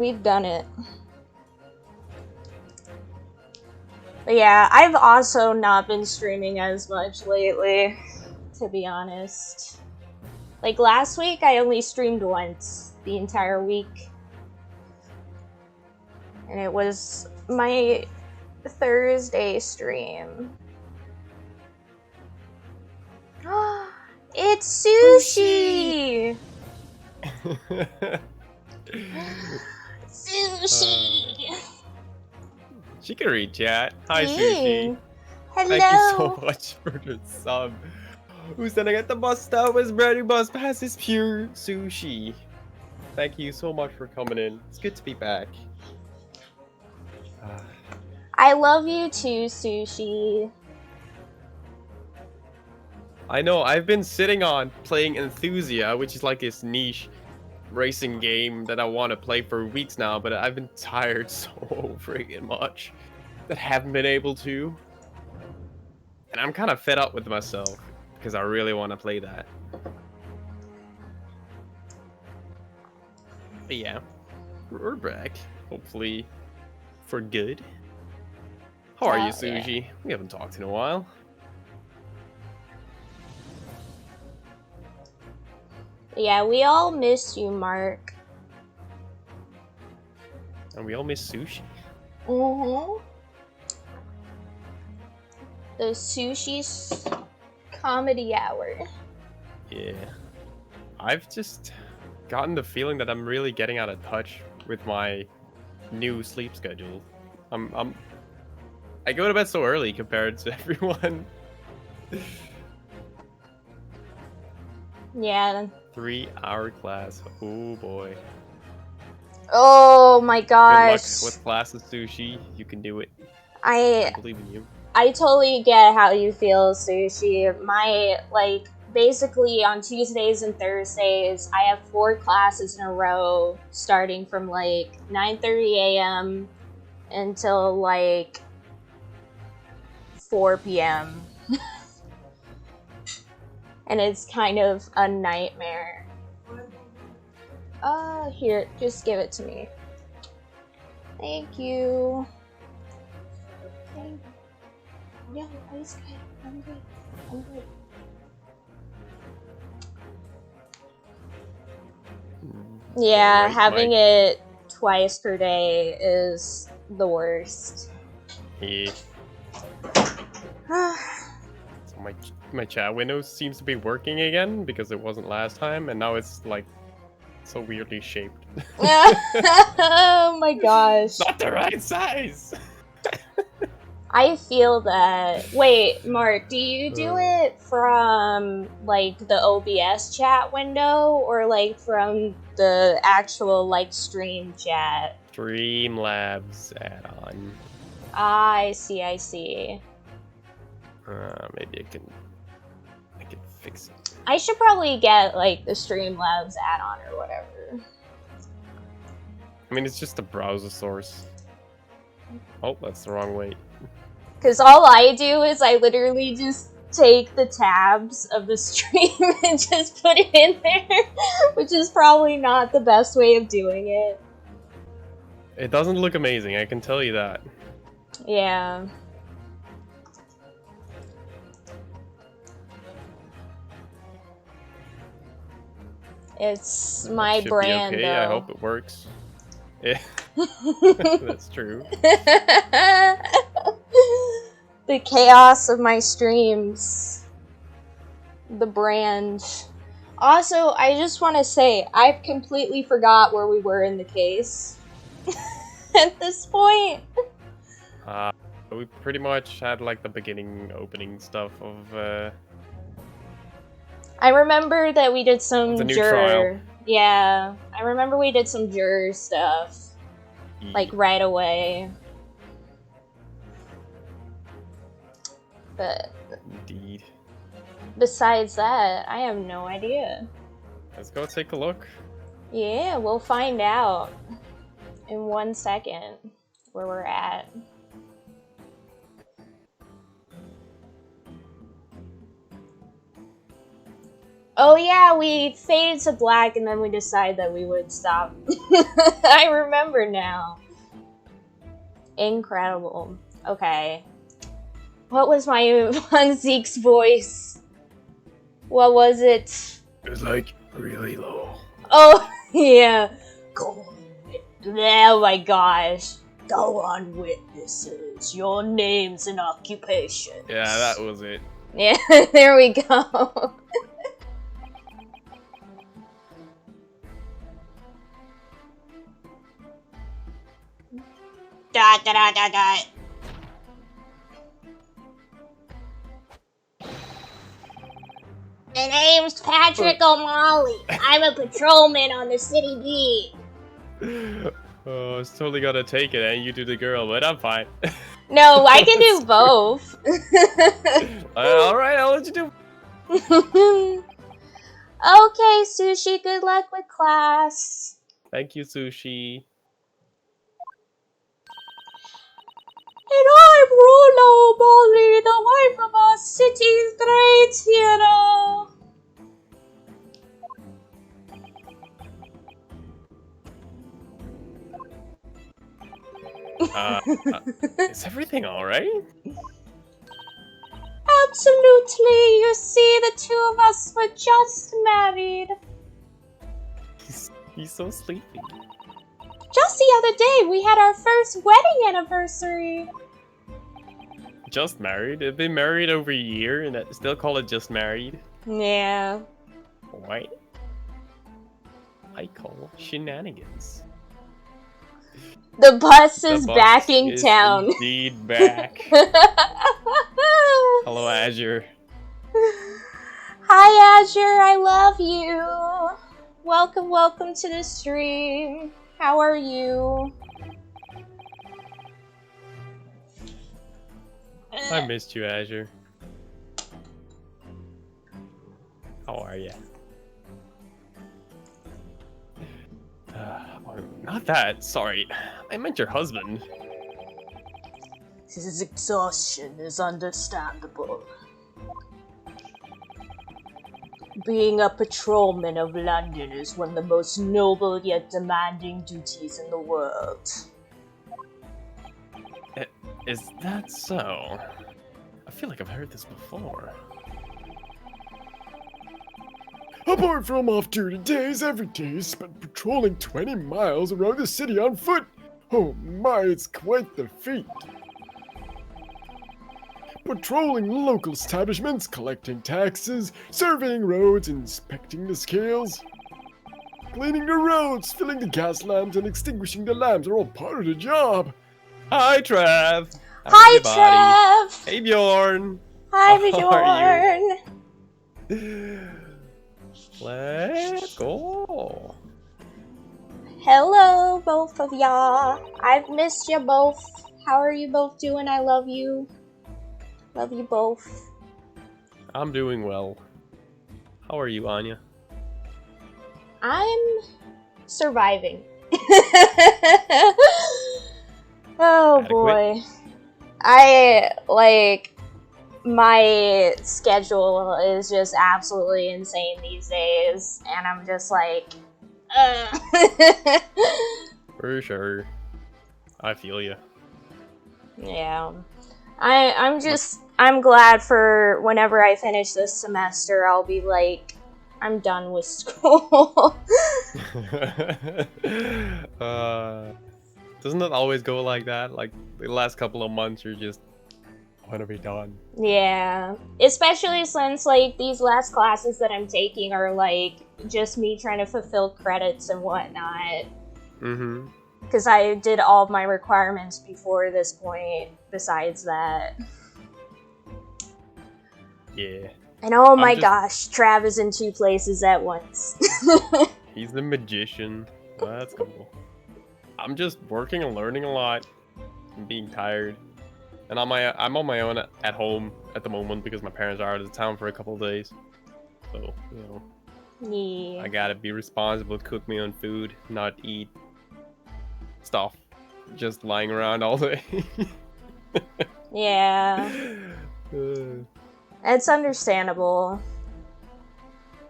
We've done it. But yeah, I've also not been streaming as much lately, to be honest. Like last week, I only streamed once the entire week. And it was my Thursday stream. It's sushi! Sushi! She can read chat. Hi, Sushi. Hello! Thank you so much for the sub. Who's gonna get the bus stop? His brand new bus pass is pure sushi. Thank you so much for coming in. It's good to be back. I love you too, Sushi. I know, I've been sitting on playing Enthusia, which is like this niche racing game that I want to play for weeks now, but I've been tired so freaking much that I haven't been able to. And I'm kind of fed up with myself because I really want to play that. But yeah, we're back, hopefully for good. How are you, Sushi? Yeah. We haven't talked in a while. Yeah, we all miss you, Marc. And we all miss Sushi. Mm-hmm. The Sushi Comedy Hour. Yeah. I've just gotten the feeling that I'm really getting out of touch with my new sleep schedule. I go to bed so early compared to everyone. Yeah. 3-hour class. Oh boy. Oh my gosh. Good luck with classes, Sushi. You can do it. I believe in you. I totally get how you feel, Sushi. Basically on Tuesdays and Thursdays, I have 4 classes in a row starting from 9:30 a.m. until 4 p.m. And it's kind of a nightmare. Here, just give it to me. Thank you. Yeah, ice cream. I'm good. Yeah, right, having it twice per day is the worst. Yeah. So my chat window seems to be working again because it wasn't last time, and now it's so weirdly shaped. Oh my gosh. Not the right size. I feel that. Wait, Marc, do you do it from the OBS chat window or from the actual stream chat? Streamlabs add-on. I see. Maybe I can fix it. I should probably get the Streamlabs add-on or whatever. I mean, it's just a browser source. Oh, that's the wrong way. Because all I do is I literally just take the tabs of the stream and just put it in there, which is probably not the best way of doing it. It doesn't look amazing, I can tell you that. Yeah. It's my brand, okay. though. I hope it works. Yeah, that's true. The chaos of my streams. The brand. Also, I just want to say, I've completely forgot where we were in the case. At this point. We pretty much had the beginning opening stuff of I remember that we did some juror. Trial. Yeah, I remember we did some juror stuff. Right away. But indeed. Besides that, I have no idea. Let's go take a look. Yeah, we'll find out in 1 second where we're at. Oh yeah, we faded to black and then we decided that we would stop. I remember now. Incredible. Okay. What was my on Zeke's voice? What was it? It was like really low. Oh, yeah. Go on. Oh my gosh. Go on, witnesses. Your names and occupations. Yeah, that was it. Yeah, there we go. Dot, dot, dot, dot. My name's Patrick O'Malley. I'm a patrolman on the city beat. Oh, it's totally gonna take it, and you do the girl, but I'm fine. No, I can do both. Alright, I'll let you do. Okay, Sushi, good luck with class. Thank you, Sushi. And I'm Rula O'Malley, the wife of our city's great hero. Is everything alright? Absolutely. You see, the two of us were just married. He's so sleepy. Just the other day, we had our first wedding anniversary. Just married? They've been married over a year, and still call it just married? Yeah. Why? I call shenanigans. The bus is The bus back in is town. Indeed back. Hello, Azure. Hi, Azure. I love you. Welcome to the stream. How are you? I missed you, Azure. How are ya? Not that. Sorry. I meant your husband. His exhaustion is understandable. Being a patrolman of London is one of the most noble yet demanding duties in the world. Is that so? I feel like I've heard this before. Apart from off-duty days, every day is spent patrolling 20 miles around the city on foot. Oh my, it's quite the feat. Patrolling local establishments, collecting taxes, surveying roads, inspecting the scales. Cleaning the roads, filling the gas lamps, and extinguishing the lamps are all part of the job. Hi, Trav. Hi, everybody. Trev. Hey, Bjorn. Hi, How are Bjorn. Let's go. Hello, both of y'all. I've missed you both. How are you both doing? I love you. Love you both. I'm doing well. How are you, Anya? I'm surviving. Oh boy. My schedule is just absolutely insane these days, and I'm just like, For sure. I feel you. Yeah. I'm glad for whenever I finish this semester, I'll be like, I'm done with school. Doesn't it always go like that? Like, the last couple of months, you're just, I want to be done. Yeah. Especially since, like, these last classes that I'm taking are, like, just me trying to fulfill credits and whatnot. Mm-hmm. Because I did all of my requirements before this point, besides that. Yeah. And oh my gosh, Trav is in 2 places at once. He's the magician. Oh, that's cool. I'm just working and learning a lot. I'm being tired. And I'm on my own at home at the moment because my parents are out of town for a couple of days. So, you know. Yeah. I gotta be responsible, cook my own food, not eat stuff just lying around all day. Yeah. It's understandable.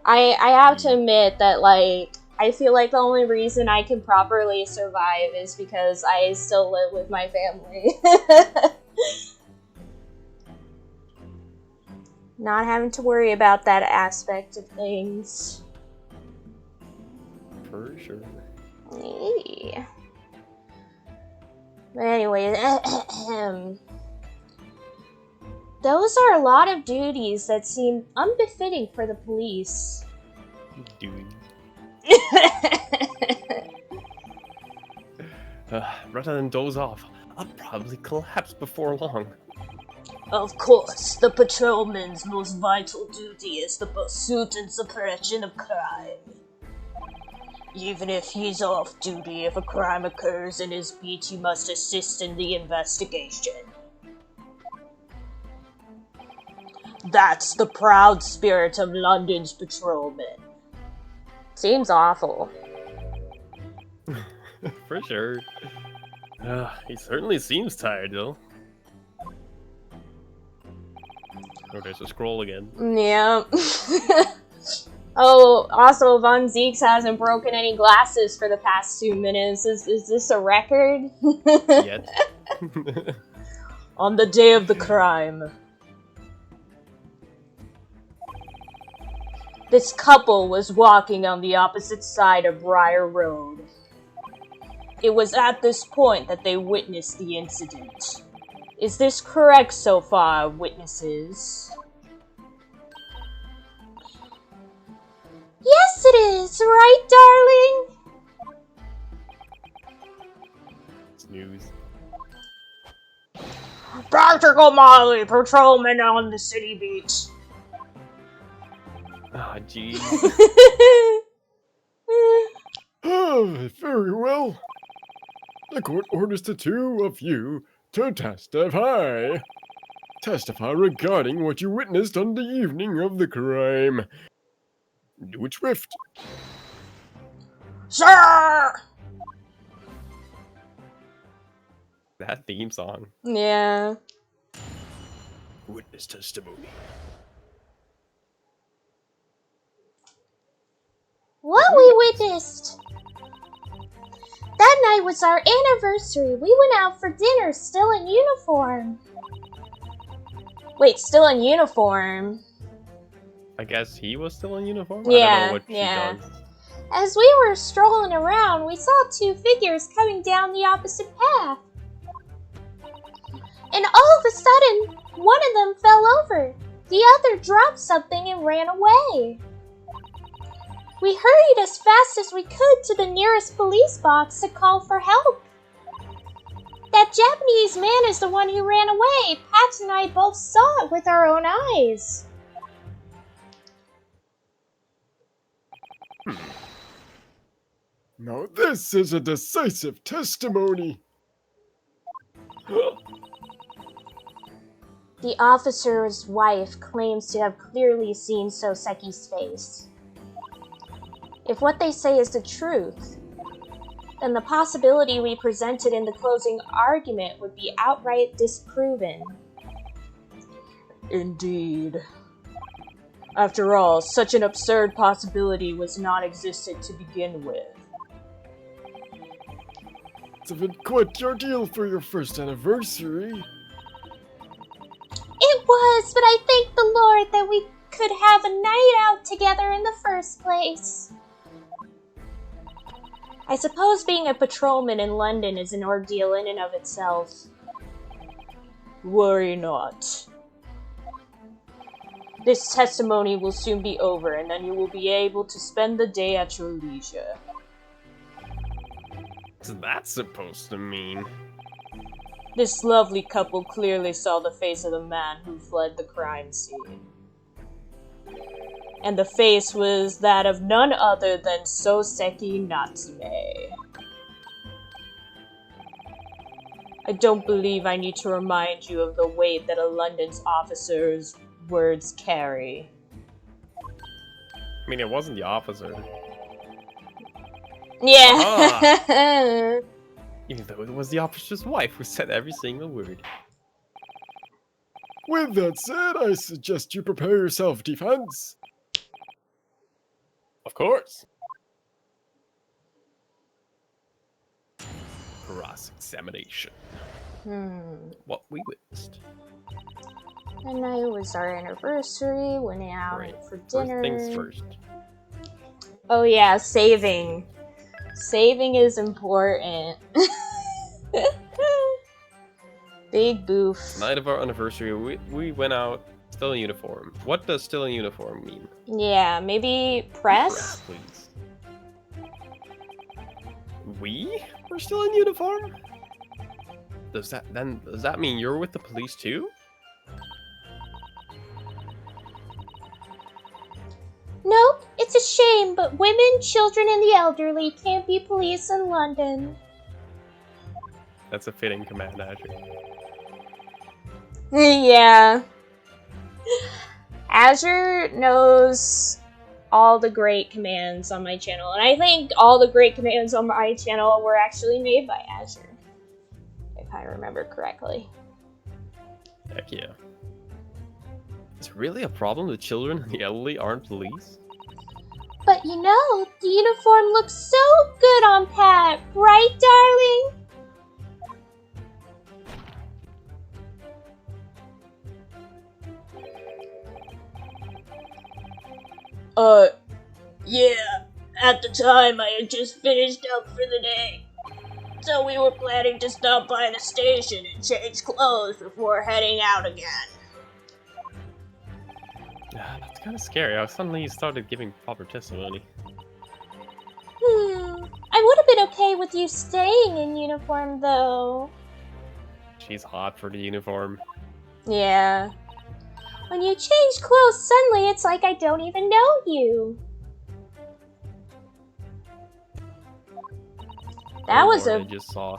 I have to admit that, like, I feel like the only reason I can properly survive is because I still live with my family. Not having to worry about that aspect of things. For sure. Yeah. But anyway, those are a lot of duties that seem unbefitting for the police. Dude. Rather than doze off, I'll probably collapse before long. Of course, the patrolman's most vital duty is the pursuit and suppression of crime. Even if he's off duty, if a crime occurs in his beat, he must assist in the investigation. That's the proud spirit of London's patrolman. Seems awful. For sure. He certainly seems tired, though. Oh, there's a scroll again. Yeah. Oh, also, Von Zeeks hasn't broken any glasses for the past 2 minutes. Is this a record? Yet. On the day of the crime. This couple was walking on the opposite side of Briar Road. It was at this point that they witnessed the incident. Is this correct so far, witnesses? Yes, it is, right, darling? Snooze. Practical Molly, patrolman on the city beat. Ah, jeez. Very well. The court orders the two of you to testify. Testify regarding what you witnessed on the evening of the crime. Do it swift. Sir! That theme song. Yeah. Witness testimony. What we witnessed? That night was our anniversary. We went out for dinner, still in uniform. Wait, still in uniform? I guess he was still in uniform? I Yeah, don't know what yeah. she does. As we were strolling around, we saw two figures coming down the opposite path. And all of a sudden, one of them fell over. The other dropped something and ran away. We hurried as fast as we could to the nearest police box to call for help. That Japanese man is the one who ran away. Pat and I both saw it with our own eyes. Now this is a decisive testimony. The officer's wife claims to have clearly seen Soseki's face. If what they say is the truth, then the possibility we presented in the closing argument would be outright disproven. Indeed. After all, such an absurd possibility was not existed to begin with. It's been quite the ordeal for your first anniversary. It was, but I thank the Lord that we could have a night out together in the first place. I suppose being a patrolman in London is an ordeal in and of itself. Worry not. This testimony will soon be over, and then you will be able to spend the day at your leisure. What's that supposed to mean? This lovely couple clearly saw the face of the man who fled the crime scene. And the face was that of none other than Soseki Natsume. I don't believe I need to remind you of the weight that a London's officer's words carry. I mean, it wasn't the officer. Yeah. Even though it was the officer's wife who said every single word. With that said, I suggest you prepare your self-defense. Of course. Cross-examination. What we witnessed. And night was our anniversary, went out Right. for First dinner. things first. Oh yeah, saving. Saving is important. Big boof. Night of our anniversary, we went out still in uniform. What does still in uniform mean? Yeah, maybe press? Please. We were still in uniform? Does that mean you're with the police too? Nope, it's a shame, but women, children, and the elderly can't be police in London. That's a fitting command, actually. Yeah. Azure knows all the great commands on my channel, and I think all the great commands on my channel were actually made by Azure, if I remember correctly. Heck yeah. Is it really a problem that children and the elderly aren't police? But you know, the uniform looks so good on Pat, right, darling? Yeah. At the time, I had just finished up for the day. So we were planning to stop by the station and change clothes before heading out again. That's kind of scary. I suddenly started giving proper testimony. I would have been okay with you staying in uniform, though. She's hot for the uniform. Yeah. When you change clothes, suddenly it's like I don't even know you. That was I just saw.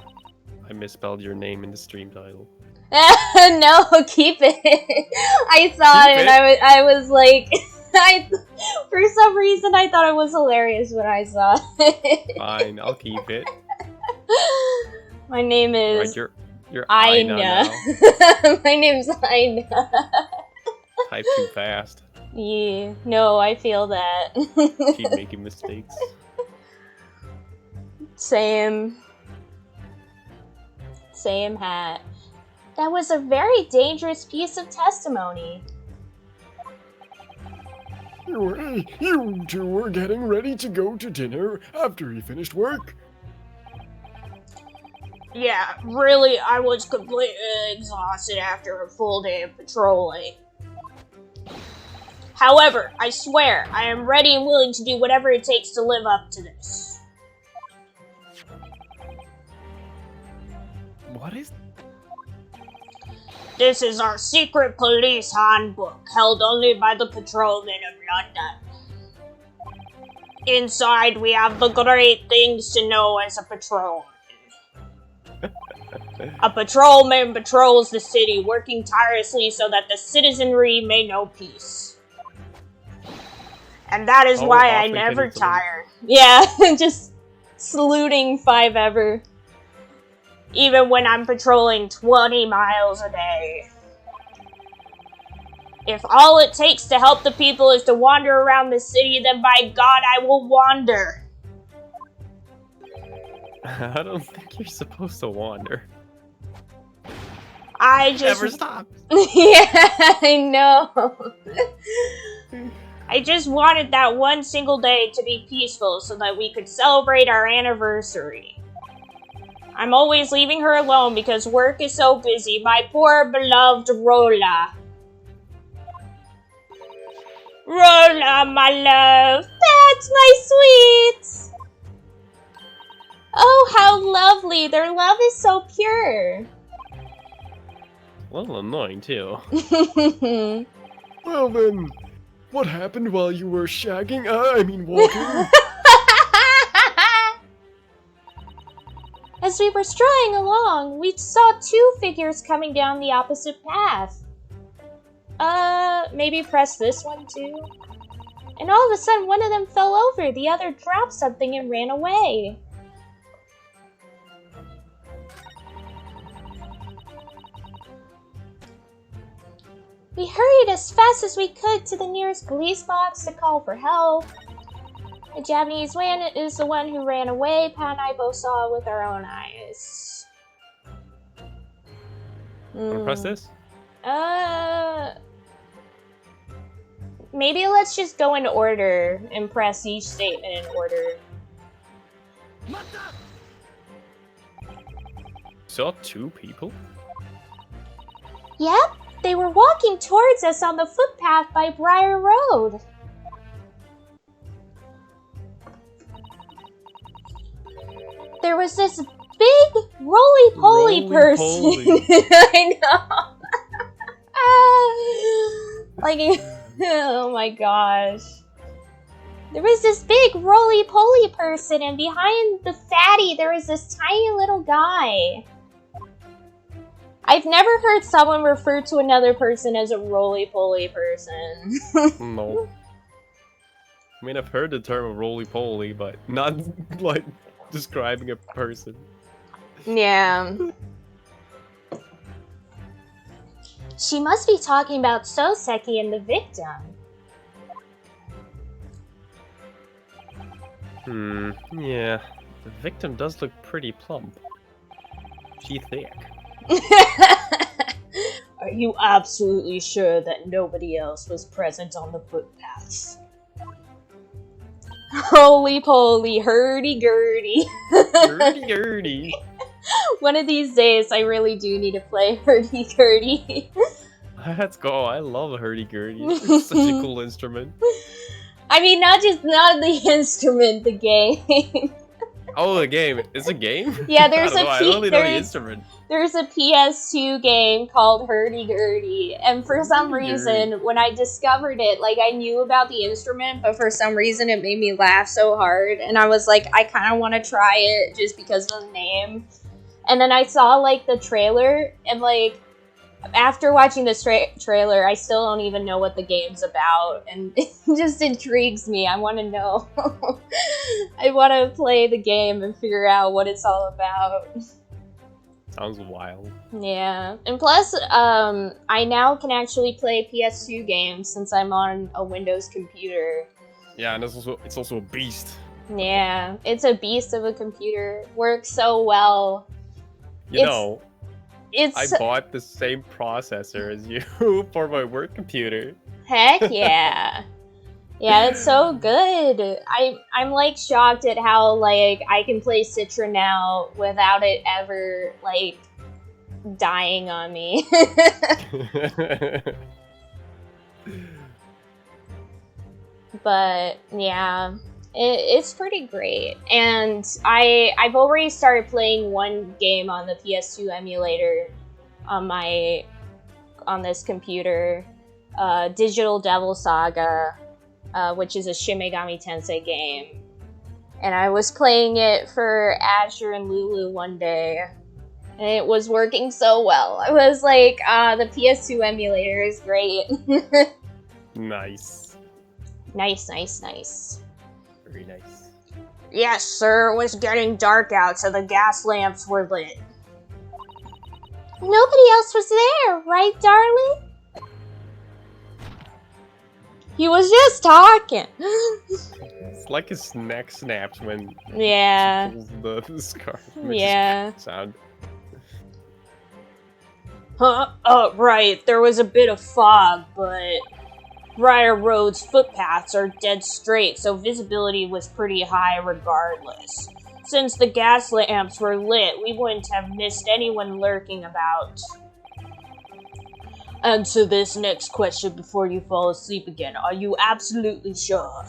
I misspelled your name in the stream title. No, keep it. I saw it and I was like, for some reason I thought it was hilarious when I saw it. Fine, I'll keep it. My name is Right, you're Anya Anya. now. My name's Anya. Type too fast. Yeah, no, I feel that. Keep making mistakes. Same hat. That was a very dangerous piece of testimony. You two were getting ready to go to dinner after he finished work. Yeah, really, I was completely exhausted after a full day of patrolling. However, I swear, I am ready and willing to do whatever it takes to live up to this. What is... This is our secret police handbook, held only by the patrolmen of London. Inside, we have the great things to know as a patrolman. A patrolman patrols the city, working tirelessly so that the citizenry may know peace. And that is why I never tire. Yeah, just saluting 5 ever. Even when I'm patrolling 20 miles a day. If all it takes to help the people is to wander around the city, then by God, I will wander. I don't think you're supposed to wander. I just... Never stop! Yeah, I know. I just wanted that one single day to be peaceful so that we could celebrate our anniversary. I'm always leaving her alone because work is so busy. My poor beloved Rola. Rola, my love. That's my sweet. Oh, how lovely. Their love is so pure. A little annoying, too. Well then, what happened while you were shagging? Walking? As we were strolling along, we saw 2 figures coming down the opposite path. Maybe press this one too? And all of a sudden, one of them fell over, the other dropped something and ran away. We hurried as fast as we could to the nearest police box to call for help. The Japanese man is the one who ran away. Pat and I both saw it with our own eyes. Wanna press this? Maybe let's just go in order and press each statement in order. Saw 2 people? Yep, they were walking towards us on the footpath by Briar Road. There was this big roly-poly person. I know. Like, oh my gosh. There was this big roly-poly person, and behind the fatty, there was this tiny little guy. I've never heard someone refer to another person as a roly-poly person. No. I mean, I've heard the term roly-poly, but not, like, describing a person. Yeah. She must be talking about Soseki and the victim. Yeah. The victim does look pretty plump. She thick. Are you absolutely sure that nobody else was present on the footpaths? Holy poly, hurdy-gurdy. Hurdy-gurdy. One of these days, I really do need to play hurdy-gurdy. Let's go. I love hurdy-gurdy. It's such a cool instrument. I mean, not the instrument, the game. Oh, the game. It's a game? Yeah, there's I only know the instrument. There's a PS2 game called Hurdy-Gurdy, and for some reason, when I discovered it, like, I knew about the instrument, but for some reason it made me laugh so hard, and I was like, I kind of want to try it just because of the name. And then I saw, like, the trailer, and, like, after watching this trailer, I still don't even know what the game's about, and it just intrigues me. I want to know. I want to play the game and figure out what it's all about. Sounds wild. Yeah, and plus, I now can actually play PS2 games since I'm on a Windows computer. Yeah, and it's also a beast. Yeah, it's a beast of a computer. Works so well. You know, I bought the same processor as you for my work computer. Heck yeah. Yeah, it's so good. I'm like shocked at how like I can play Citra now without it ever like dying on me. But yeah, it's pretty great. And I've already started playing one game on the PS2 emulator on this computer, Digital Devil Saga, which is a Shin Megami Tensei game. And I was playing it for Asher and Lulu one day, and it was working so well. I was like, the PS2 emulator is great. Nice. Nice. Very nice. Yes, sir, it was getting dark out, so the gas lamps were lit. Nobody else was there, right, darling? He was just talking. It's like his neck snaps when he pulls the scarf. Yeah. Sound. Right, there was a bit of fog, but Briar Road's footpaths are dead straight, so visibility was pretty high regardless. Since the gas lamps were lit, we wouldn't have missed anyone lurking about. Answer this next question before you fall asleep again. Are you absolutely sure?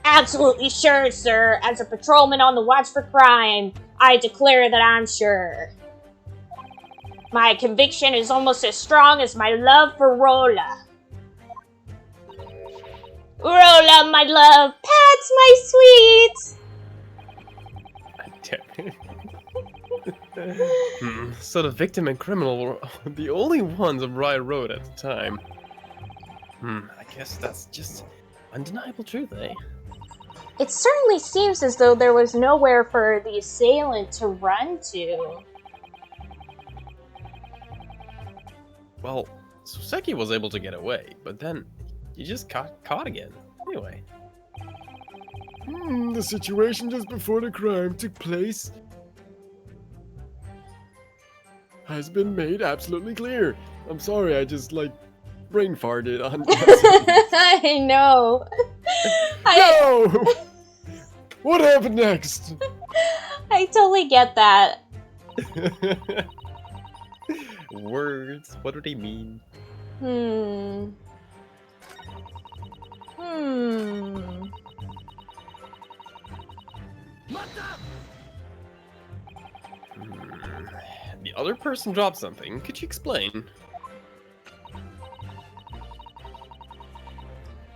Absolutely sure, sir. As a patrolman on the watch for crime, I declare that I'm sure. My conviction is almost as strong as my love for Rolla. Rolla, my love, Pat's my sweet! So the victim and criminal were the only ones on Briar Road at the time. I guess that's just undeniable truth, eh? It certainly seems as though there was nowhere for the assailant to run to. Well, Soseki was able to get away, but then he just got caught again. Anyway. The situation just before the crime took place has been made absolutely clear. I'm sorry, I just, brain farted on I know. No! What happened next? I totally get that. Words, what do they mean? The other person dropped something. Could you explain?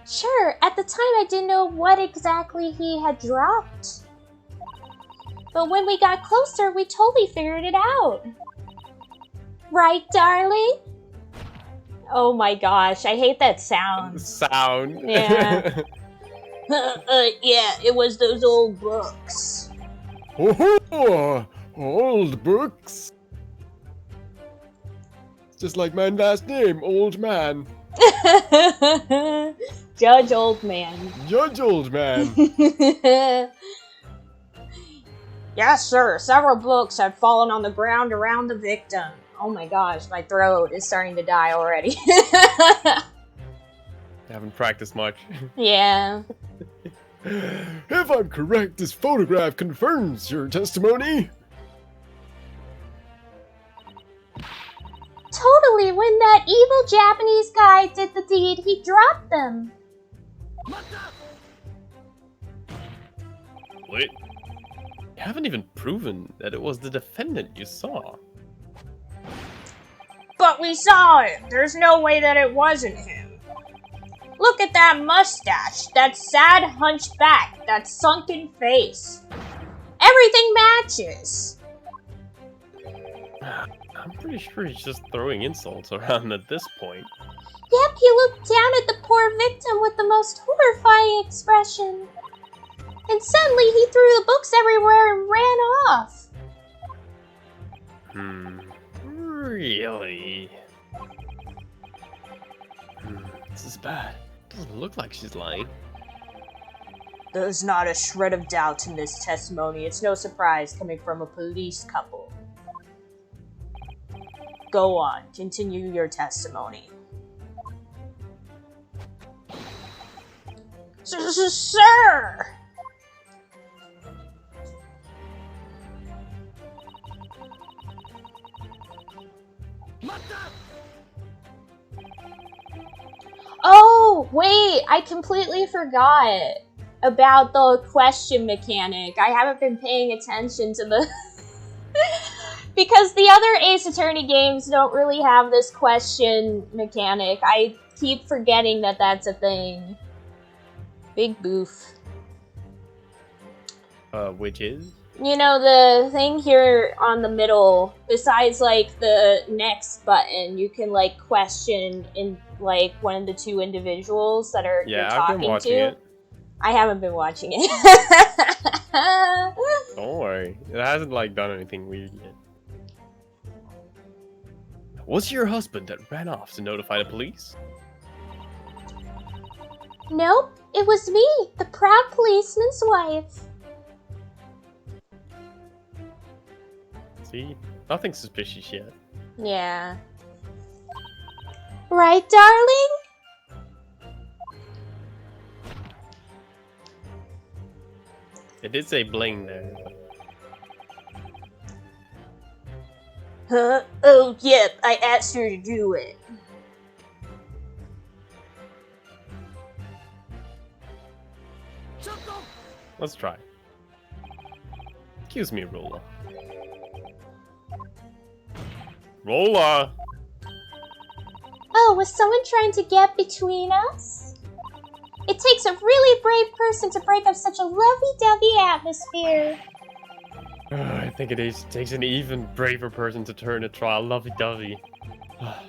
Sure, at the time I didn't know what exactly he had dropped. But when we got closer, we totally figured it out. Right, darling? Oh my gosh, I hate that sound. Sound. Yeah. Yeah, it was those old books. Oh, old books. Just like my last name, Old Man. Judge Old Man. Judge Old Man. Yes, sir. Several books had fallen on the ground around the victim. Oh my gosh, my throat is starting to die already. I haven't practiced much. Yeah. If I'm correct, this photograph confirms your testimony. Totally, when that evil Japanese guy did the deed, he dropped them. Wait. You haven't even proven that it was the defendant you saw. But we saw it. There's no way that it wasn't him. Look at that mustache, that sad hunchback, that sunken face. Everything matches. I'm pretty sure he's just throwing insults around at this point. Yep, he looked down at the poor victim with the most horrifying expression. And suddenly he threw the books everywhere and ran off. Really? This is bad. Doesn't look like she's lying. There's not a shred of doubt in this testimony. It's no surprise coming from a police couple. Go on, continue your testimony. Sir! Oh, wait, I completely forgot about the question mechanic. I haven't been paying attention to the... Because the other Ace Attorney games don't really have this question mechanic. I keep forgetting that that's a thing. Big boof. Which is? You know, the thing here on the middle, besides, like, the next button, you can, like, question in, like, one of the two individuals that are you're talking I've been watching to. it. I haven't been watching it. Don't worry. It hasn't, like, done anything weird yet. Was it your husband that ran off to notify the police? Nope, it was me, the proud policeman's wife. See? Nothing suspicious yet. Yeah. Right, darling? It did say bling there. Huh? Oh, yep, I asked her to do it. Let's try. Excuse me, Rolla. Rolla! Oh, was someone trying to get between us? It takes a really brave person to break up such a lovey-dovey atmosphere. I think it takes an even braver person to turn a trial lovey-dovey.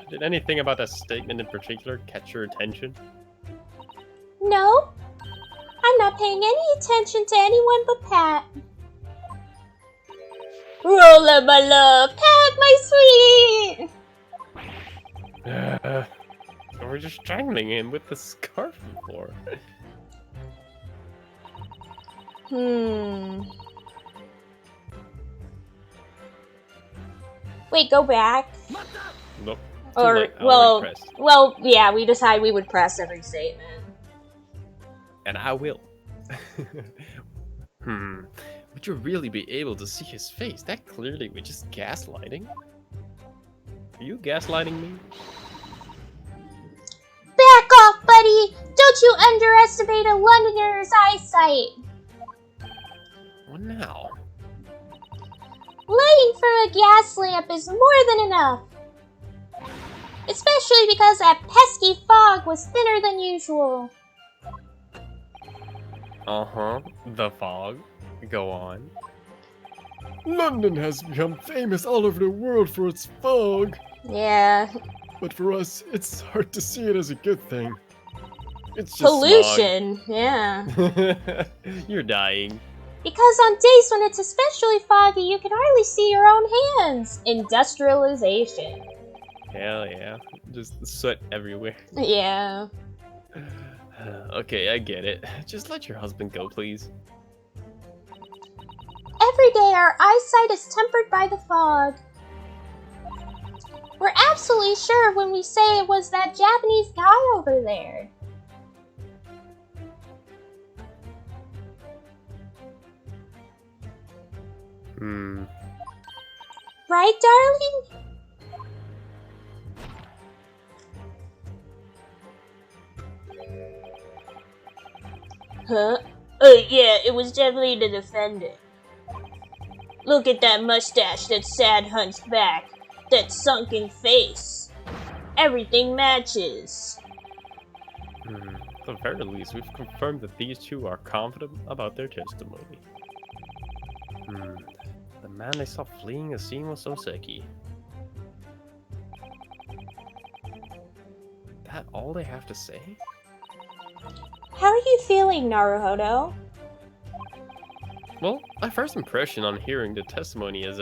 Did anything about that statement in particular catch your attention? No, I'm not paying any attention to anyone but Pat. Rolla, my love, Pat, my sweet! We're just strangling him with the scarf before. Wait, go back. Nope. Or, late. I already pressed. well, yeah, we decided we would press every statement. And I will. Would you really be able to see his face? That clearly was just gaslighting. Are you gaslighting me? Back off, buddy! Don't you underestimate a Londoner's eyesight! What now? Lighting for a gas lamp is more than enough. Especially because that pesky fog was thinner than usual. Uh-huh. The fog. Go on. London has become famous all over the world for its fog. Yeah. But for us, it's hard to see it as a good thing. It's just pollution. Yeah. smog. You're dying. Because on days when it's especially foggy, you can hardly see your own hands. Industrialization. Hell yeah. Just soot everywhere. Yeah. Okay, I get it. Just let your husband go, please. Every day our eyesight is tempered by the fog. We're absolutely sure when we say it was that Japanese guy over there. Right, darling? Huh? Yeah, it was definitely the defendant. Look at that mustache, that sad hunched back, that sunken face. Everything matches. At the very least, we've confirmed that these two are confident about their testimony. The man they saw fleeing the scene was Oseki. That all they have to say? How are you feeling, Naruhodo? Well, my first impression on hearing the testimony is,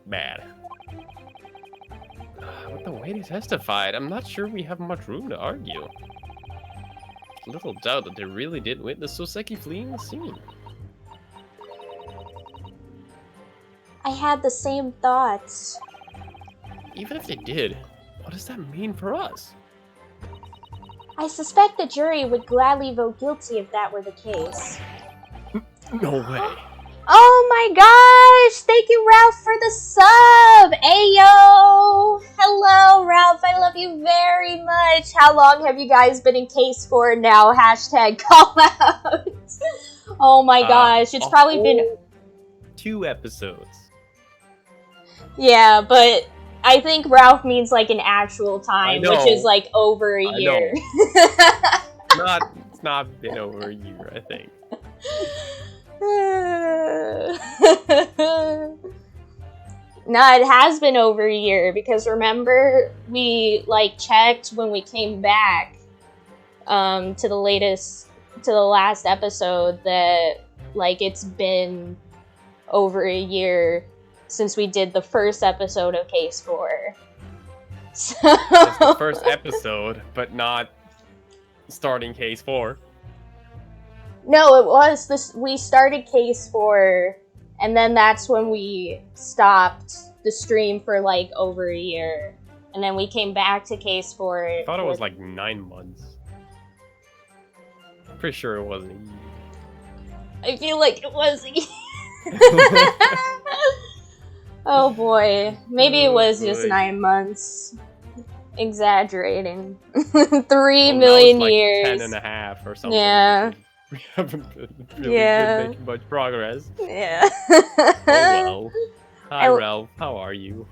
bad. With the way they testified, I'm not sure we have much room to argue. Little doubt that they really did witness Soseki fleeing the scene. I had the same thoughts. Even if they did, what does that mean for us? I suspect the jury would gladly vote guilty if that were the case. No way. Oh my gosh! Thank you, Ralph, for the sub! Ayo! Hello, Ralph. I love you very much. How long have you guys been in case for now? Hashtag call out. Oh my gosh. It's probably been 2 episodes. Yeah, but I think Ralph means like an actual time, I know. which is like over a year. It's not been over a year, I think. No, it has been over a year because remember we like checked when we came back to the last episode that like it's been over a year since we did the first episode of Case 4. So That's the first episode, but not starting Case 4. No, it was this. We started Case 4, and then that's when we stopped the stream for like over a year, and then we came back to Case 4. I thought it was like 9 months. Pretty sure it wasn't. I feel like it was. Oh boy, maybe it was just 9 months. Exaggerating. 3 million like years. 10 and a half or something. Yeah. We haven't really been making much progress. Yeah. Oh well. Hi, I- Ralph. How are you?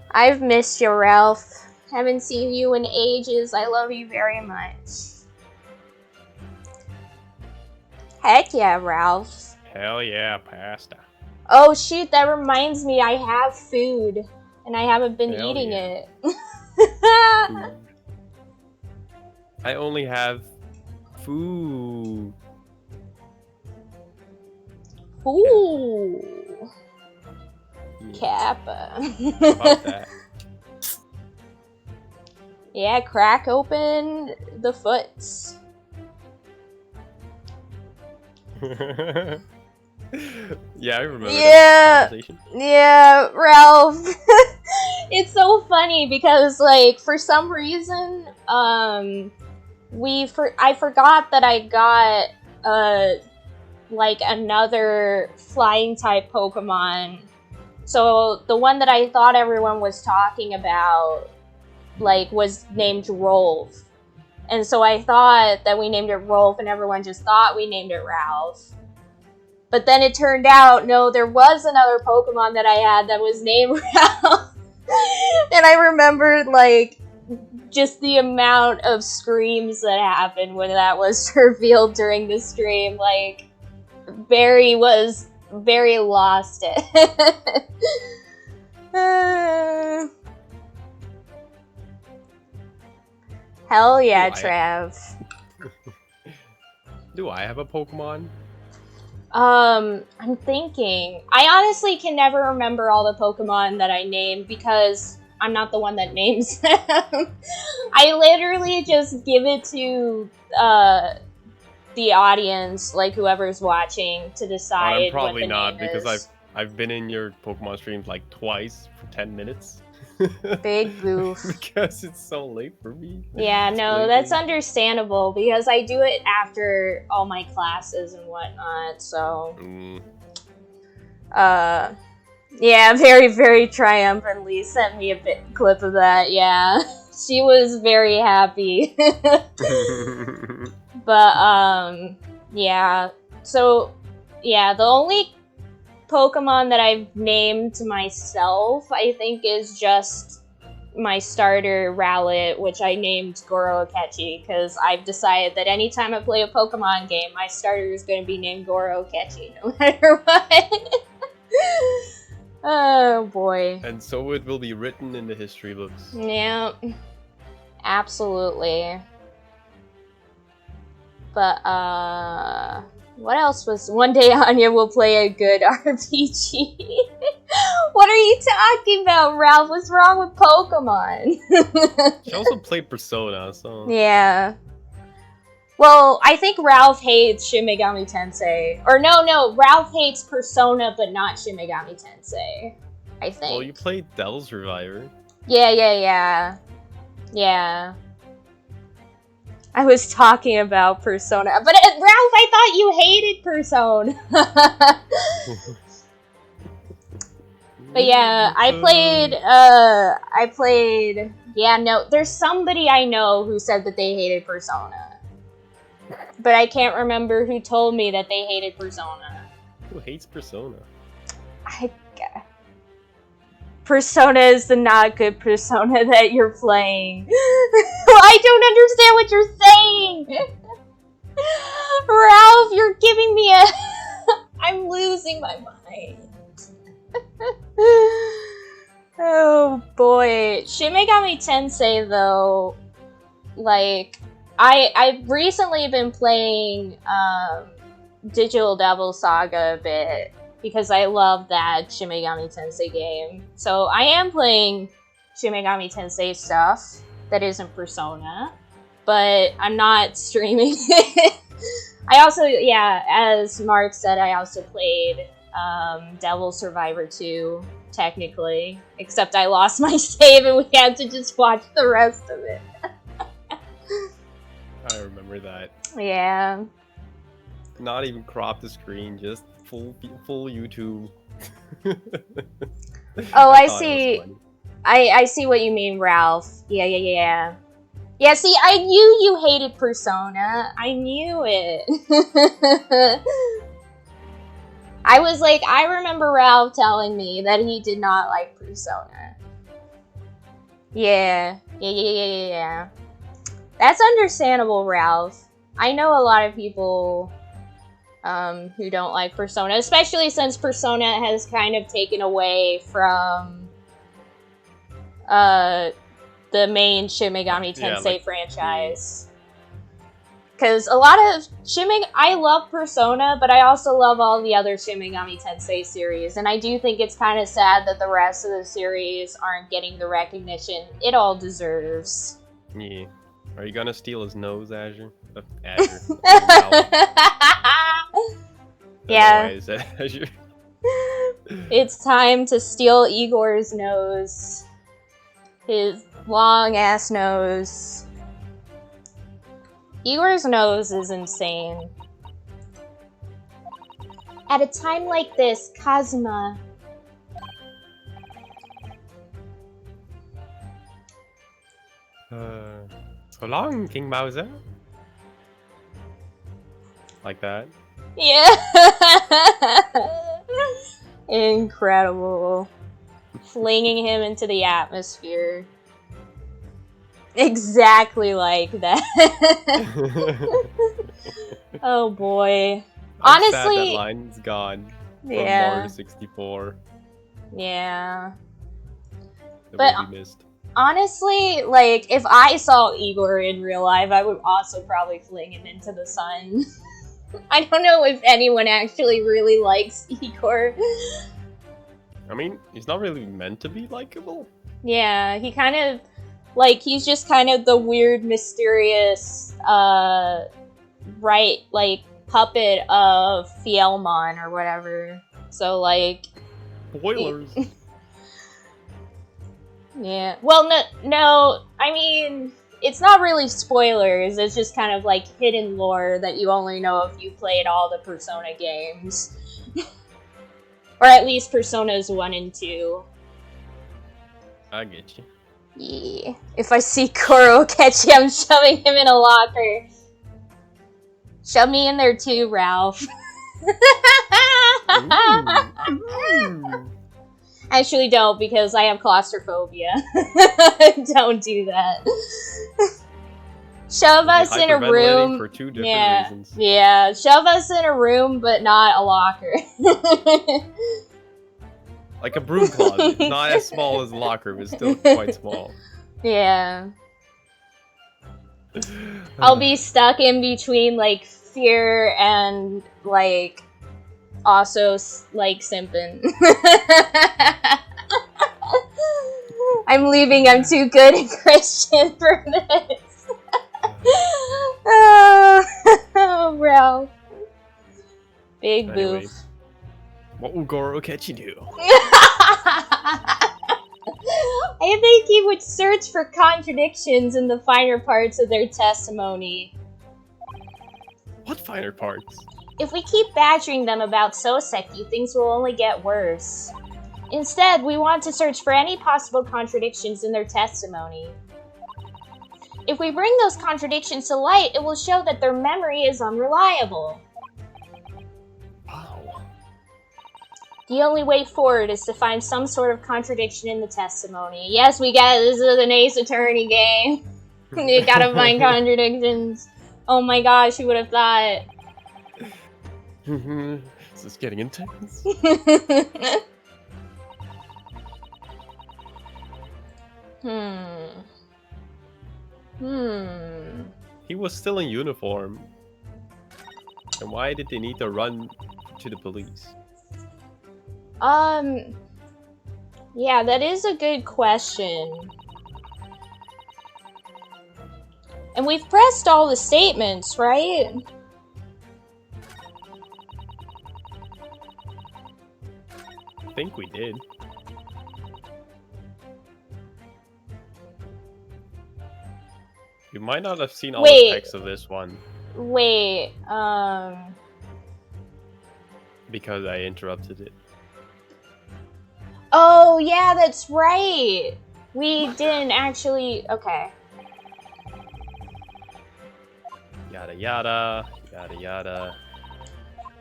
I've missed you, Ralph. Haven't seen you in ages. I love you very much. Heck yeah, Ralph. Hell yeah, pasta. Oh shoot, that reminds me, I have food. And I haven't been Hell eating yeah. it. Food. I only have food. Ooh. Yeah, Kappa. about that. Yeah, crack open the foots. Yeah, I remember Yeah. that conversation. Yeah, Ralph. It's so funny because, like, for some reason, I forgot that I got like another flying type Pokemon. So the one that I thought everyone was talking about, like, was named Rolf. And so I thought that we named it Rolf and everyone just thought we named it Ralph. But then it turned out, no, there was another Pokemon that I had that was named Ralph. And I remembered, like, just the amount of screams that happened when that was revealed during the stream. Like, Barry lost it. Hell yeah, Trav. Do I have a Pokemon? I'm thinking. I honestly can never remember all the Pokemon that I named because I'm not the one that names them. I literally just give it to the audience, like whoever's watching, to decide. I'm probably what the not name because is. I've been in your Pokemon streams like twice for 10 minutes. Big goof. Because it's so late for me. Yeah, no, that's understandable because I do it after all my classes and whatnot, so. Yeah, very, very triumphantly sent me a clip of that, yeah. She was very happy. But, yeah. So, yeah, the only Pokemon that I've named myself, I think, is just my starter Rowlet, which I named Goro Akechi, because I've decided that anytime I play a Pokemon game, my starter is going to be named Goro Akechi, no matter what. Oh, boy. And so it will be written in the history books. Yeah. Absolutely. But, what else was... One day Anya will play a good RPG. What are you talking about, Ralph? What's wrong with Pokemon? She also played Persona, so... Yeah. Well, I think Ralph hates Shin Megami Tensei. Or no, Ralph hates Persona, but not Shin Megami Tensei. I think. Well, you played Devil Survivor. Yeah. I was talking about Persona. But Ralph, I thought you hated Persona. But yeah, I played, yeah, no, there's somebody I know who said that they hated Persona. But I can't remember who told me that they hated Persona. Who hates Persona? Persona is the not good Persona that you're playing. I don't understand what you're saying! Ralph, you're giving me a... I'm losing my mind. Oh boy. Shin Megami Tensei, though, like, I've recently been playing Digital Devil Saga a bit because I love that Shin Megami Tensei game. So I am playing Shin Megami Tensei stuff that isn't Persona, but I'm not streaming it. I also, yeah, as Marc said, I also played Devil Survivor 2, technically. Except I lost my save and we had to just watch the rest of it. I remember that. Yeah. Not even crop the screen, just full YouTube. Oh, I see. I see what you mean, Ralph. Yeah. Yeah, see, I knew you hated Persona. I knew it. I was like, I remember Ralph telling me that he did not like Persona. Yeah. That's understandable, Ralph. I know a lot of people who don't like Persona, especially since Persona has kind of taken away from the main Shin Megami Tensei franchise. Because a lot of I love Persona, but I also love all the other Shin Megami Tensei series, and I do think it's kind of sad that the rest of the series aren't getting the recognition it all deserves. Yeah. Are you gonna steal his nose, Azure? Azure. Yeah. Why is that? It's time to steal Igor's nose. His long ass nose. Igor's nose is insane. At a time like this, Kazuma. So long, King Bowser. Like that. Yeah. Incredible. Flinging him into the atmosphere. Exactly like that. Oh boy. I'm sad Honestly, that line's gone from yeah. Mario 64. Yeah. That But- will be missed. Honestly, like, if I saw Igor in real life, I would also probably fling him into the sun. I don't know if anyone actually really likes Igor. I mean, he's not really meant to be likable. Yeah, he kind of, like, he's just kind of the weird, mysterious, right, like, puppet of Fielmon or whatever. So, like... Spoilers. Yeah. Well, no, I mean, it's not really spoilers. It's just kind of like hidden lore that you only know if you played all the Persona games. Or at least Personas 1 and 2. I get you. Yeah. If I see Koro Okechi, I'm shoving him in a locker. Shove me in there too, Ralph. Ooh. Actually, don't, because I have claustrophobia. Don't do that. Shove us in a Hyperventilating room. for two different reasons. Yeah. Shove us in a room, but not a locker. Like a broom closet. Not as small as a locker, but still quite small. Yeah. I'll be stuck in between, like, fear and, like, also, like, simping. I'm leaving. I'm too good and Christian for this. Oh, Ralph. Big Anyway, boof. what will Goro Okechi do? I think he would search for contradictions in the finer parts of their testimony. What finer parts? If we keep badgering them about Soseki, things will only get worse. Instead, we want to search for any possible contradictions in their testimony. If we bring those contradictions to light, it will show that their memory is unreliable. Wow. The only way forward is to find some sort of contradiction in the testimony. Yes, we get it. This is an Ace Attorney game. You gotta find contradictions. Oh my gosh, who would have thought? Is this getting intense? He was still in uniform. And why did they need to run to the police? Yeah, that is a good question. And we've pressed all the statements, right? I think we did. You might not have seen all Wait. the text of this one Wait, because I interrupted it. Oh, yeah, that's right. We didn't actually... Okay. Yada yada, yada yada.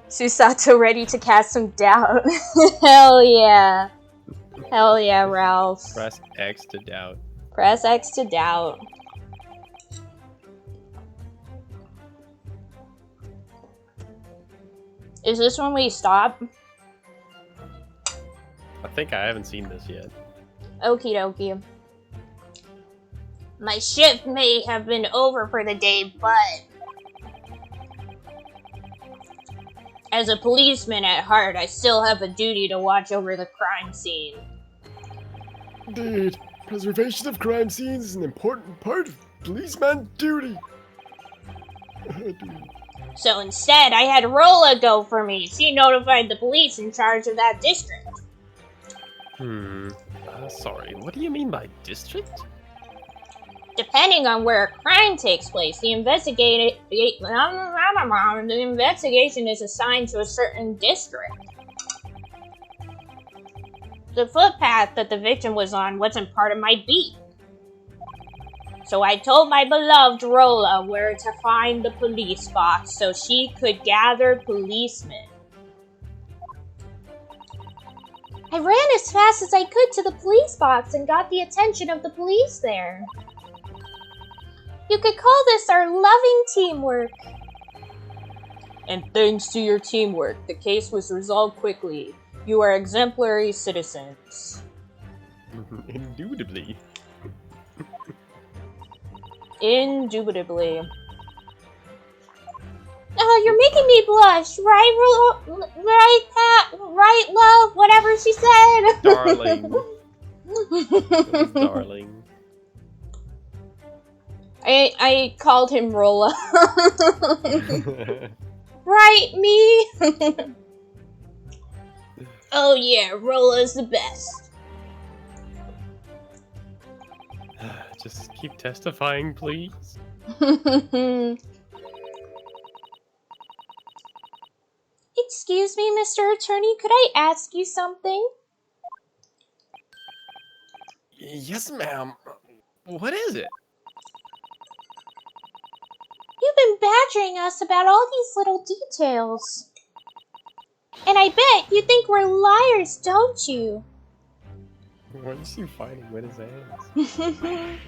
Susato ready to cast some doubt. Hell yeah. Hell yeah, Ralph. Press X to doubt. Press X to doubt. Is this when we stop? I think I haven't seen this yet. Okie dokie. My shift may have been over for the day, but... as a policeman at heart, I still have a duty to watch over the crime scene. Indeed, preservation of crime scenes is an important part of policeman duty. So instead, I had Rolla go for me. She notified the police in charge of that district. Sorry, what do you mean by district? Depending on where a crime takes place, the investigation is assigned to a certain district. The footpath that the victim was on wasn't part of my beat. So I told my beloved Rolla where to find the police box so she could gather policemen. I ran as fast as I could to the police box and got the attention of the police there. You could call this our loving teamwork. And thanks to your teamwork, the case was resolved quickly. You are exemplary citizens. Indubitably. Indubitably. Oh, you're making me blush, right, right, Pat? Right, love? Whatever she said. Darling. Darling. I called him Rolla. Right, me? Oh yeah, Rolla's the best. Just keep testifying, please. Excuse me, Mr. Attorney, could I ask you something? Yes, ma'am. What is it? You've been badgering us about all these little details. And I bet you think we're liars, don't you? What is he fighting with his hands?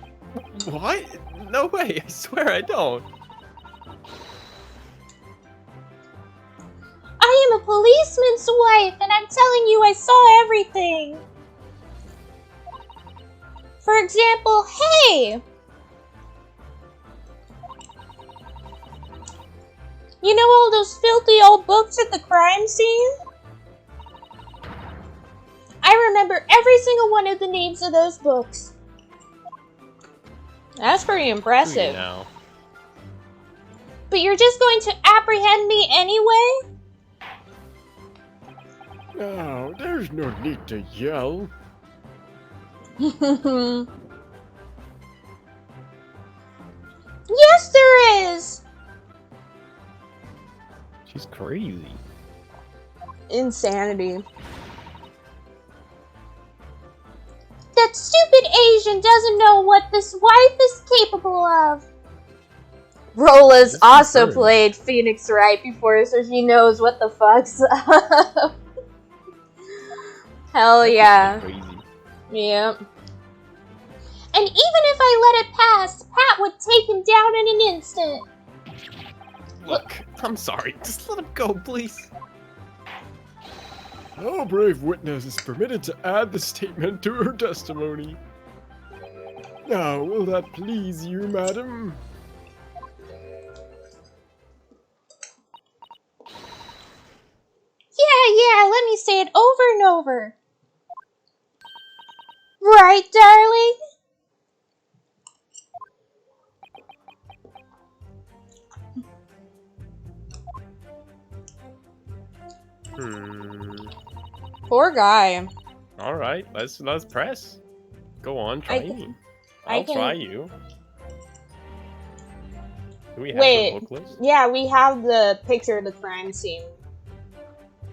What? No way, I swear I don't. I am a policeman's wife, and I'm telling you I saw everything. For example, hey! You know all those filthy old books at the crime scene? I remember every single one of the names of those books. That's pretty impressive. Now. But you're just going to apprehend me anyway? No, there's no need to yell. Yes, there is! She's crazy. Insanity. That stupid Asian doesn't know what this wife is capable of. Rolla's also confirmed. played Phoenix Wright before, so she knows what the fuck's up. Hell yeah. Crazy. Yep. And even if I let it pass, Pat would take him down in an instant. Look, I'm sorry. Just let him go, please. No brave witness is permitted to add the statement to her testimony. Now, will that please you, madam? Yeah, let me say it over and over. Right, darling? Poor guy. All right, let's press. Go on, try me. I I'll can- try you. Do we have Wait. the book list? Yeah, we have the picture of the crime scene.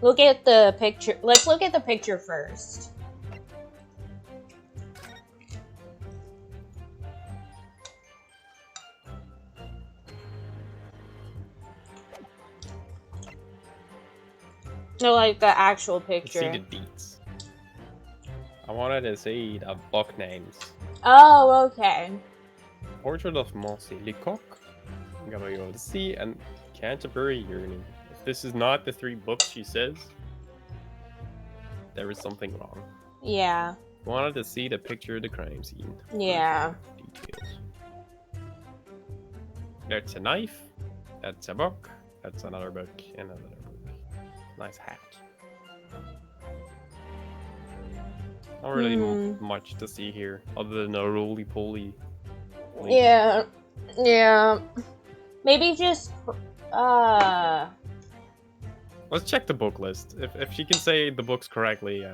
Look at the picture. Let's look at the picture first. No, like the actual Let's see picture. the deets. I wanted to see the book names. Oh, okay. Portrait of Monsieur Lecoq, Gabriel of the Sea, and Canterbury Yearning. If this is not the 3 books she says, there is something wrong. Yeah. Wanted to see the picture of the crime scene. Yeah. Details. That's a knife. That's a book. That's another book. And another book. Nice hat. Not really much to see here, other than a roly-poly. Yeah. Maybe just Let's check the book list. If she can say the books correctly,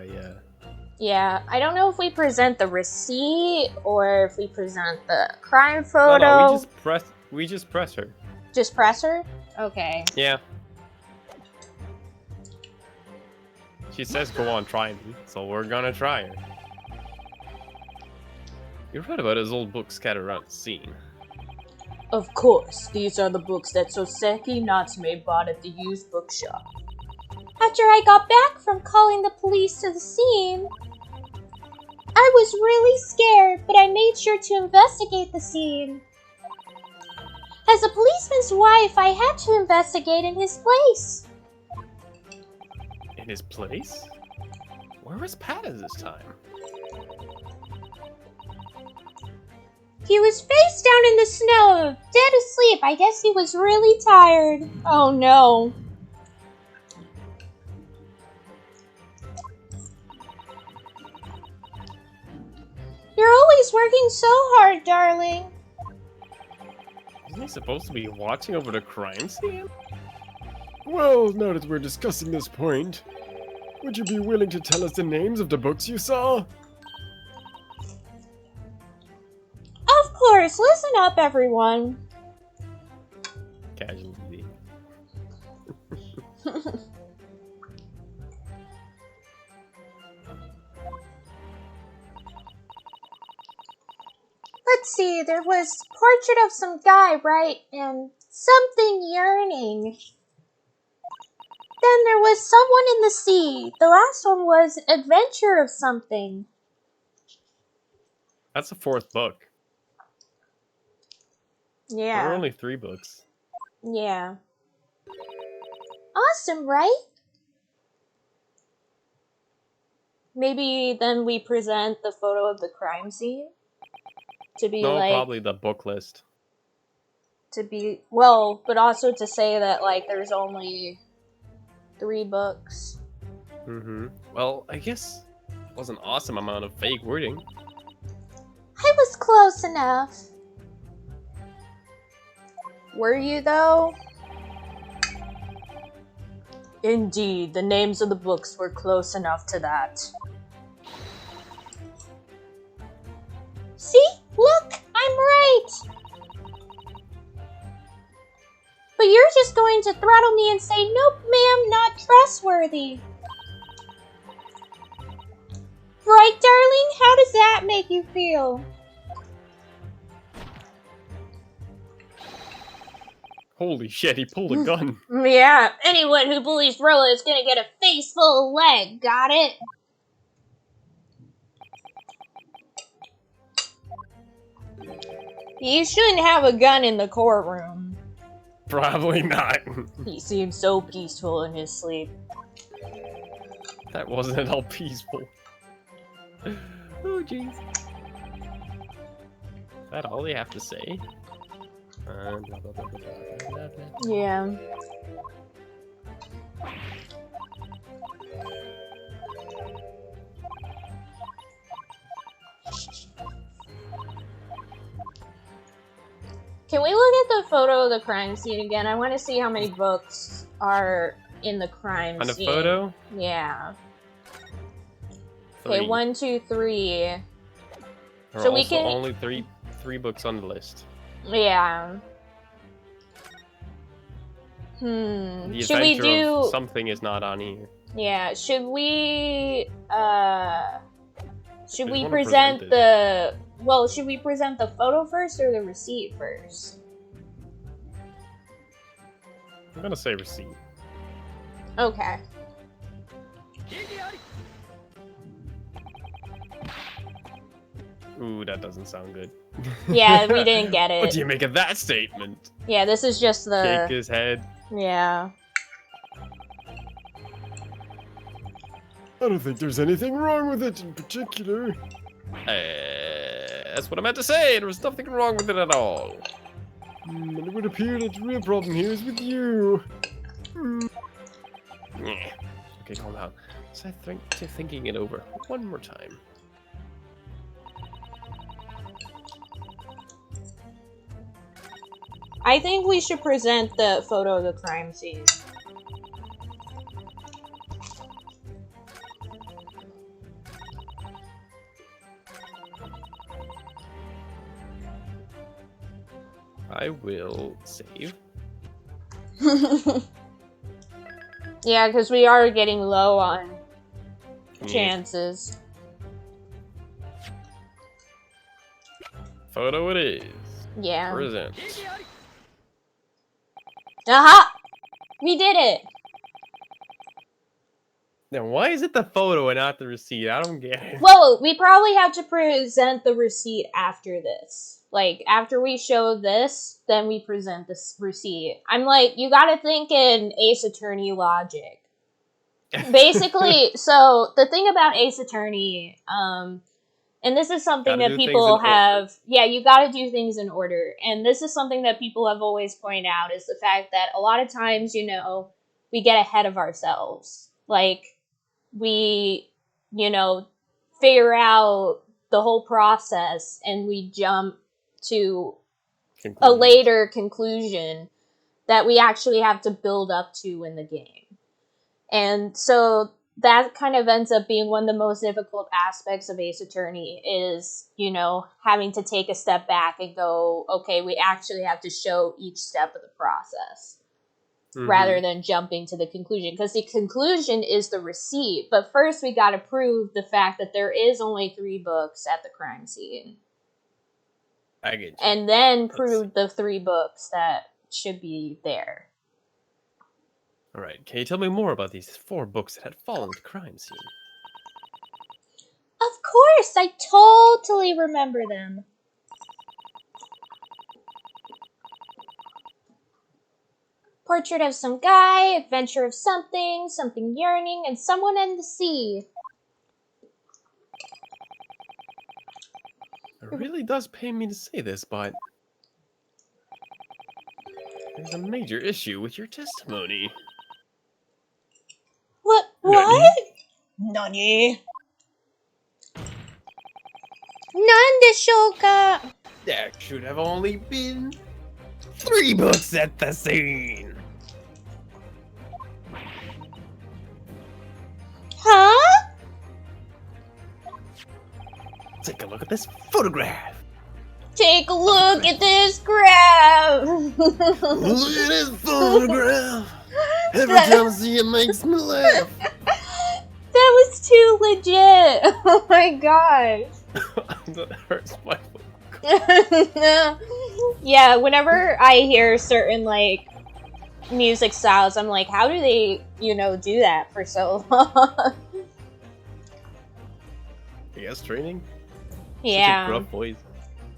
Yeah, I don't know if we present the receipt or if we present the crime No, photo. we just press her. Just press her? Okay. Yeah. She says go on, try me, so we're gonna try her. You read about his old books scattered around the scene. Of course, these are the books that Soseki Natsume bought at the used bookshop. After I got back from calling the police to the scene, I was really scared, but I made sure to investigate the scene. As a policeman's wife, I had to investigate in his place. In his place? Where was Pat at this time? He was face down in the snow, dead asleep. I guess he was really tired. Oh no. You're always working so hard, darling. Isn't he supposed to be watching over the crime scene? Well, now that we're discussing this point, would you be willing to tell us the names of the books you saw? Of course, listen up, everyone. Casualty. Let's see, there was Portrait of Some Guy, right? And Something Yearning. Then there was Someone in the Sea. The last one was Adventure of Something. That's the fourth book. Yeah. There are only 3 books. Yeah. Awesome, right? Maybe then we present the photo of the crime scene? To be No, like... probably the book list. To be... Well, but also to say that, like, there's only 3 books. Mm-hmm. Well, I guess it was an awesome amount of fake wording. I was close enough. Were you, though? Indeed, the names of the books were close enough to that. See? Look! I'm right! But you're just going to throttle me and say, nope, ma'am, not trustworthy. Right, darling? How does that make you feel? Holy shit, he pulled a gun. Yeah, anyone who bullies Rolla is gonna get a face full of lead, got it? He shouldn't have a gun in the courtroom. Probably not. He seems so peaceful in his sleep. That wasn't at all peaceful. Oh, jeez. Is that all they have to say? Blah, blah, blah, blah, blah, blah, blah. Yeah. Can we look at the photo of the crime scene again? I want to see how many books are in the crime On the scene. photo? Yeah. 3. Okay, 1, 2, 3. There So are we also can- only three books on the list. Yeah. The Should we Adventure of do... Something is not on here. Yeah, should we... Should we wanna present present the... Well, should we present the photo first or the receipt first? I'm gonna say receipt. Okay. Ooh, that doesn't sound good. Yeah, we didn't get What it. do you make of that statement? Yeah, this is just Shake the... his head. Yeah. I don't think there's anything wrong with it in particular. That's what I meant to say. There was nothing wrong with it at all. And it would appear that the real problem here is with you. Yeah. Okay, calm down. So I think thinking it over one more time. I think we should present the photo of the crime scene. I will save. Yeah, because we are getting low on chances. Photo it is. Yeah. Present. Aha! We did it! Now, why is it the photo and not the receipt? I don't get it. Well, we probably have to present the receipt after this. Like, after we show this, then we present this receipt. I'm like, you gotta think in Ace Attorney logic. Basically, so the thing about Ace Attorney, and this is something that people have, yeah, you gotta do things in order. And this is something that people have always pointed out, is the fact that a lot of times, you know, we get ahead of ourselves. Like, we, you know, figure out the whole process and we jump to a later conclusion that we actually have to build up to in the game. And so that kind of ends up being one of the most difficult aspects of Ace Attorney is, you know, having to take a step back and go, okay, we actually have to show each step of the process. Rather than jumping to the conclusion. Because the conclusion is the receipt. But first we gotta prove the fact that there is only 3 books at the crime scene. I get you. And then prove the 3 books that should be there. Alright, can you tell me more about these 4 books that had fallen at the crime scene? Of course! I totally remember them. Portrait of some guy, adventure of something, something yearning, and someone in the sea. It really does pain me to say this, but there's a major issue with your testimony. What? Nani? Nandeshoka! There should have only been 3 books at the scene. Huh? Take a look at this photograph. Take a look at this graph. Look at this photograph. Every time I see it makes me laugh. That was too legit. Oh my gosh. That hurts my Yeah, whenever I hear certain, like, music styles, I'm like, how do they, you know, do that for so long? I guess training? Yeah. Such a gruff voice.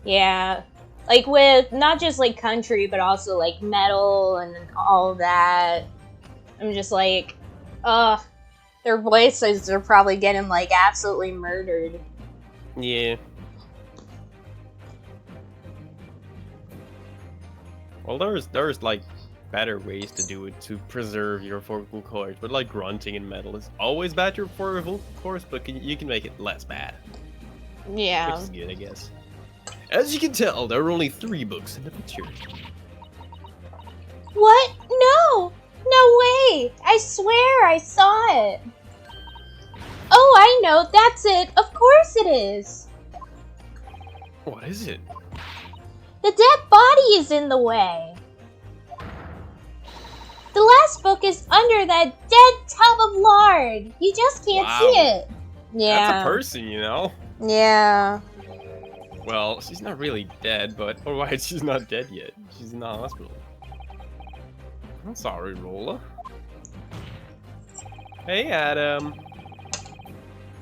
Yeah. Like, with not just, like, country, but also, like, metal and all of that. I'm just like, their voices are probably getting, like, absolutely murdered. Yeah. Well, there's like better ways to do it to preserve your vocal cords, but like grunting in metal is always bad for your vocal cords, but you can make it less bad. Yeah. Which is good, I guess. As you can tell, there are only 3 books in the picture. What? No! No way! I swear I saw it! Oh, I know! That's it! Of course it is! What is it? The dead body is in the way! The last book is under that dead tub of lard! You just can't see it! Yeah. That's a person, you know? Yeah. Well, she's not really dead, but... Oh, right, she's not dead yet. She's in the hospital. I'm sorry, Rolla. Hey, Adam.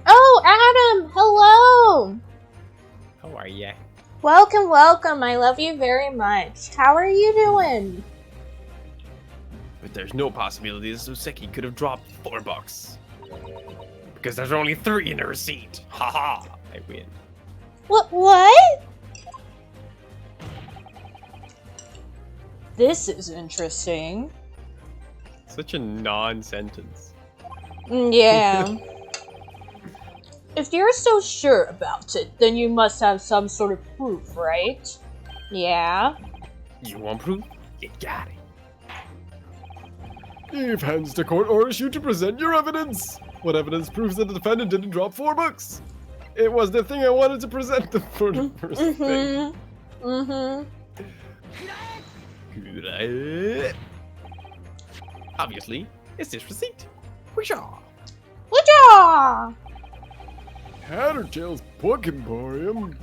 Oh, Adam! Hello! How are ya? Welcome, welcome. I love you very much. How are you doing? But there's no possibility that Soseki could have dropped $4. Because there's only 3 in the receipt. Haha, I win. What? This is interesting. Such a non-sentence. Yeah. If you're so sure about it, then you must have some sort of proof, right? Yeah. You want proof? You got it. Eve hands the court orders you to present your evidence. What evidence proves that the defendant didn't drop 4 books? It was the thing I wanted to present the first thing. Obviously, it's this receipt. Whishaw. Whatcha? Hattertail's Book Emporium.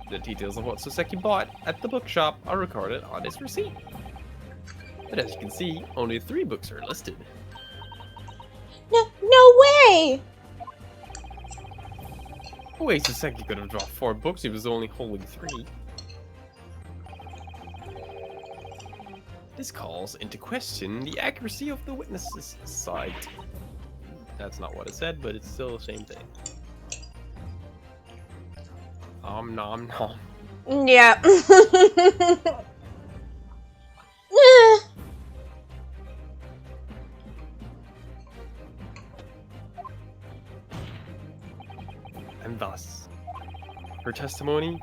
The details of what Soseki bought at the bookshop are recorded on his receipt. But as you can see, only 3 books are listed. No way! No way Soseki could have dropped 4 books, he was only holding 3. This calls into question the accuracy of the witnesses' side. That's not what it said, but it's still the same thing. Nom nom. Yeah. And thus, her testimony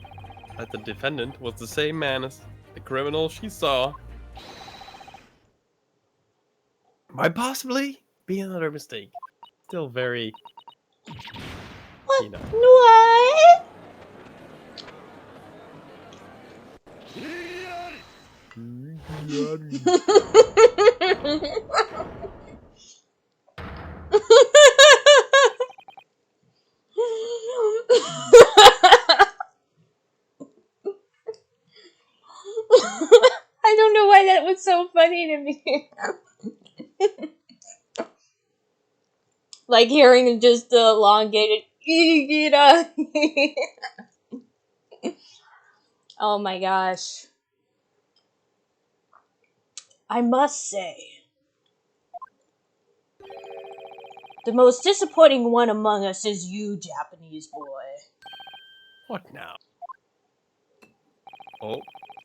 that the defendant was the same man as the criminal she saw might possibly be another mistake. Still very, What? you know. What? I don't know why that was so funny to me. Like hearing just the elongated oh my gosh. I must say, the most disappointing one among us is you, Japanese boy. What now? Oh,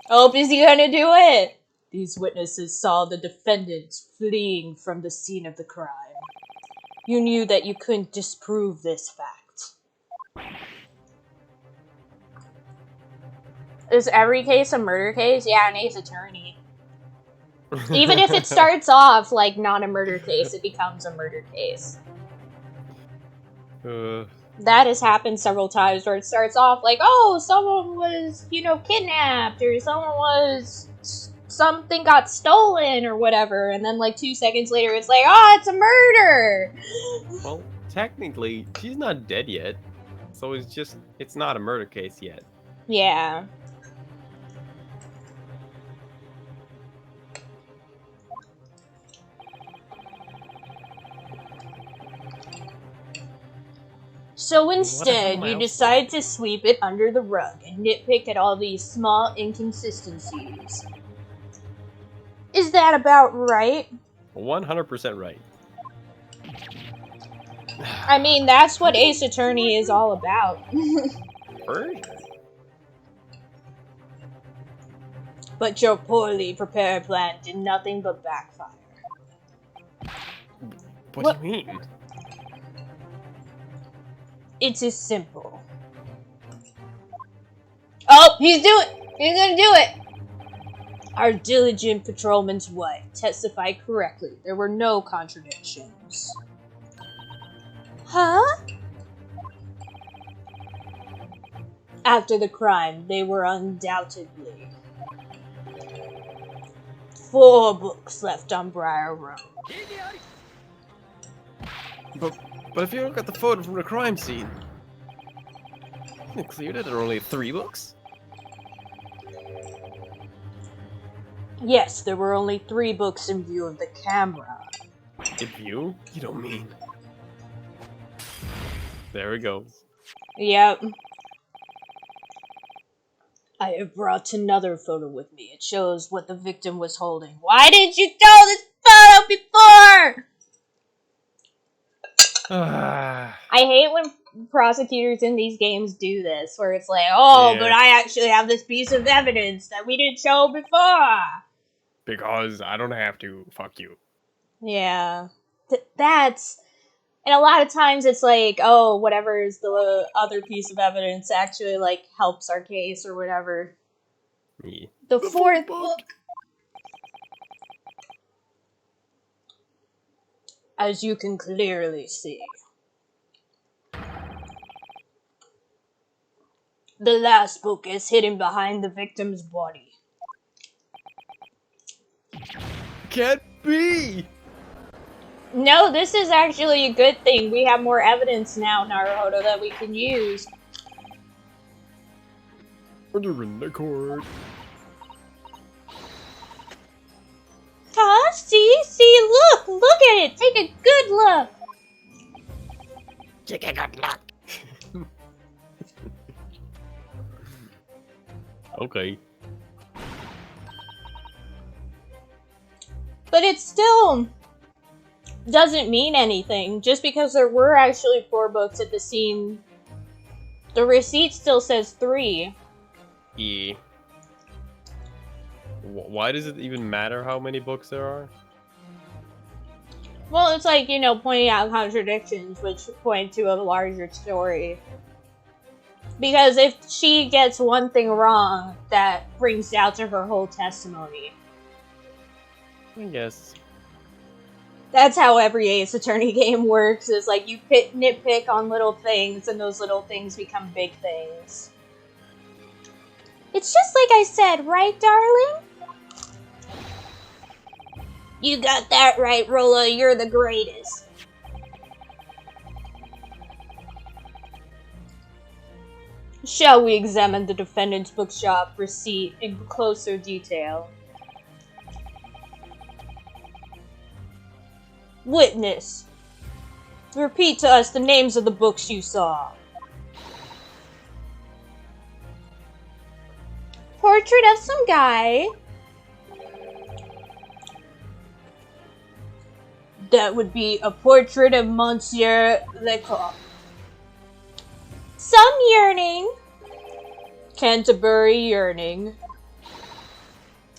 Hope is he gonna do it? These witnesses saw the defendant fleeing from the scene of the crime. You knew that you couldn't disprove this fact. Is every case a murder case? Yeah, an Ace Attorney. Even if it starts off like not a murder case, it becomes a murder case. That has happened several times where it starts off like, oh, someone was, kidnapped, or something got stolen or whatever, and then like 2 seconds later it's like, oh, it's a murder! well, technically, she's not dead yet. So it's not a murder case yet. Yeah. So instead, you decide to sweep it under the rug and nitpick at all these small inconsistencies. Is that about right? 100% right. I mean, that's what Ace Attorney is all about. But your poorly prepared plan did nothing but backfire. What do you mean? It's as simple. Oh, he's gonna do it! Our diligent patrolman's wife testified correctly. There were no contradictions. Huh? After the crime, they were undoubtedly 4 books left on Briar Road. But if you look at the photo from the crime scene, isn't it clear that there are only 3 books? Yes, there were only 3 books in view of the camera. In view? You don't mean... There it goes. Yep. I have brought another photo with me. It shows what the victim was holding. Why didn't you show this photo before? I hate when prosecutors in these games do this, where it's like, oh, yeah, but I actually have this piece of evidence that we didn't show before. Because I don't have to. Fuck you. Yeah. That's... And a lot of times it's like, oh, whatever is the other piece of evidence actually, like, helps our case or whatever. Yeah. The 4th book. As you can clearly see. The last book is hidden behind the victim's body. Can't be! No, this is actually a good thing. We have more evidence now, Naruhodo, that we can use. Under in the court. Ah, see, look at it. Take a good look. Take a good look. Okay. But it still doesn't mean anything. Just because there were actually 4 books at the scene, the receipt still says 3. Yeah. Why does it even matter how many books there are? Well, it's like, you know, pointing out contradictions, which point to a larger story. Because if she gets one thing wrong, that brings doubt to her whole testimony. I guess. That's how every Ace Attorney game works, is like you nitpick on little things, and those little things become big things. It's just like I said, right, darling? You got that right, Rolla, you're the greatest. Shall we examine the defendant's bookshop receipt in closer detail? Witness, repeat to us the names of the books you saw. Portrait of some guy. That would be a portrait of Monsieur Lecoq. Some yearning. Canterbury yearning.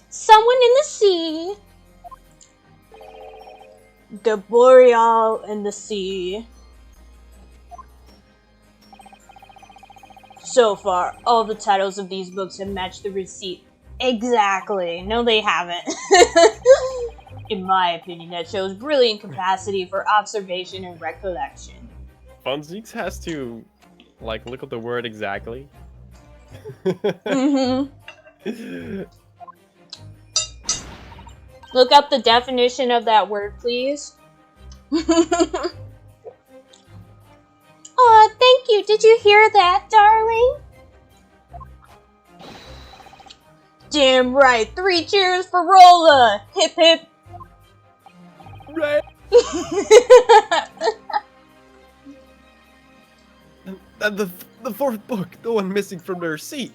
Someone in the sea. The Boreal in the sea. So far, all the titles of these books have matched the receipt. Exactly. No, they haven't. In my opinion, that shows brilliant capacity for observation and recollection. Funzeeks has to, like, look up the word exactly. Mm-hmm. Look up the definition of that word, please. Aw, thank you. Did you hear that, darling? Damn right. 3 cheers for Rolla. Hip hip. Right. And the 4th book, the one missing from the receipt.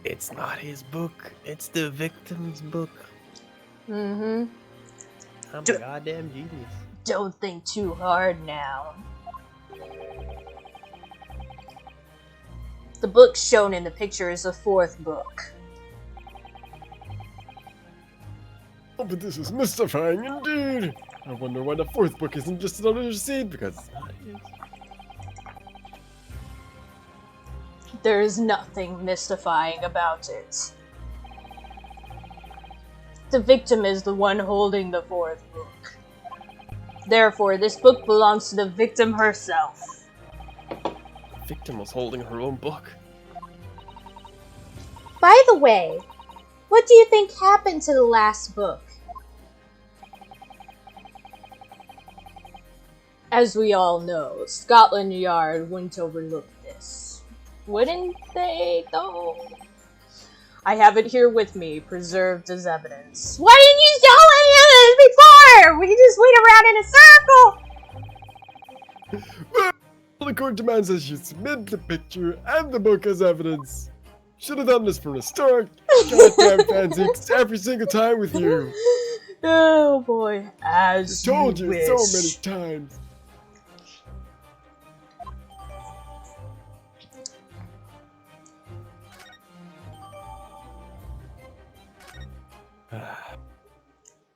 It's not his book. It's the victim's book. Mm-hmm. I'm a goddamn genius. Don't think too hard now. The book shown in the picture is the 4th book. Oh, but this is mystifying indeed. I wonder why the 4th book isn't just on the receipt, because it's not his. There is nothing mystifying about it. The victim is the one holding the 4th book. Therefore, this book belongs to the victim herself. The victim was holding her own book. By the way, what do you think happened to the last book? As we all know, Scotland Yard wouldn't overlook this. Wouldn't they, though? I have it here with me, preserved as evidence. Why didn't you tell any of this before? We can just wait around in a circle! The court demands that you submit the picture and the book as evidence. Should have done this from the start. Goddamn Fanzix, every single time with you. Oh boy, as I told you wish. so many times.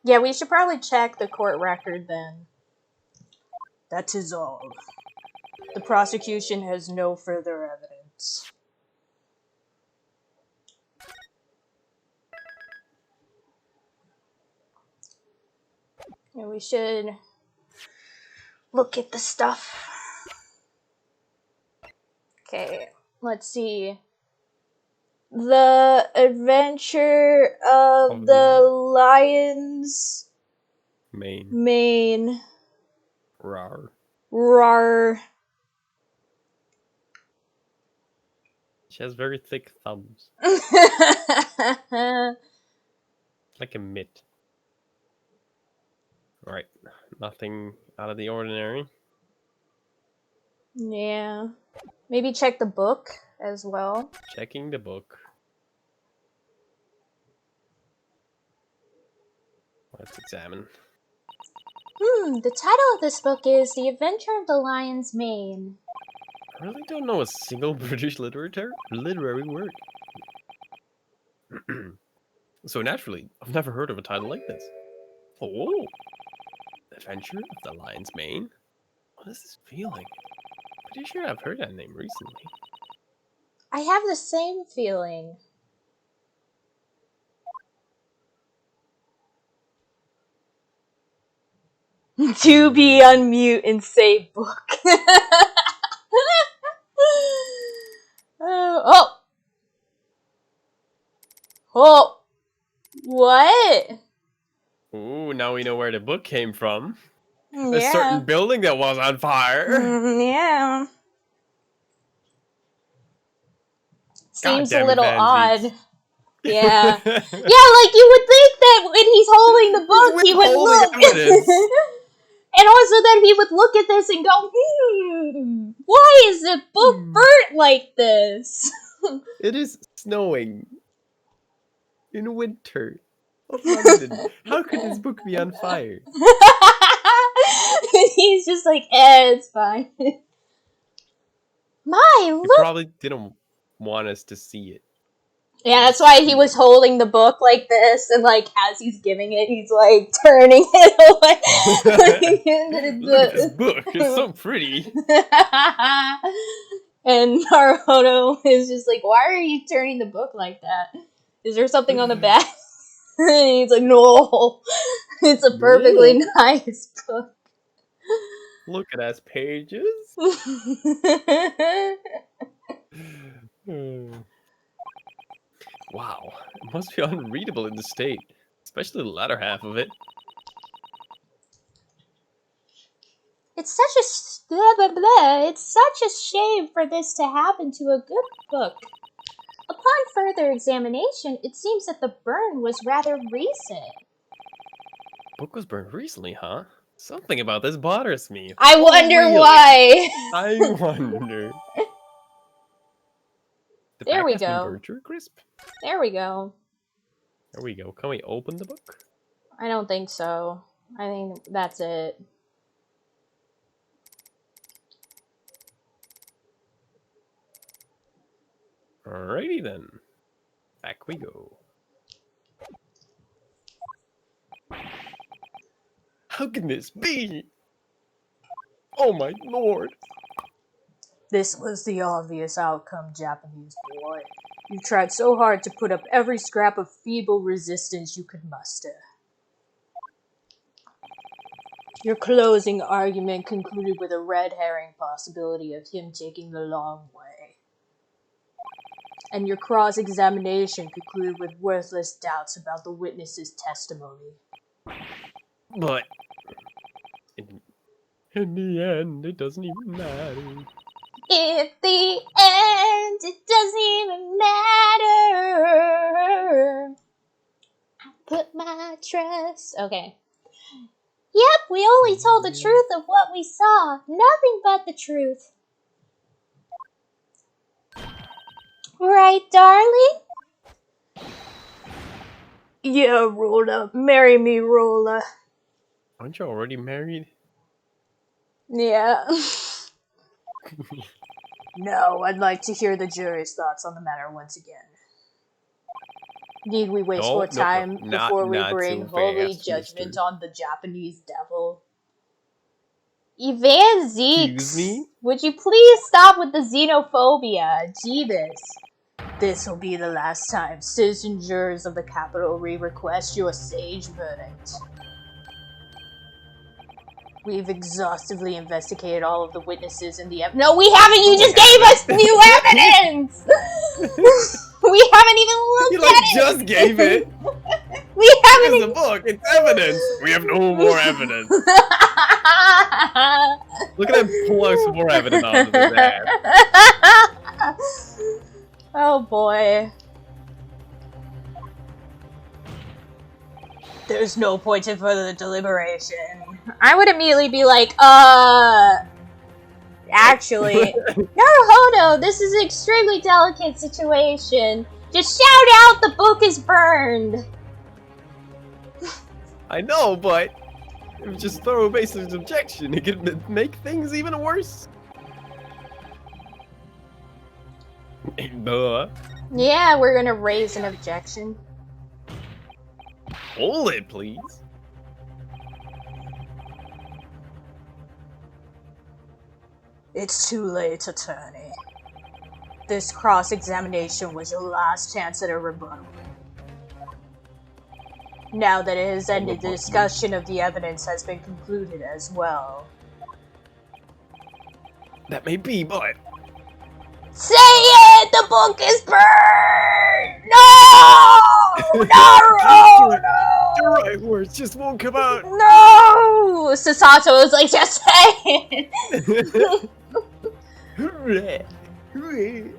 Yeah, we should probably check the court record then. That is all. The prosecution has no further evidence. And we should look at the stuff. Okay, let's see. The Adventure of the Lion's Mane. Rar. Rar. She has very thick thumbs. Like a mitt. Alright. Nothing out of the ordinary. Yeah. Maybe check the book as well. Checking the book. Let's examine. The title of this book is The Adventure of the Lion's Mane. I really don't know a single British literary word. So naturally, I've never heard of a title like this. Oh! Adventure of the Lion's Mane? What is this feeling? Pretty sure I've heard that name recently. I have the same feeling. To be unmute and say book. Oh! Oh! What? Ooh, now we know where the book came from. Yeah. A certain building that was on fire. Yeah. Seems Goddamn a little Van odd. Zieks. Yeah. Yeah, like you would think that when he's holding the book, he would look. And also that he would look at this and go, why is the book burnt like this? It is snowing. In winter. Of London. How could this book be on fire? And he's just like, it's fine. My, He look. probably didn't want us to see it. Yeah, that's why he was holding the book like this, and like as he's giving it, he's like turning it away. Look at this book, it's so pretty. And Naruto is just like, why are you turning the book like that? Is there something on the back? And he's like, no, it's a perfectly nice book. Look at us pages. Wow, it must be unreadable in the state, especially the latter half of it. It's such a shame for this to happen to a good book. Upon further examination, it seems that the burn was rather recent. Book was burned recently, huh? Something about this bothers me. I wonder why. I wonder. The There back we has been go. burned to a crisp. There we go. There we go. Can we open the book? I don't think so. I think that's it. Alrighty then. Back we go. How can this be? Oh my lord. This was the obvious outcome, Japanese boy. You tried so hard to put up every scrap of feeble resistance you could muster. Your closing argument concluded with a red herring possibility of him taking the long way. And your cross-examination concluded with worthless doubts about the witness's testimony. But in the end, it doesn't even matter. At the end, it doesn't even matter. I put my trust. Okay. Yep, we only told the truth of what we saw. Nothing but the truth. Right, darling? Yeah, Rolla. Marry me, Rolla. Aren't you already married? Yeah. No, I'd like to hear the jury's thoughts on the matter once again. Need we waste more time before we bring holy judgment on the Japanese devil? Ivan Zeeks, Excuse me? would you please stop with the xenophobia? Jeebus. This will be the last time citizen jurors of the capital request your sage verdict. We've exhaustively investigated all of the witnesses and the No, we haven't! You just gave us new evidence! We haven't even looked You at it! just gave it! We haven't Here's the book, it's evidence! We have no more evidence. Look at him pull out some more evidence out of his ass. Oh boy. There's no point in further deliberation. I would immediately be like, actually, Naruhodo, this is an extremely delicate situation. Just shout out the book is burned. I know, but if you just throw a baseless objection, it could make things even worse. Duh. Yeah, we're gonna raise an objection. Hold it, please. It's too late, attorney. This cross-examination was your last chance at a rebuttal. Now that it has ended, the discussion of the evidence has been concluded as well. That may be, but... Say it! The book is burned! No! No! You're right, words just won't come out. No! Sasato is like, just say it! Hooray! Hooray!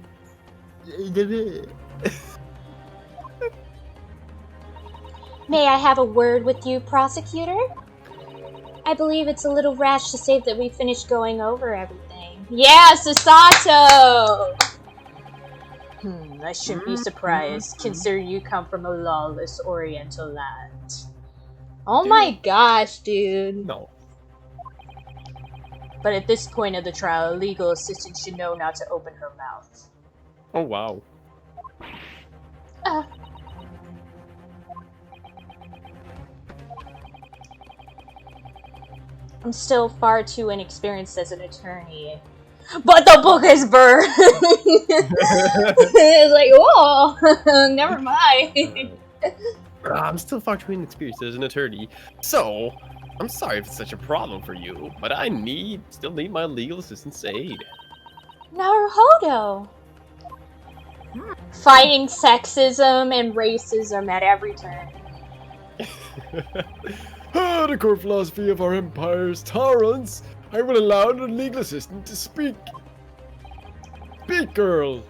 May I have a word with you, prosecutor? I believe it's a little rash to say that we finished going over everything. Yeah, Sasato! I shouldn't be surprised, considering you come from a lawless oriental land. Oh my gosh, dude. No. But at this point of the trial, a legal assistant should know not to open her mouth. Oh, wow. I'm still far too inexperienced as an attorney. But the book is burned! It's like, whoa! Never mind. I'm still far too inexperienced as an attorney, so I'm sorry if it's such a problem for you, but I still need my legal assistant's aid. Naruhodo! Fighting sexism and racism at every turn. The core philosophy of our empire's tolerance. I will allow the legal assistant to speak. Speak, girl.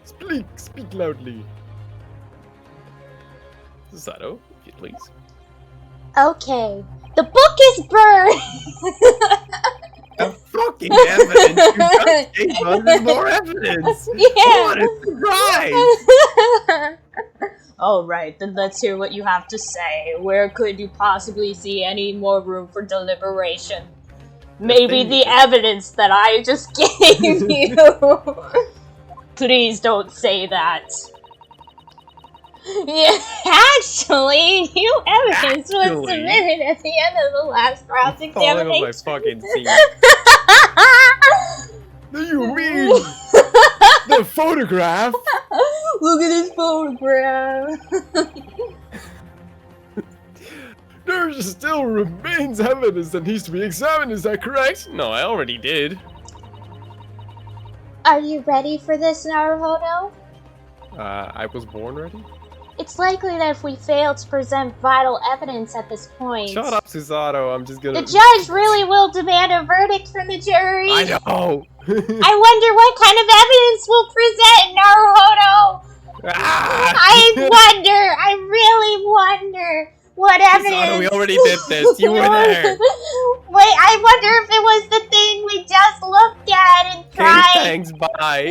Speak loudly. Sato, if you please. Okay. The book is burned! The fucking evidence! You just gave us more evidence! Yeah! What a surprise! Alright, then let's hear what you have to say. Where could you possibly see any more room for deliberation? Maybe the evidence that I just gave you! Please don't say that. Yeah, actually, new evidence was submitted at the end of the last cross-examination. Falling on my fucking seat. You mean the photograph? Look at this photograph. There still remains evidence that needs to be examined, is that correct? No, I already did. Are you ready for this, Naruhodo? I was born ready? It's likely that if we fail to present vital evidence at this point... Shut up, Susato, I'm just gonna... The judge really will demand a verdict from the jury! I know! I wonder what kind of evidence we'll present, Naruhodo! I really wonder what evidence... Susato, we already did this, you were there! Wait, I wonder if it was the thing we just looked at and tried... Okay, thanks, bye!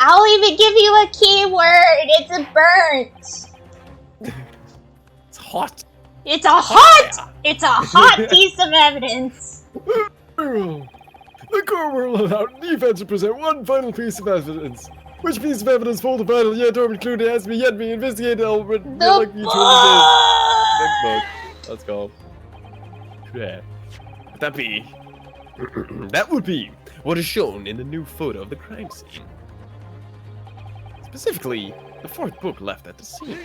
I'll even give you a keyword. It's a burnt. It's hot. It's a hot. It's a hot piece of evidence. The court will allow defense to present one final piece of evidence. Which piece of evidence for the final yet or included has yet be investigated over like the Next book. Let's go. Yeah. That be. That would be what is shown in the new photo of the crime scene. Specifically, The fourth book left at the scene.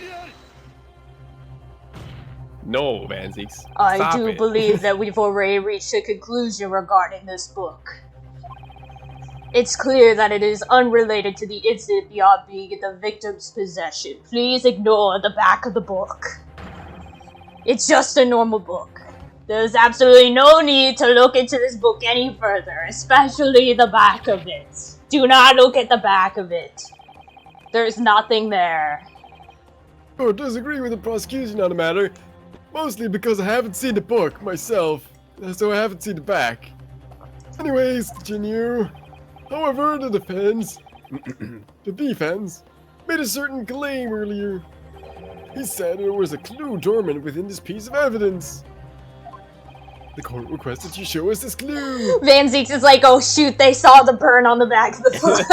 No, Vanzix. I do it. believe that we've already reached a conclusion regarding this book. It's clear that it is unrelated to the incident beyond being in the victim's possession. Please ignore the back of the book. It's just a normal book. There's absolutely no need to look into this book any further, especially the back of it. Do not look at the back of it. There's nothing there. I disagree with the prosecution on the matter, mostly because I haven't seen the book myself, so I haven't seen the back. Anyways, continue. However, the defense made a certain claim earlier. He said there was a clue dormant within this piece of evidence. The court requests that you show us this clue. Van Zeeks is like, oh shoot, they saw the burn on the back of the book.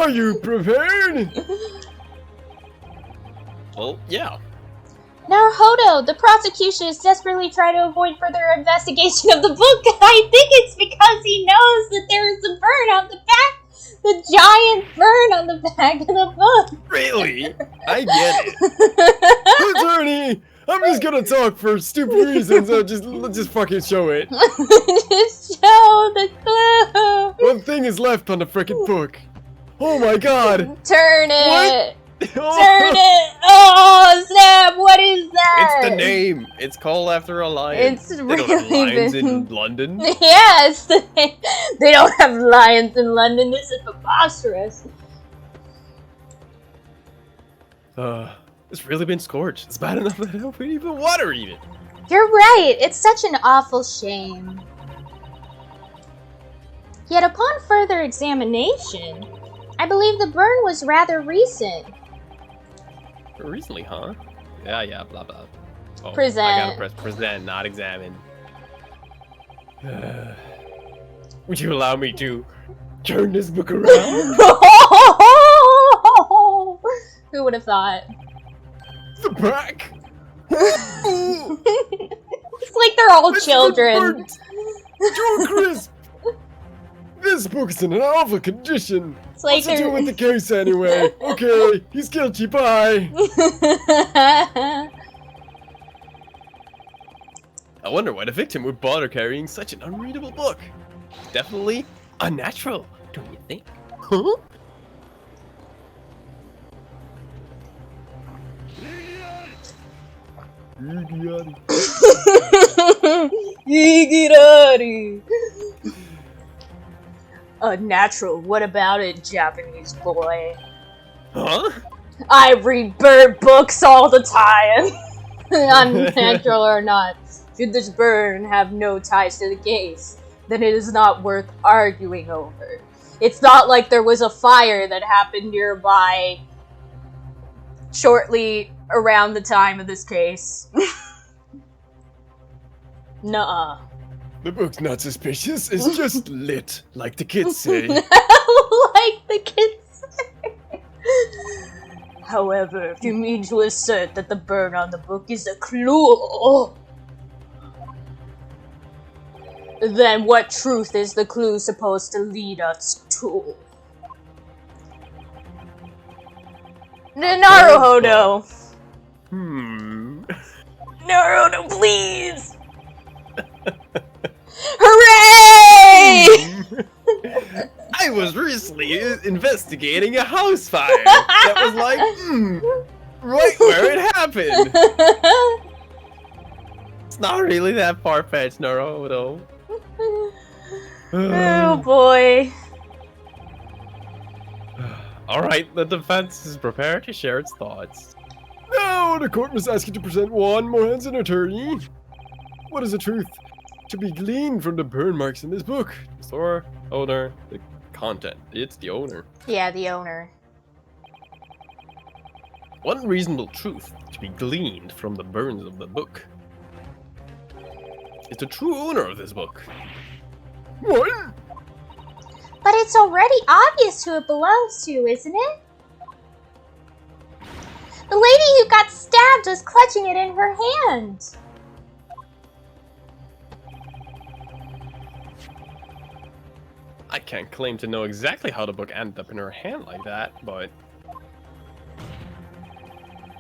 Are you prepared? Well, yeah. Naruhodo, the prosecution is desperately trying to avoid further investigation of the book. I think it's because he knows that there is a burn on the back. The giant burn on the back of the book. Really? I get it. Attorney, I'm just gonna talk for stupid reasons, so let's just fucking show it. Just show the clue. One thing is left on the frickin' book. Oh my god. Turn it. What? Turn it. Oh, snap. What is that? It's the name. It's called after a lion. It's They don't have really lions been... in London. Yes. They don't have lions in London. This is preposterous. It's really been scorched. It's bad enough that I don't even water even. You're right. It's such an awful shame. Yet upon further examination, I believe the burn was rather recent. Recently, huh? Yeah, blah blah. Oh, Present. I gotta press present, not examine. Would you allow me to turn this book around? Who would have thought? The back. It's like they're all children. Joe Crisp. This book's in an awful condition. It's like What's to do with the case anyway? Okay, he's guilty. Bye. I wonder why the victim would bother carrying such an unreadable book. Definitely unnatural, don't you think? Huh? Igirari. Unnatural. What about it, Japanese boy? Huh? I read bird books all the time. Unnatural or not, should this burn have no ties to the case, then it is not worth arguing over. It's not like there was a fire that happened nearby shortly around the time of this case. Nuh-uh. The book's not suspicious. It's just lit, like the kids say. Like the kids say. However, if you mean to assert that the burn on the book is a clue, then what truth is the clue supposed to lead us to? Naruhodo! Naruhodo, please! Hooray! I was recently investigating a house fire that was like, right where it happened. It's not really that far-fetched, Naruto. Oh boy. Alright, the defense is prepared to share its thoughts. Now, the court must ask you to present one more as an attorney. What is the truth to be gleaned from the burn marks in this book? The store, owner, the content. It's the owner. Yeah, the owner. One reasonable truth to be gleaned from the burns of the book is the true owner of this book. What? But it's already obvious who it belongs to, isn't it? The lady who got stabbed was clutching it in her hand. I can't claim to know exactly how the book ended up in her hand like that, but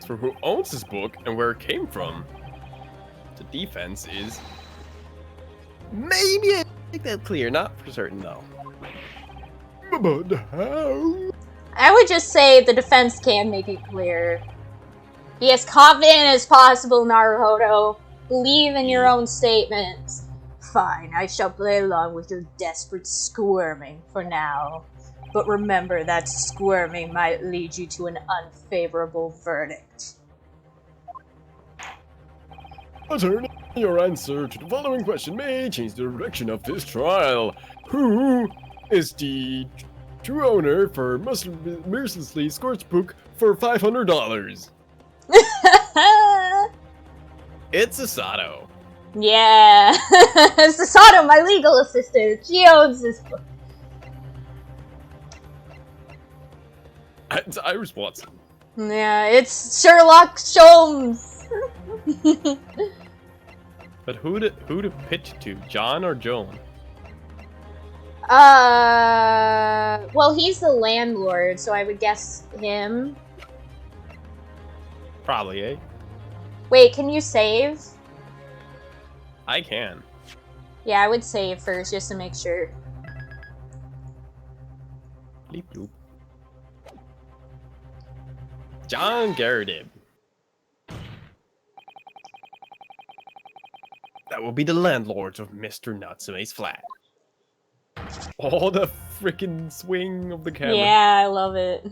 for who owns this book and where it came from. The defense is... Maybe I make that clear, not for certain though. But how? I would just say the defense can make it clear. Be as confident as possible, Naruhodo. Believe in your own statements. Fine, I shall play along with your desperate squirming for now. But remember that squirming might lead you to an unfavorable verdict. Attorney, your answer to the following question may change the direction of this trial. Who is the true owner for mercilessly scorched book for $500? It's Asato. Yeah. Sasato, my legal assistant. She owns this book. It's Iris Watson. Yeah, it's Sherlock Holmes. But who to pitch to, John or Joan? Well, he's the landlord, so I would guess him. Probably, eh? Wait, can you save? I can. Yeah, I would save first, just to make sure. Bleep bloop. John Garridib. That will be the landlords of Mr. Natsume's flat. Oh, the freaking swing of the camera. Yeah, I love it.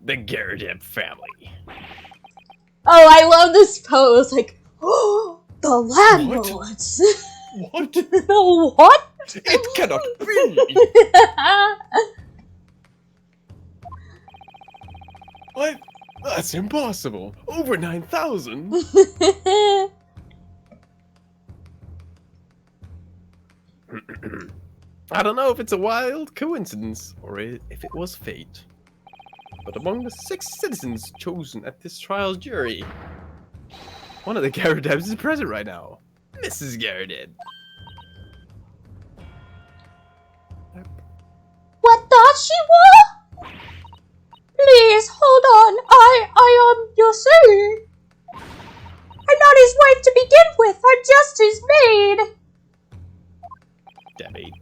The Garridib family. Oh, I love this pose. Like, oh, the landlords. What? The what? It cannot be! What? That's impossible. Over 9,000. I don't know if it's a wild coincidence or if it was fate. But among the 6 citizens chosen at this trial jury, one of the Garridebs is present right now. Mrs. Garrideb. What does she want? Please, hold on. You see? I'm not his wife to begin with. I'm just his maid. Debbie.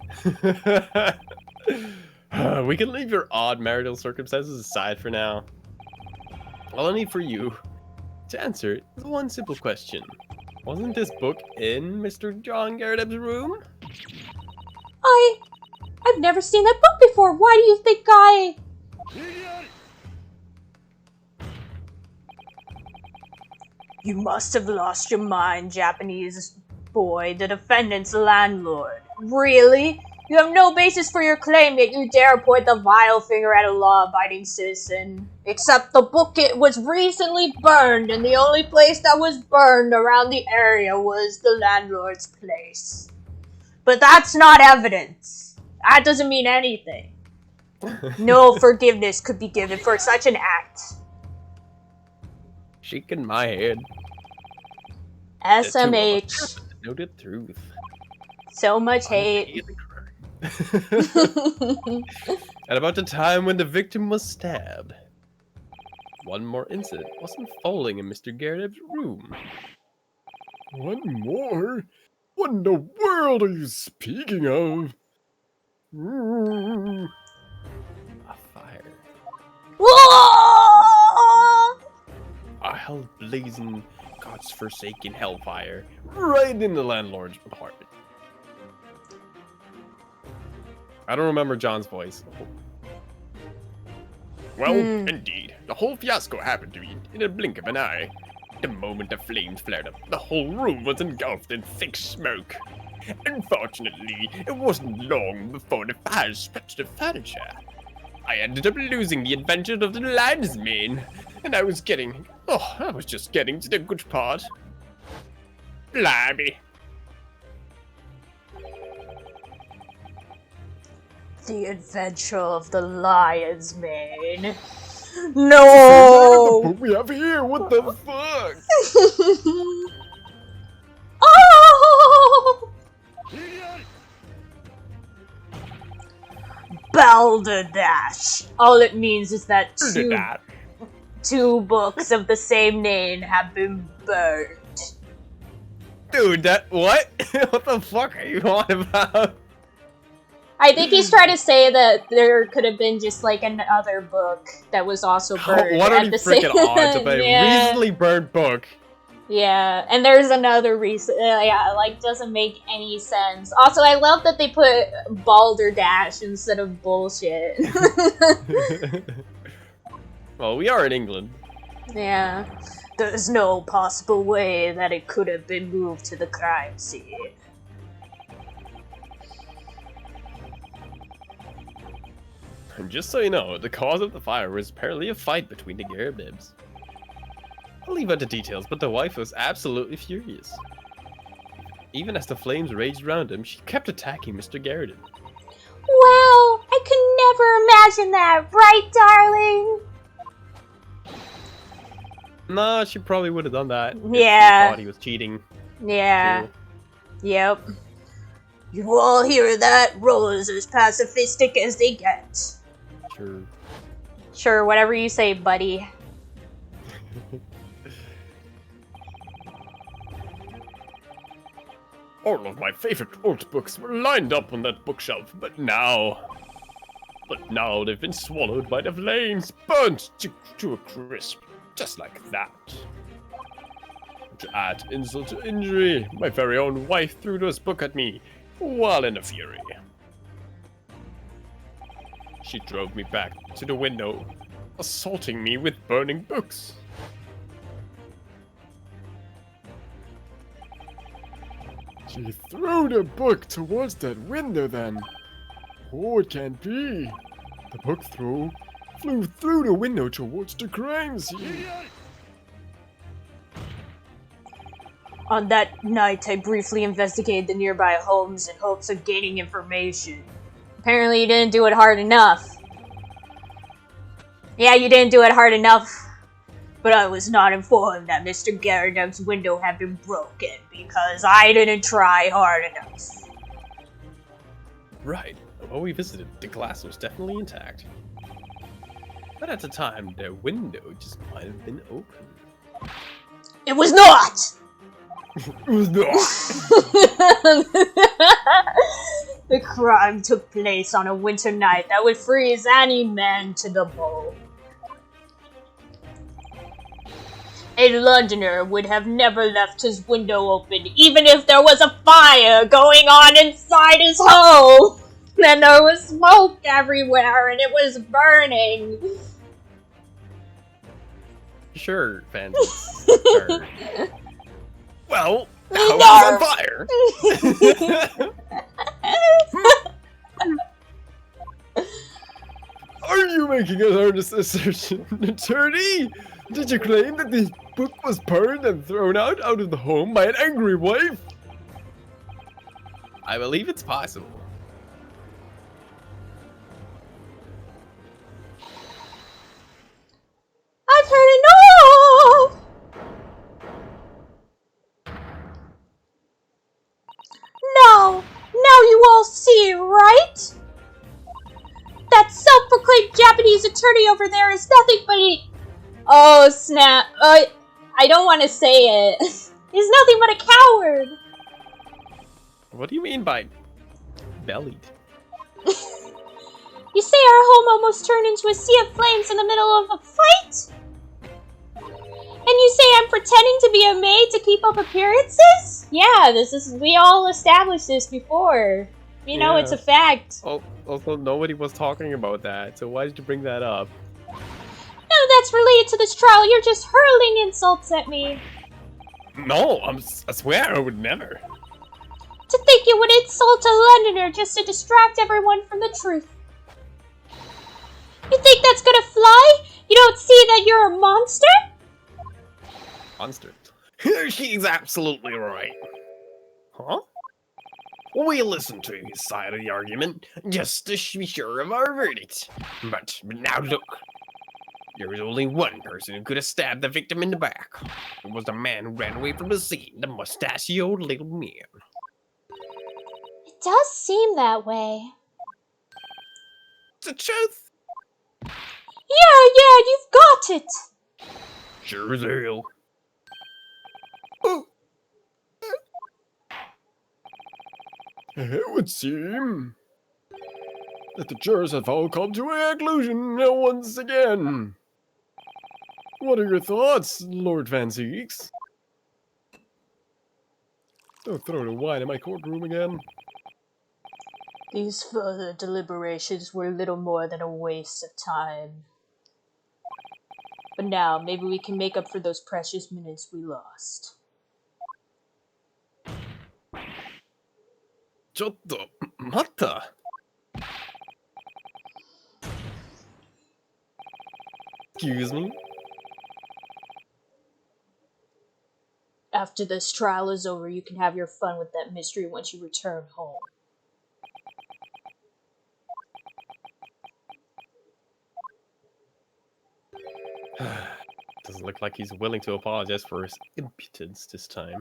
We can leave your odd marital circumstances aside for now. All I need for you to answer is one simple question. Wasn't this book in Mr. John Garrideb's room? I've never seen that book before. Why do you think I... You must have lost your mind, Japanese boy. The defendant's landlord. Really? You have no basis for your claim, yet you dare point the vile finger at a law-abiding citizen. Except the book, it was recently burned, and the only place that was burned around the area was the landlord's place. But that's not evidence. That doesn't mean anything. No forgiveness could be given for such an act. Shaking my head. SMH. Know the truth. So much hate. At about the time when the victim was stabbed. One more incident was unfolding in Mr. Garrideb's room. One more? What in the world are you speaking of? A fire. Whoa! A hell-blazing, God's-forsaken hellfire right in the landlord's apartment. I don't remember John's voice. Well, indeed. The whole fiasco happened to me in a blink of an eye. The moment the flames flared up, the whole room was engulfed in thick smoke. Unfortunately, it wasn't long before the fire spread the furniture. I ended up losing the advantage of the landsman, and I was just getting to the good part. Blimey. The adventure of the lion's mane. No! What we have here? What the fuck? Oh! Balderdash. All it means is that 2 books of the same name have been burned. Dude, what? What the fuck are you on about? I think he's trying to say that there could have been just like another book that was also burned. What are at the the freaking same... odds of a recently burned book? Yeah, and there's another reason. Yeah, like, doesn't make any sense. Also, I love that they put balderdash instead of bullshit. Well, we are in England. Yeah. There's no possible way that it could have been moved to the crime scene. And just so you know, the cause of the fire was apparently a fight between the Garibibs. I'll leave out the details, but the wife was absolutely furious. Even as the flames raged around him, she kept attacking Mr. Garrison. Wow, I could never imagine that, right, darling? Nah, she probably would have done that. Yeah. If she thought he was cheating. Yeah. Too. Yep. You all hear that? Rose as pacifistic as they get. Sure. Sure, whatever you say, buddy. All of my favorite old books were lined up on that bookshelf, but now they've been swallowed by the flames, burnt to a crisp, just like that. To add insult to injury, my very own wife threw this book at me, while in a fury. She drove me back to the window, assaulting me with burning books. She threw the book towards that window then. Oh, it can't be. The book flew through the window towards the crime scene. On that night, I briefly investigated the nearby homes in hopes of gaining information. Apparently you didn't do it hard enough. Yeah, you didn't do it hard enough. But I was not informed that Mr. Garridem's window had been broken because I didn't try hard enough. Right. When we visited, the glass was definitely intact. But at the time, the window just might have been open. It was not! It was not! The crime took place on a winter night that would freeze any man to the bone. A Londoner would have never left his window open, even if there was a fire going on inside his home! And there was smoke everywhere, and it was burning! Sure, Fandom. Sure. Well, the house was on fire! Are you making an earnest assertion, attorney? Did you claim that the book was burned and thrown out of the home by an angry wife? I believe it's possible. I've heard enough! Now you all see, right? That self-proclaimed Japanese attorney over there is nothing but a... Oh, snap. I don't want to say it. He's nothing but a coward. What do you mean by bellied? You say our home almost turned into a sea of flames in the middle of a fight? And you say I'm pretending to be a maid to keep up appearances? Yeah, we all established this before. You know, it's a fact. Also, nobody was talking about that, so why did you bring that up? No, that's related to this trial. You're just hurling insults at me. No, I swear I would never. To think you would insult a Londoner just to distract everyone from the truth. You think that's gonna fly? You don't see that you're a monster? Monster. She's absolutely right. Huh? We'll listen to his side of the argument, just to be sure of our verdict. But now look. There was only one person who could have stabbed the victim in the back. It was the man who ran away from the scene, the mustachioed little man. It does seem that way. It's the truth. Yeah, you've got it. Sure as hell. Oh. It would seem that the jurors have all come to a conclusion once again. What are your thoughts, Lord Van Zeeks? Don't throw the wine in my courtroom again. These further deliberations were little more than a waste of time. But now, maybe we can make up for those precious minutes we lost. Chotto, matta. Excuse me? After this trial is over, you can have your fun with that mystery once you return home. Doesn't look like he's willing to apologize for his impudence this time.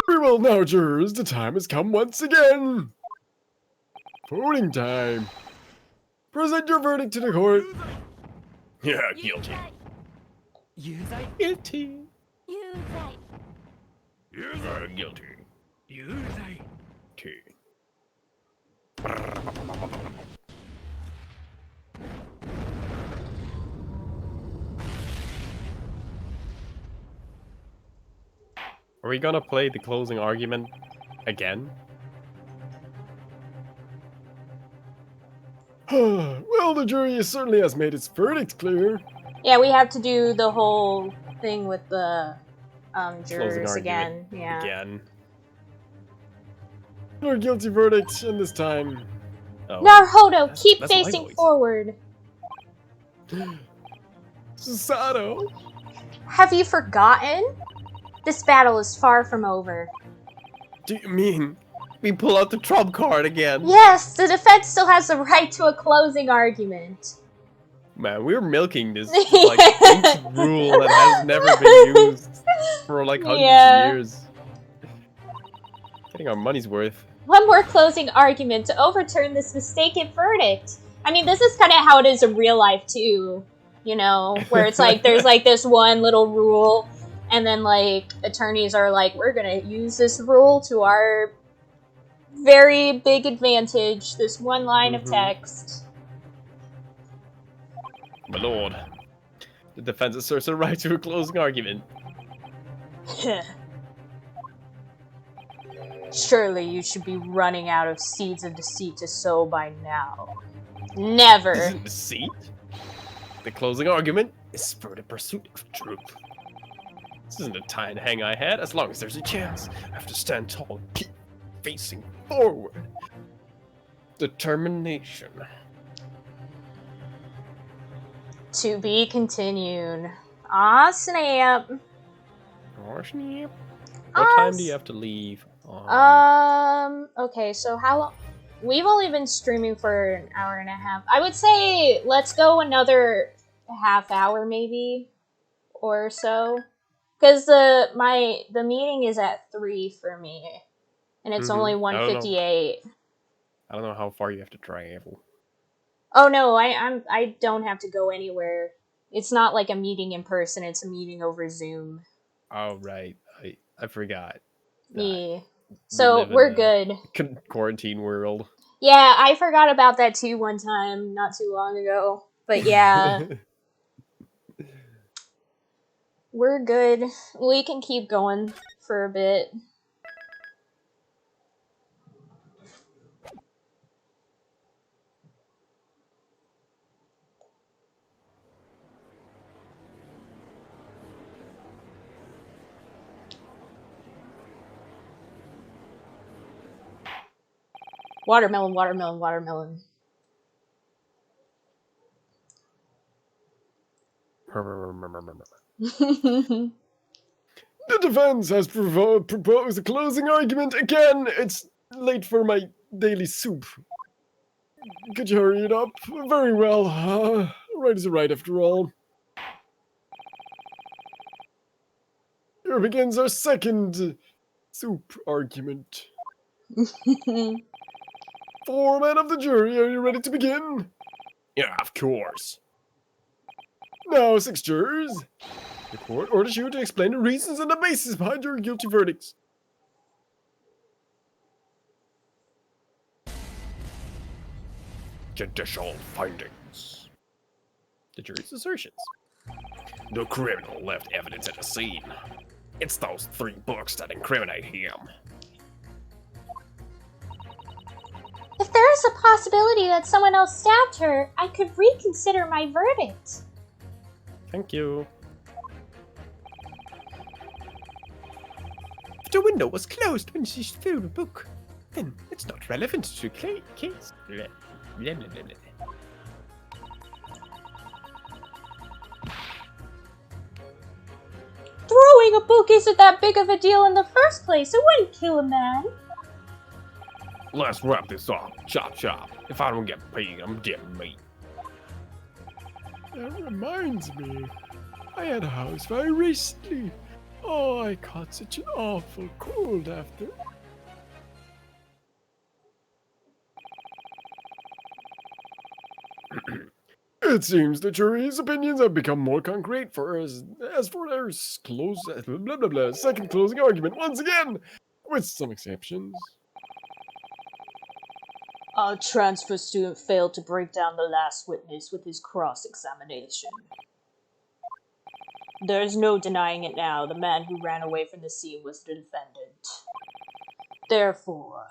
Very well now, jurors, the time has come once again. Voting time. Present your verdict to the court. Yeah, guilty. Guilty. Guilty. Okay. Are we gonna play the closing argument again? Well, the jury certainly has made its verdict clear. Yeah, we have to do the whole thing with the jurors Closing again. argument Yeah. Again. Your guilty verdict, and this time. Oh, Naruto, keep that's my facing voice. forward. Susato. Have you forgotten? This battle is far from over. Do you mean we pull out the trump card again? Yes, the defense still has the right to a closing argument. Man, we're milking this like ancient rule that has never been used for like hundreds of years. Getting our money's worth. One more closing argument to overturn this mistaken verdict. I mean, this is kind of how it is in real life too, you know, where it's like there's like this one little rule, and then like attorneys are like, we're gonna use this rule to our very big advantage. This one line of text. My lord, the defense asserts a right to a closing argument. Surely you should be running out of seeds of deceit to sow by now. Never. This isn't deceit. The closing argument is for the pursuit of truth. This isn't a tie and hang I had. As long as there's a chance, I have to stand tall and keep facing forward. Determination. To be continued. Aw, snap. Oh, snap. What time do you have to leave? Okay, so how long? We've only been streaming for an hour and a half. I would say let's go another half hour maybe, or so. Because the meeting is at 3 for me, and it's only 1:58. I don't know how far you have to travel. Oh no, I don't have to go anywhere. It's not like a meeting in person, it's a meeting over Zoom. Oh right. I forgot. Yeah. So we're good. Quarantine world. Yeah, I forgot about that too one time, not too long ago. But yeah. We're good. We can keep going for a bit. Watermelon, watermelon, watermelon. The defense has proposed a closing argument again. It's late for my daily soup. Could you hurry it up? Very well. Right is right after all. Here begins our second soup argument. Foreman of the jury, are you ready to begin? Yeah, of course. Now, 6 jurors, the court orders you to explain the reasons and the basis behind your guilty verdicts. Judicial findings. The jury's assertions. The criminal left evidence at the scene. It's those 3 books that incriminate him. If there is a possibility that someone else stabbed her, I could reconsider my verdict. Thank you. If the window was closed when she threw the book, then it's not relevant to the case. Blah, blah, blah, blah. Throwing a book isn't that big of a deal in the first place. It wouldn't kill a man. Let's wrap this up. Chop chop. If I don't get paid, I'm dead meat. That reminds me, I had a house fire recently. Oh, I caught such an awful cold after. It seems the jury's opinions have become more concrete as for their second closing argument once again, with some exceptions. Our transfer student failed to break down the last witness with his cross-examination. There is no denying it now. The man who ran away from the scene was the defendant. Therefore,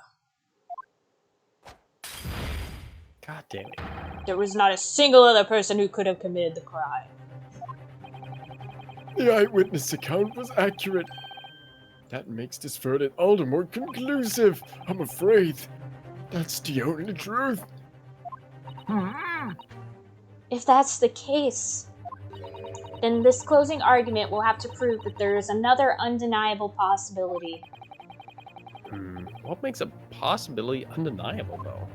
God damn it. there was not a single other person who could have committed the crime. The eyewitness account was accurate. That makes this verdict all the more conclusive, I'm afraid. That's the only truth. If that's the case, then this closing argument will have to prove that there is another undeniable possibility. What makes a possibility undeniable, though?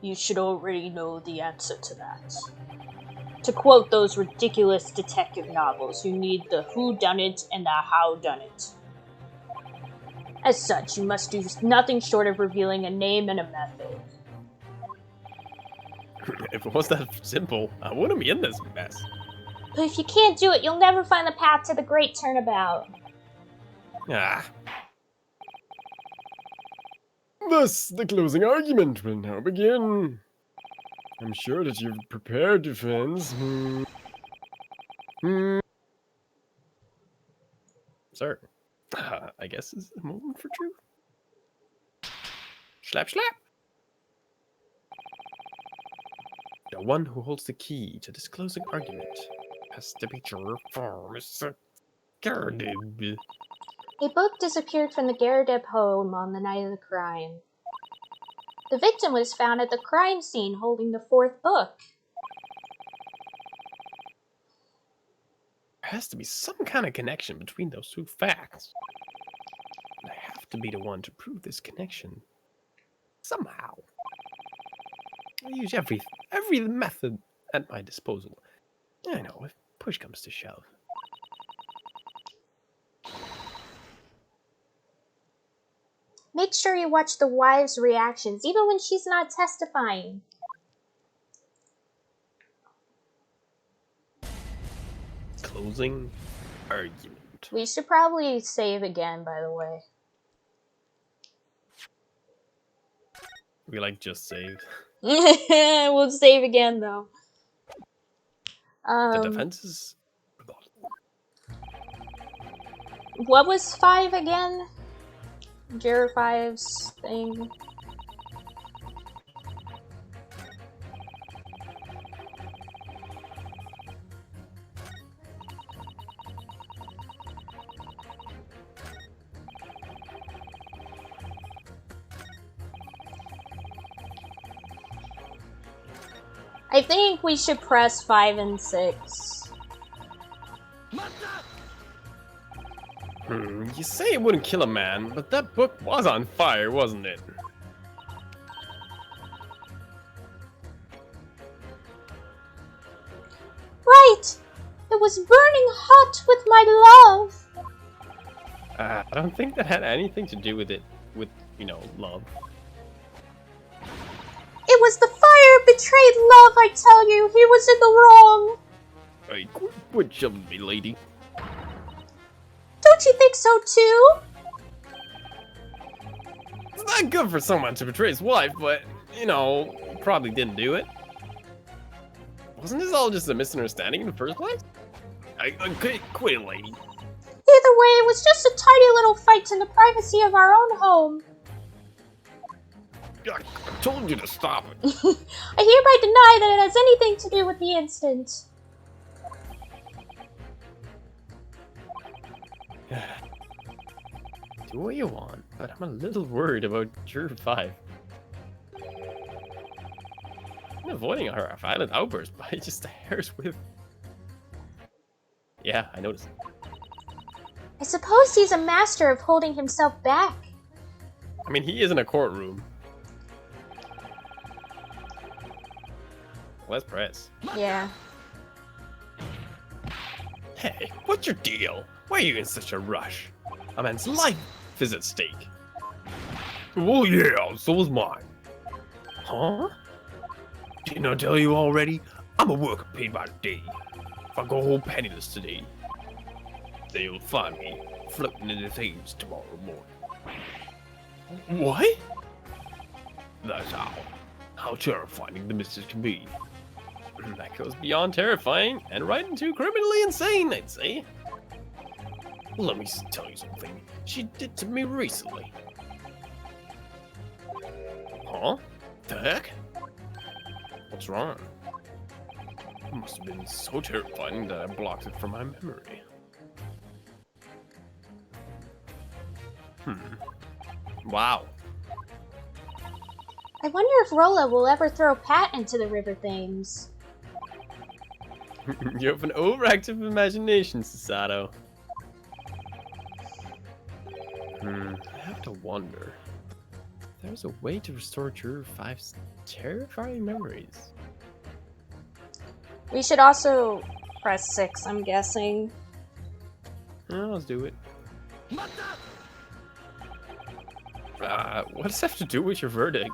You should already know the answer to that. To quote those ridiculous detective novels, you need the whodunit and the howdunit. As such, you must do nothing short of revealing a name and a method. If it was that simple, I wouldn't be in this mess. But if you can't do it, you'll never find the path to the great turnabout. Ah. Thus, the closing argument will now begin. I'm sure that you've prepared defense. Sir, I guess this is a moment for truth. Slap, slap! The one who holds the key to this closing argument has to be juror 4, Mr. Garden. A book disappeared from the Garrideb home on the night of the crime. The victim was found at the crime scene holding the 4th book. There has to be some kind of connection between those 2 facts. And I have to be the one to prove this connection. Somehow. I use every method at my disposal. I know, if push comes to shove. Make sure you watch the wife's reactions, even when she's not testifying. Closing argument. We should probably save again, by the way. We just saved. We'll save again, though. The defense is forgotten. What was 5 again? Juror 5's thing. I think we should press 5 and 6. You say it wouldn't kill a man, but that book was on fire, wasn't it? Right! It was burning hot with my love! I don't think that had anything to do with it, love. betrayed love, I tell you! He was in the wrong! Hey, quit shoving me, lady. Don't you think so too? It's not good for someone to betray his wife, but, you know, probably didn't do it. Wasn't this all just a misunderstanding in the first place? Quit it, lady. Either way, it was just a tiny little fight in the privacy of our own home. I told you to stop it. I hereby deny that it has anything to do with the incident. Do what you want, but I'm a little worried about Juror 5. I'm avoiding her violent outburst by just a hair's width. Yeah, I noticed. I suppose he's a master of holding himself back. I mean, he is in a courtroom. Let's press. Yeah. Hey, what's your deal? Why are you in such a rush? A man's life is at stake. Well, yeah, so is mine. Huh? Didn't I tell you already? I'm a worker paid by the day. If I go home penniless today, then you'll find me floating in the Thames tomorrow morning. What? That's how terrifying the missus can be. That goes beyond terrifying and right into criminally insane, I'd say. Let me tell you something she did to me recently. Huh? The heck? What's wrong? It must have been so terrifying that I blocked it from my memory. Wow. I wonder if Rolla will ever throw Pat into the River Thames. You have an overactive imagination, Sasato. I have to wonder. If there's a way to restore Juror 5's terrifying memories. We should also press 6, I'm guessing. Let's do it. What does that have to do with your verdict?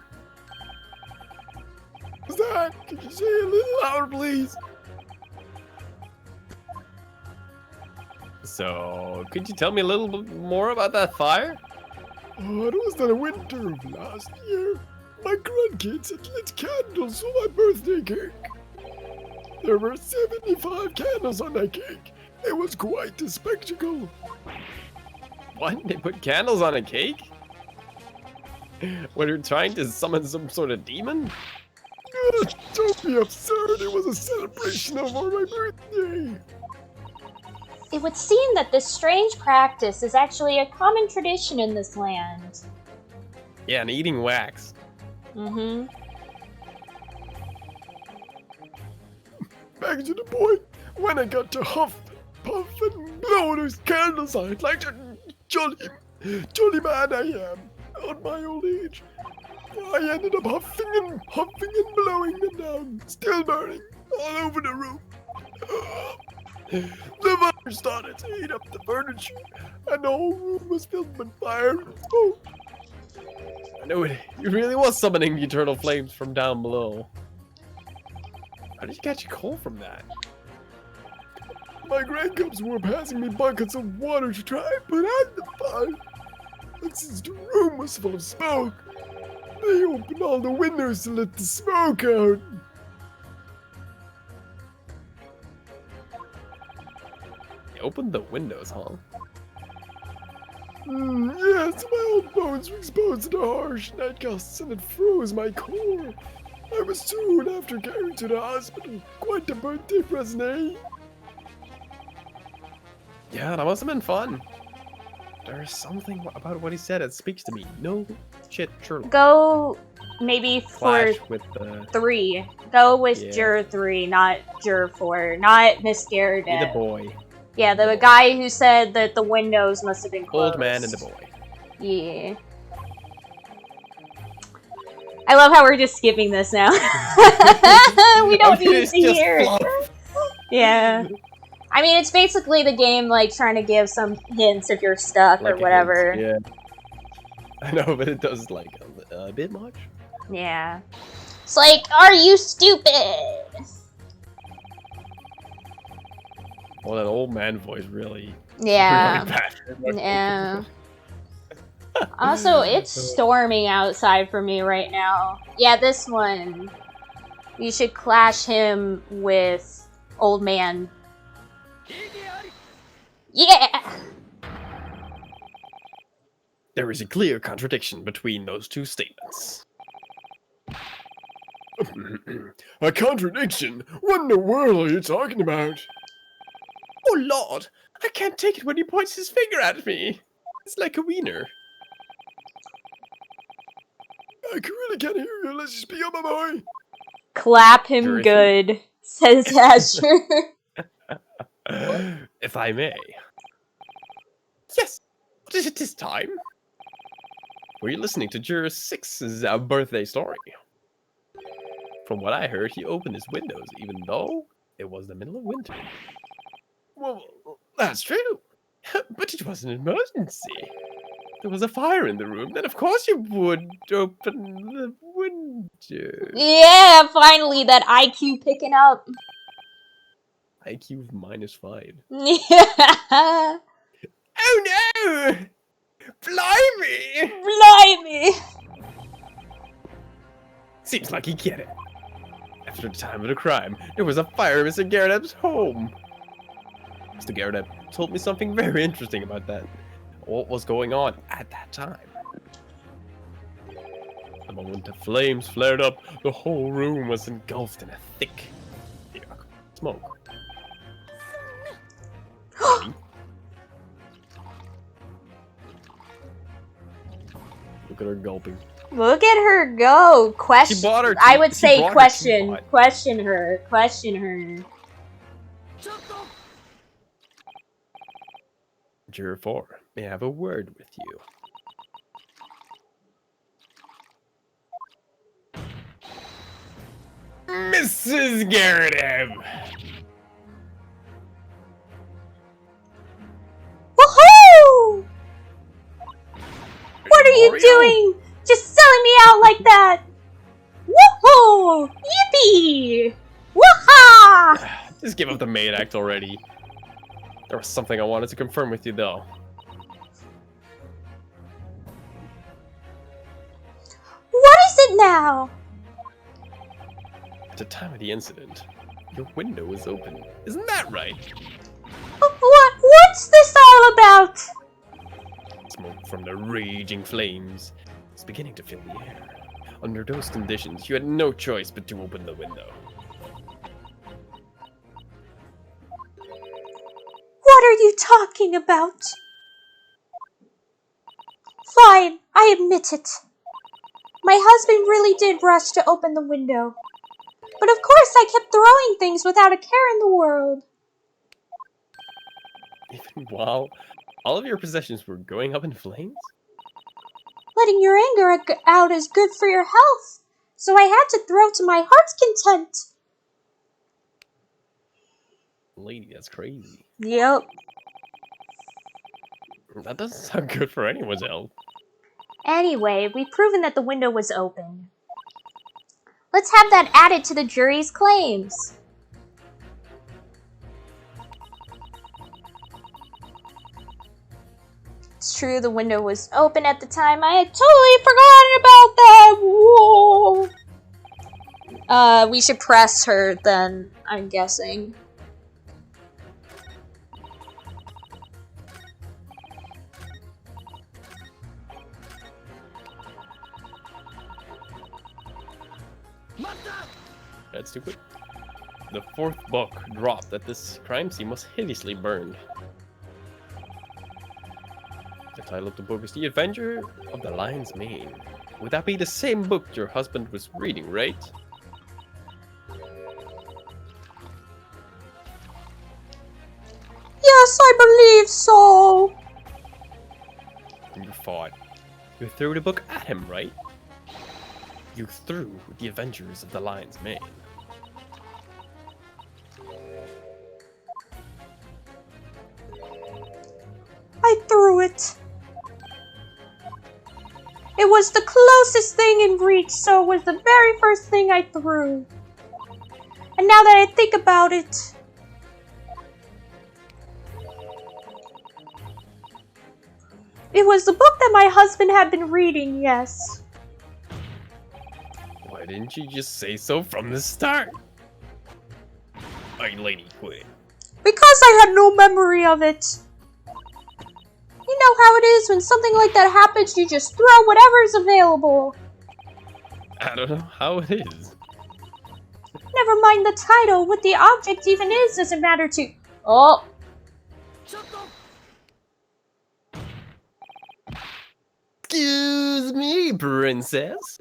What's that? Could you say it a little louder, please? So, could you tell me a little bit more about that fire? Oh, it was the winter of last year. My grandkids had lit candles for my birthday cake. There were 75 candles on that cake. It was quite a spectacle. What? They put candles on a cake? Were you trying to summon some sort of demon? Don't be absurd. It was a celebration of my birthday. It would seem that this strange practice is actually a common tradition in this land. Yeah, and eating wax. Mm-hmm. Back to the point. When I got to huff, puff, and blow those candles out like the jolly man I am on my old age, I ended up huffing and puffing and blowing them down, still burning all over the room. The fire started to eat up the furniture, and the whole room was filled with fire and smoke. I know it really was summoning the eternal flames from down below. How did you catch a cold from that? My grandcubs were passing me buckets of water to try and put out the fire. And since the room was full of smoke, they opened all the windows to let the smoke out. They opened the windows, huh? Yes, my old bones were exposed to the harsh night gusts and it froze my core. I was soon after carried to the hospital. Quite a birthday present, eh? Yeah, that must have been fun. There's something about what he said that speaks to me. No shit, Sherlock. Go maybe for Flash with the 3. Go with Yeah. Juror 3, not Juror 4. Not Miss Garrett. the boy. Yeah, the guy who said that the windows must have been closed. Old man and the boy. Yeah. I love how we're just skipping this now. We don't need to hear it. Yeah. I mean, it's basically the game, like, trying to give some hints if you're stuck or whatever. Yeah. I know, but it does, like, a bit much. Yeah. It's like, are you stupid? Well, that old man voice really Yeah. bad. Yeah. Also, it's storming outside for me right now. Yeah, this one. You should clash him with old man. Yeah! There is a clear contradiction between those two statements. A contradiction? What in the world are you talking about? Oh lord, I can't take it when he points his finger at me. It's like a wiener. I really can't hear you. Let's speak up, my boy. Clap him Sure, good, says Asher. If I may. Yes, what is it this time? Were you listening to Juror 6's birthday story? From what I heard, he opened his windows even though it was the middle of winter. Well, that's true. But it was an emergency. There was a fire in the room, then of course you would open the window. Yeah, finally, that IQ picking up. IQ -5. Yeah. Oh no! Blimey! Blimey. Seems like he get it. After the time of the crime, there was a fire in Mr. Garrett's home. Mr. Garrett told me something very interesting about that. What was going on at that time. The moment the flames flared up, the whole room was engulfed in a thick smoke. Look at her gulping. Look at her go. Question. She bought her I would she say brought her question. teapot. Question her. Question her. Juror 4, may I have a word with you? Mrs. Garrett! Woohoo! What are you Mario? doing? Just selling me out like that? Woohoo! Yippee! Wooha! Just give up the maid act already. There was something I wanted to confirm with you, though. What is it now? At the time of the incident, your window was open. Isn't that right? What's this all about? Smoke from the raging flames was beginning to fill the air. Under those conditions, you had no choice but to open the window. What are you talking about? Fine, I admit it. My husband really did rush to open the window. But of course I kept throwing things without a care in the world. Even while all of your possessions were going up in flames? Letting your anger out is good for your health, so I had to throw to my heart's content. Lady, that's crazy. Yep. That doesn't sound good for anyone's health. Anyway, we've proven that the window was open. Let's have that added to the jury's claims. It's true, the window was open at the time. I had totally forgotten about that. Whoa. We should press her then, I'm guessing. That's too quick. The fourth book dropped that this crime scene was hideously burned. The title of the book is The Adventure of the Lion's Mane. Would that be the same book your husband was reading, right? Yes, I believe so. You fought. You threw the book at him, right? You threw The Adventures of the Lion's Mane. I threw it. It was the closest thing in reach, so it was the very first thing I threw. And now that I think about it... It was the book that my husband had been reading, yes. Why didn't you just say so from the start? Hey, lady, quit. Because I had no memory of it. You know how it is when something like that happens, you just throw whatever's available. I don't know how it is. Never mind the title, what the object even is doesn't matter to... Oh. Excuse me, princess.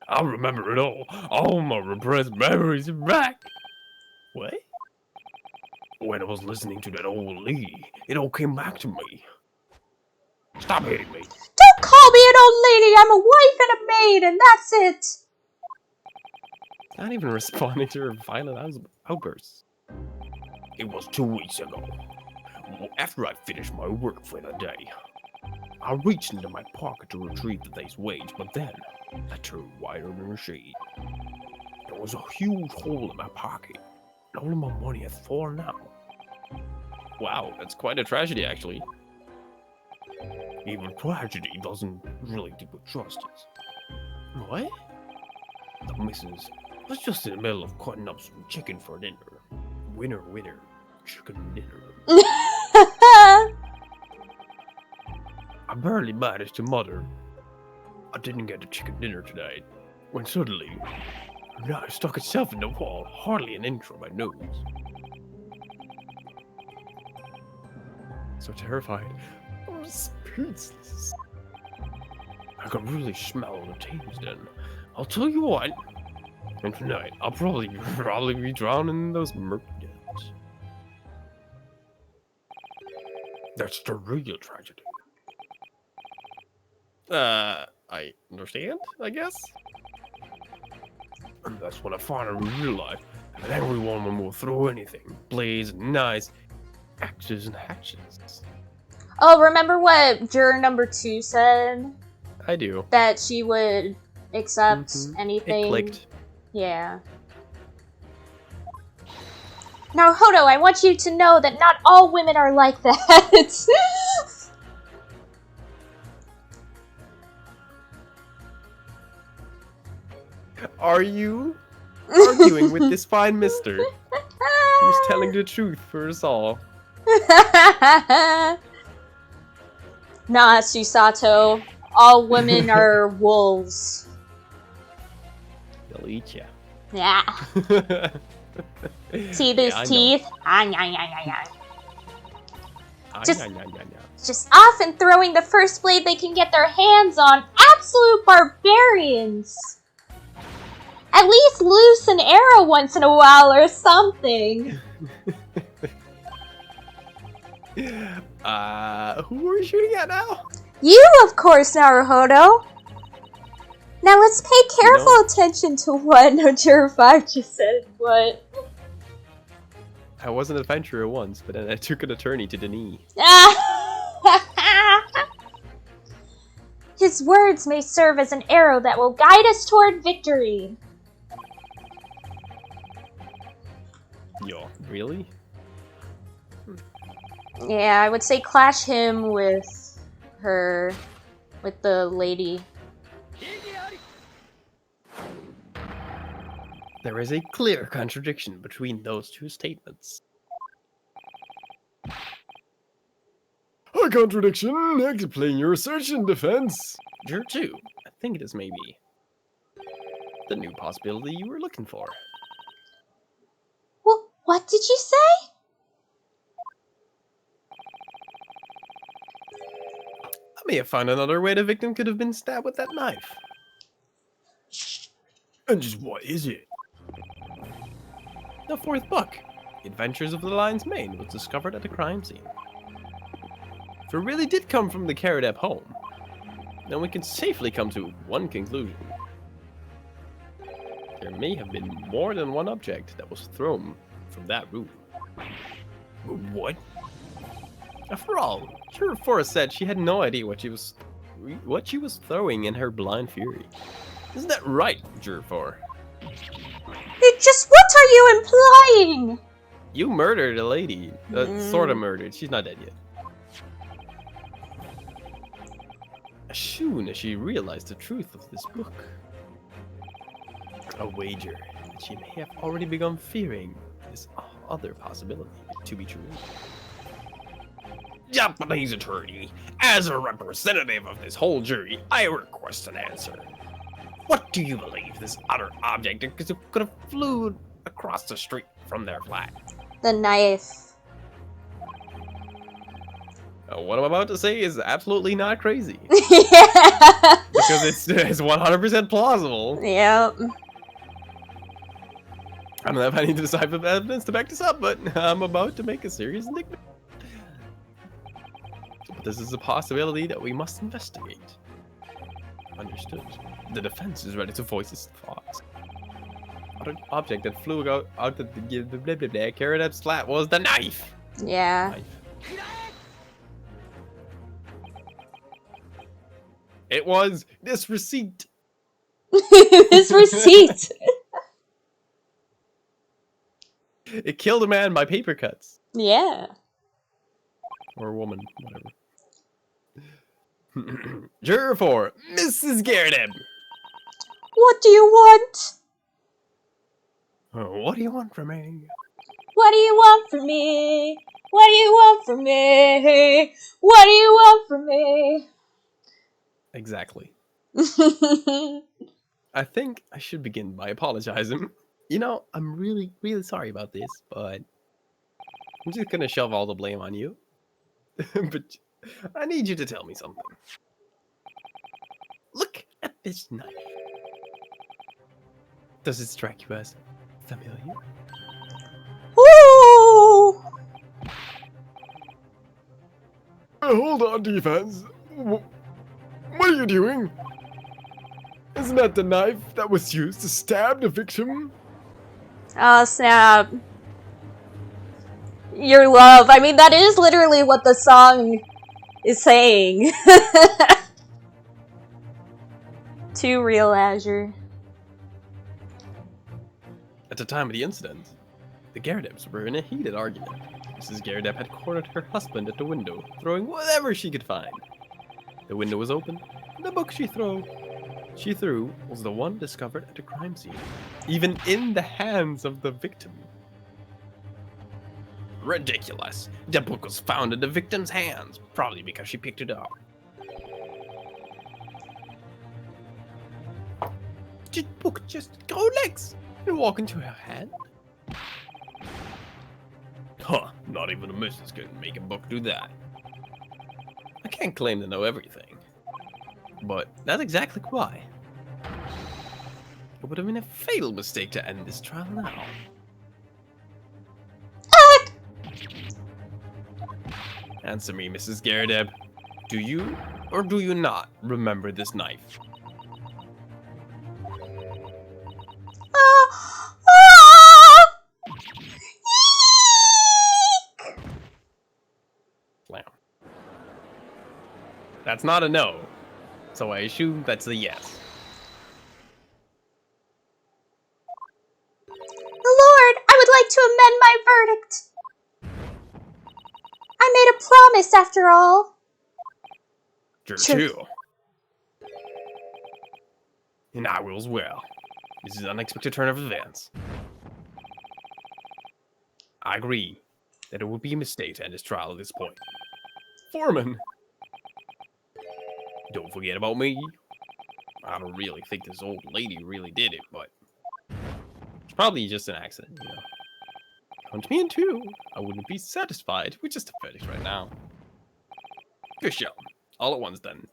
I remember it all. All my repressed memories are back. What? When I was listening to that old lady, it all came back to me. Stop hitting me. Don't call me an old lady, I'm a wife and a maid, and that's it. Not even responding to her violent outbursts. It was 2 weeks ago. After I finished my work for the day, I reached into my pocket to retrieve the day's wage, but then I turned whiter than a shade. There was a huge hole in my pocket, and all of my money had fallen out. Wow, that's quite a tragedy, actually. Even tragedy doesn't really do with justice. What? The missus was just in the middle of cutting up some chicken for dinner. Winner, winner, chicken dinner. I barely managed to mutter, I didn't get a chicken dinner tonight, when suddenly, a knife stuck itself in the wall, hardly an inch from my nose. So terrified, I was speechless. I could really smell the taste then. I'll tell you what, and tonight I'll probably be drowning in those murky depths. That's the real tragedy. I understand, I guess? And that's when I finally realized that every woman will throw anything. Blades and knives, axes and hatchets. Oh, remember what juror number 2 said? I do. That she would accept anything? It clicked. Yeah. Now, Hodo, I want you to know that not all women are like that. Are you arguing with this fine mister who's telling the truth for us all? Nah, Susato. All women are wolves. They'll eat ya. Yeah. See these teeth? Just often throwing the first blade they can get their hands on. Absolute barbarians. At least loose an arrow once in a while or something. Who are we shooting at now? You, of course, Naruhodo. Now let's pay careful attention to what Juror 5 just said. What? I was an adventurer once, but then I took an attorney to the knee. His words may serve as an arrow that will guide us toward victory. Yo, really? Yeah, I would say clash him with her, with the lady. There is a clear contradiction between those two statements. A contradiction? Explain your assertion, defense. Juror 2, I think it is maybe the new possibility you were looking for. Well, what did you say? I may have found another way the victim could have been stabbed with that knife. And just what is it? The fourth book, Adventures of the Lion's Mane, was discovered at the crime scene. If it really did come from the Karadep home, then we can safely come to one conclusion. There may have been more than one object that was thrown from that room. What? After all, Juror Forrest said she had no idea what she was throwing in her blind fury. Isn't that right, Juror 4? It just, what are you implying? You murdered a lady. Sort of murdered. She's not dead yet. As soon as she realized the truth of this book, a wager that she may have already begun fearing this other possibility to be true. Japanese attorney, as a representative of this whole jury, I request an answer. What do you believe this other object could have flew across the street from their flat? The knife. What I'm about to say is absolutely not crazy. Yeah. Because it's 100% plausible. Yep. I don't have any decisive evidence to back this up, but I'm about to make a serious nickname. But this is a possibility that we must investigate. Understood. The defense is ready to voice its thoughts. What object that flew out of the blah blah blah Carrot's flat was the knife. Yeah. Knife. It was this receipt. This receipt. It killed a man by paper cuts. Yeah. Or a woman, whatever. Juror 4, Mrs. Garrett. What do you want? What do you want from me? What do you want from me? What do you want from me? What do you want from me? Exactly. I think I should begin by apologizing. You know, I'm really, really sorry about this, but I'm just gonna shove all the blame on you. But I need you to tell me something. Look at this knife. Does it strike you as familiar? Ooh! Hold on, defense. What are you doing? Isn't that the knife that was used to stab the victim? Oh, snap. Your love. I mean, that is literally what the song is saying. Too real, Azure. At the time of the incident, the Garredeps were in a heated argument. Mrs. Garredep had cornered her husband at the window, throwing whatever she could find. The window was open, and the book she threw was the one discovered at the crime scene, even in the hands of the victim. Ridiculous. The book was found in the victim's hands, probably because she picked it up. Did the book just go legs and walk into her hand? Huh, not even a missus can make a book do that. I can't claim to know everything, but that's exactly why. It would have been a fatal mistake to end this trial now. Answer me, Mrs. Garredeb. Do you, or do you not, remember this knife? Slam. That's not a no, so I assume that's a yes. Lord, I would like to amend my verdict. I made a promise, after all. Juror Sure. 2. And I will as well. This is an unexpected turn of events. I agree that it would be a mistake to end this trial at this point. Foreman! Don't forget about me. I don't really think this old lady really did it, but it's probably just an accident, you know. Count me in too. I wouldn't be satisfied with just a verdict right now. Good show. All at once then.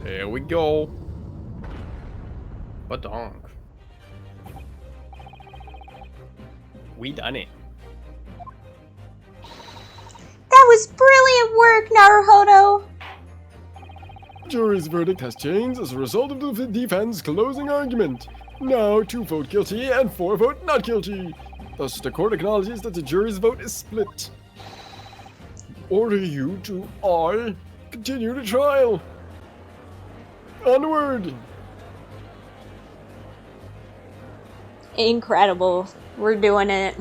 There we go. Badonk. We done it. That was brilliant work, Naruhodo. Jury's verdict has changed as a result of the defense closing argument. Now 2 vote guilty and 4 vote not guilty. Thus the court acknowledges that the jury's vote is split. Order you to all continue the trial. Onward! Incredible. We're doing it.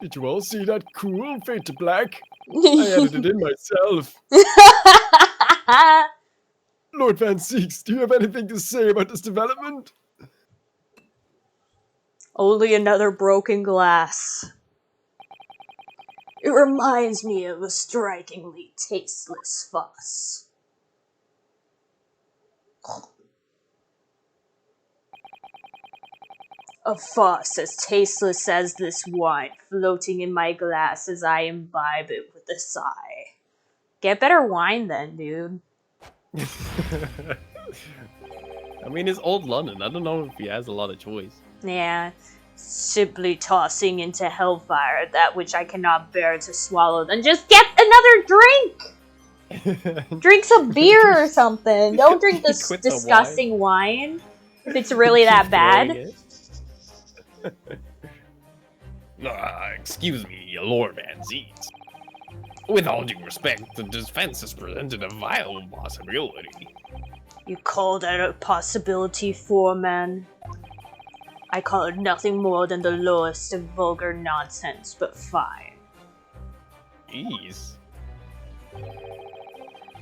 Did you all see that cool fade to black? I added it in myself. Lord Van Seeks, do you have anything to say about this development? Only another broken glass. It reminds me of a strikingly tasteless fuss. A fuss as tasteless as this wine floating in my glass as I imbibe it with a sigh. Get better wine then, dude. I mean, it's old London. I don't know if he has a lot of choice. Yeah. Simply tossing into hellfire that which I cannot bear to swallow, then just get another drink! Drink some beer or something. Don't drink this disgusting wine if it's really that bad. Excuse me, Lord Van Ziet. With all due respect, the defense has presented a viable possibility. You call that a possibility, foreman? I call it nothing more than the lowest of vulgar nonsense, but fine. Jeez.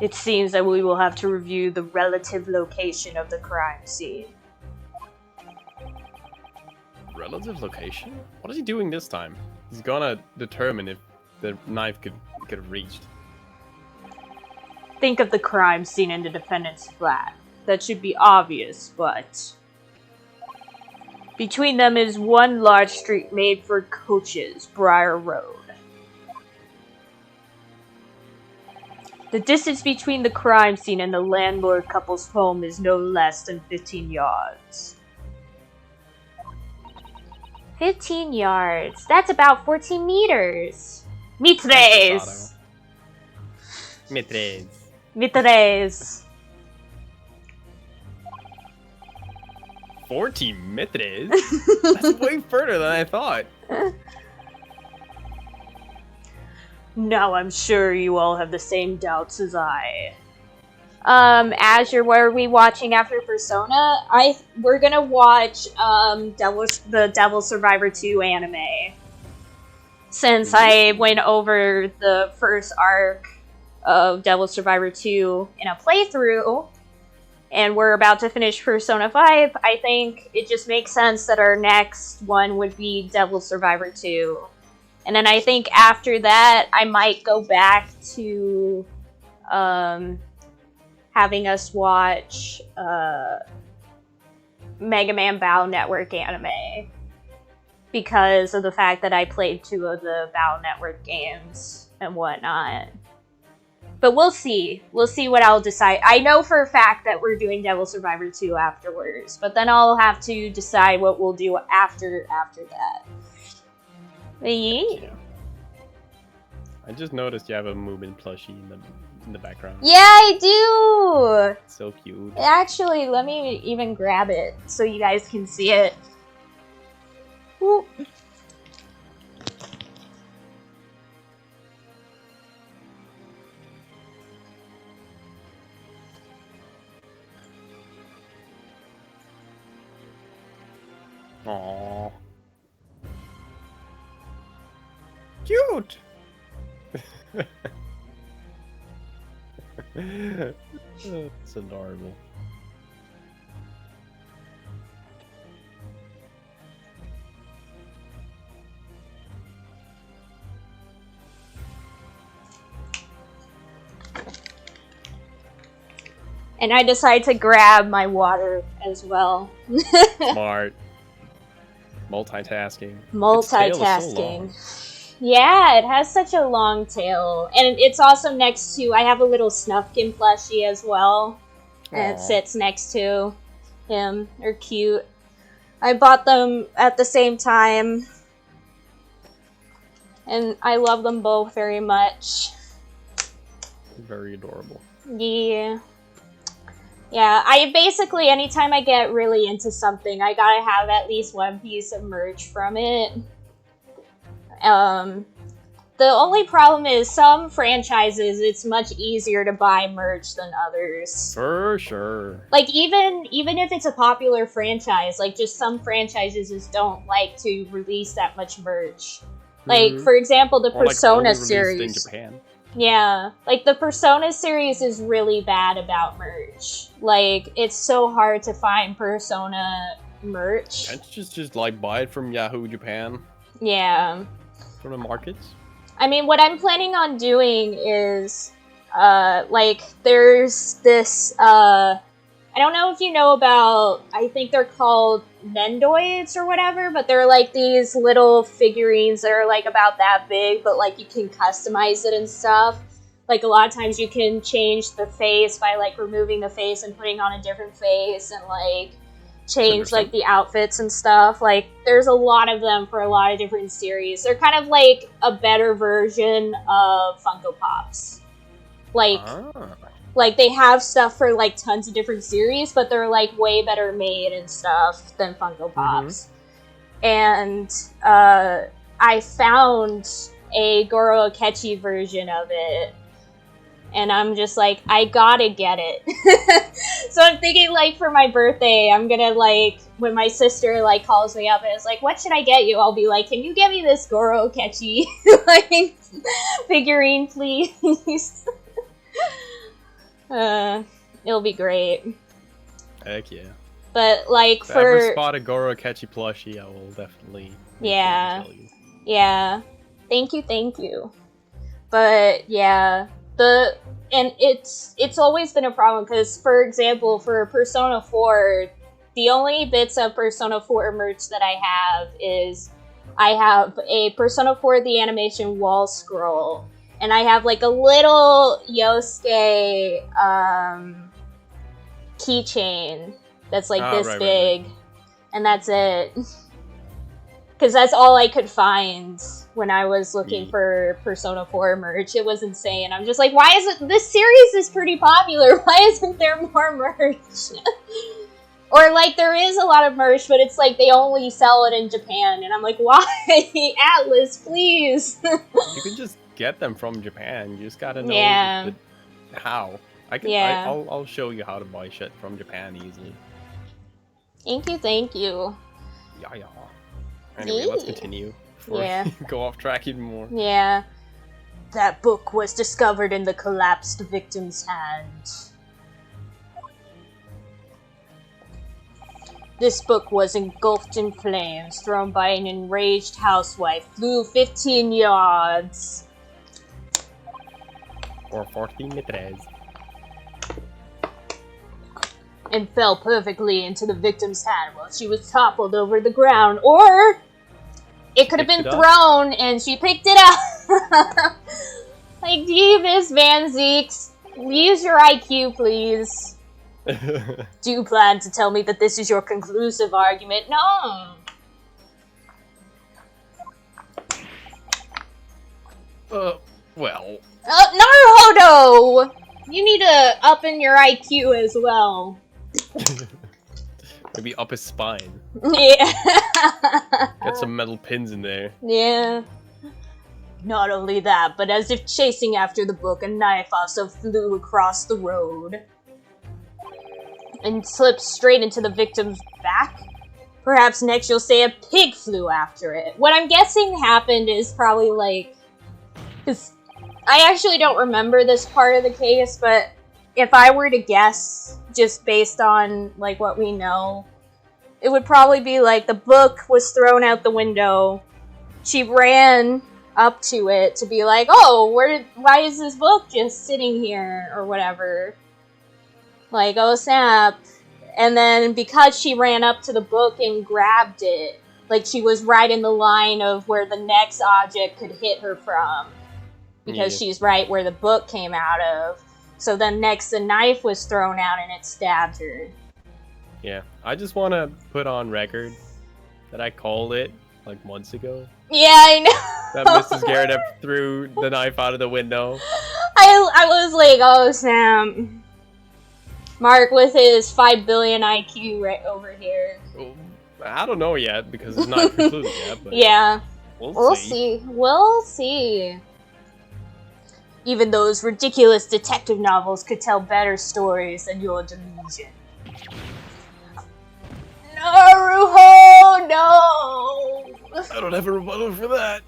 It seems that we will have to review the relative location of the crime scene. Relative location? What is he doing this time? He's gonna determine if the knife could have reached. Think of the crime scene in the defendant's flat. That should be obvious, but... between them is one large street made for coaches, Briar Road. The distance between the crime scene and the landlord couple's home is no less than 15 yards. 15 yards? That's about 14 meters! Mitres! Mitres. Mitres. 14 mitres? That's way further than I thought. Now I'm sure you all have the same doubts as I. Azure, what are we watching after Persona? We're gonna watch the Devil Survivor 2 anime. Since I went over the first arc of Devil Survivor 2 in a playthrough, and we're about to finish Persona 5, I think it just makes sense that our next one would be Devil Survivor 2. And then I think after that, I might go back to having us watch Mega Man Battle Network anime. Because of the fact that I played 2 of the Battle Network games and whatnot. But we'll see. We'll see what I'll decide. I know for a fact that we're doing Devil Survivor 2 afterwards. But then I'll have to decide what we'll do after that. But yeah. I just noticed you have a movement plushie in the background. Yeah, I do! It's so cute. Actually, let me even grab it so you guys can see it. Whoop. Aww. Cute! It's adorable. And I decide to grab my water as well. Smart. Multitasking. Multitasking. Yeah, it has such a long tail. And it's also next to, I have a little Snufkin plushie as well. And it sits next to him. They're cute. I bought them at the same time. And I love them both very much. Very adorable. Yeah. Yeah, I basically, anytime I get really into something, I gotta have at least one piece of merch from it. The only problem is some franchises, it's much easier to buy merch than others. For sure. Like, even if it's a popular franchise, like, just some franchises just don't like to release that much merch. Like, for example, the Persona series. In Japan. Yeah, like, the Persona series is really bad about merch. Like, it's so hard to find Persona merch. Can't you just like, buy it from Yahoo Japan? Yeah. From the markets? I mean, what I'm planning on doing is, like, there's this, I don't know if you know about, I think they're called Nendoids or whatever, but they're, like, these little figurines that are, like, about that big, but, like, you can customize it and stuff. Like, a lot of times you can change the face by, like, removing the face and putting on a different face, and, like, change, like, the outfits and stuff. Like, there's a lot of them for a lot of different series. They're kind of like a better version of Funko Pops. Like, like, they have stuff for, like, tons of different series, but they're, like, way better made and stuff than Funko Pops. And, I found a Goro Akechi version of it. And I'm just like, I gotta get it. So I'm thinking, like, for my birthday, I'm gonna, like, when my sister, like, calls me up and is like, what should I get you? I'll be like, can you get me this Goro Akechi, like, figurine, please? It'll be great. Heck yeah. But, like, if I ever spot a Goro Akechi plushie, I will definitely yeah. tell you. Yeah. Thank you. But, yeah. And it's always been a problem, because, for example, for Persona 4, the only bits of Persona 4 merch that I have is I have a Persona 4 the animation wall scroll, and I have, like, a little Yosuke keychain that's, like, this big, and that's it. Because that's all I could find when I was looking for Persona 4 merch. It was insane. I'm just like, why isn't... This series is pretty popular. Why isn't there more merch? Or, like, there is a lot of merch, but it's like they only sell it in Japan. And I'm like, why? Atlas, please. You can just get them from Japan. You just gotta know how. I'll show you how to buy shit from Japan easily. Thank you. Yeah. Anyway, let's continue before we go off track even more. Yeah. That book was discovered in the collapsed victim's hand. This book was engulfed in flames, thrown by an enraged housewife, flew 15 yards. Or 14 metres. And fell perfectly into the victim's hand while she was toppled over the ground. Or it could have been thrown and she picked it up. Like, Jeeves Van Zeeks, use your IQ, please. Do you plan to tell me that this is your conclusive argument? No. Well. Naruhodo! You need to up in your IQ as well. Maybe up his spine. Yeah. Get some metal pins in there. Yeah. Not only that, but as if chasing after the book, a knife also flew across the road. And slipped straight into the victim's back? Perhaps next you'll say a pig flew after it. What I'm guessing happened is probably like... Because I actually don't remember this part of the case, but if I were to guess, just based on like what we know, it would probably be like the book was thrown out the window. She ran up to it to be like, oh, why is this book just sitting here or whatever? Like, oh snap. And then because she ran up to the book and grabbed it, like she was right in the line of where the next object could hit her from. Because she's right where the book came out of. So then next the knife was thrown out and it stabbed her. Yeah, I just want to put on record that I called it like months ago. Yeah, I know. that Mrs. Garrett threw the knife out of the window. I was like, oh snap. Mark with his 5 billion IQ right over here. I don't know yet because it's not concluded yet. But yeah. we'll see. We'll see. Even those ridiculous detective novels could tell better stories than your delusion. Naruto, no! I don't have a rebuttal for that.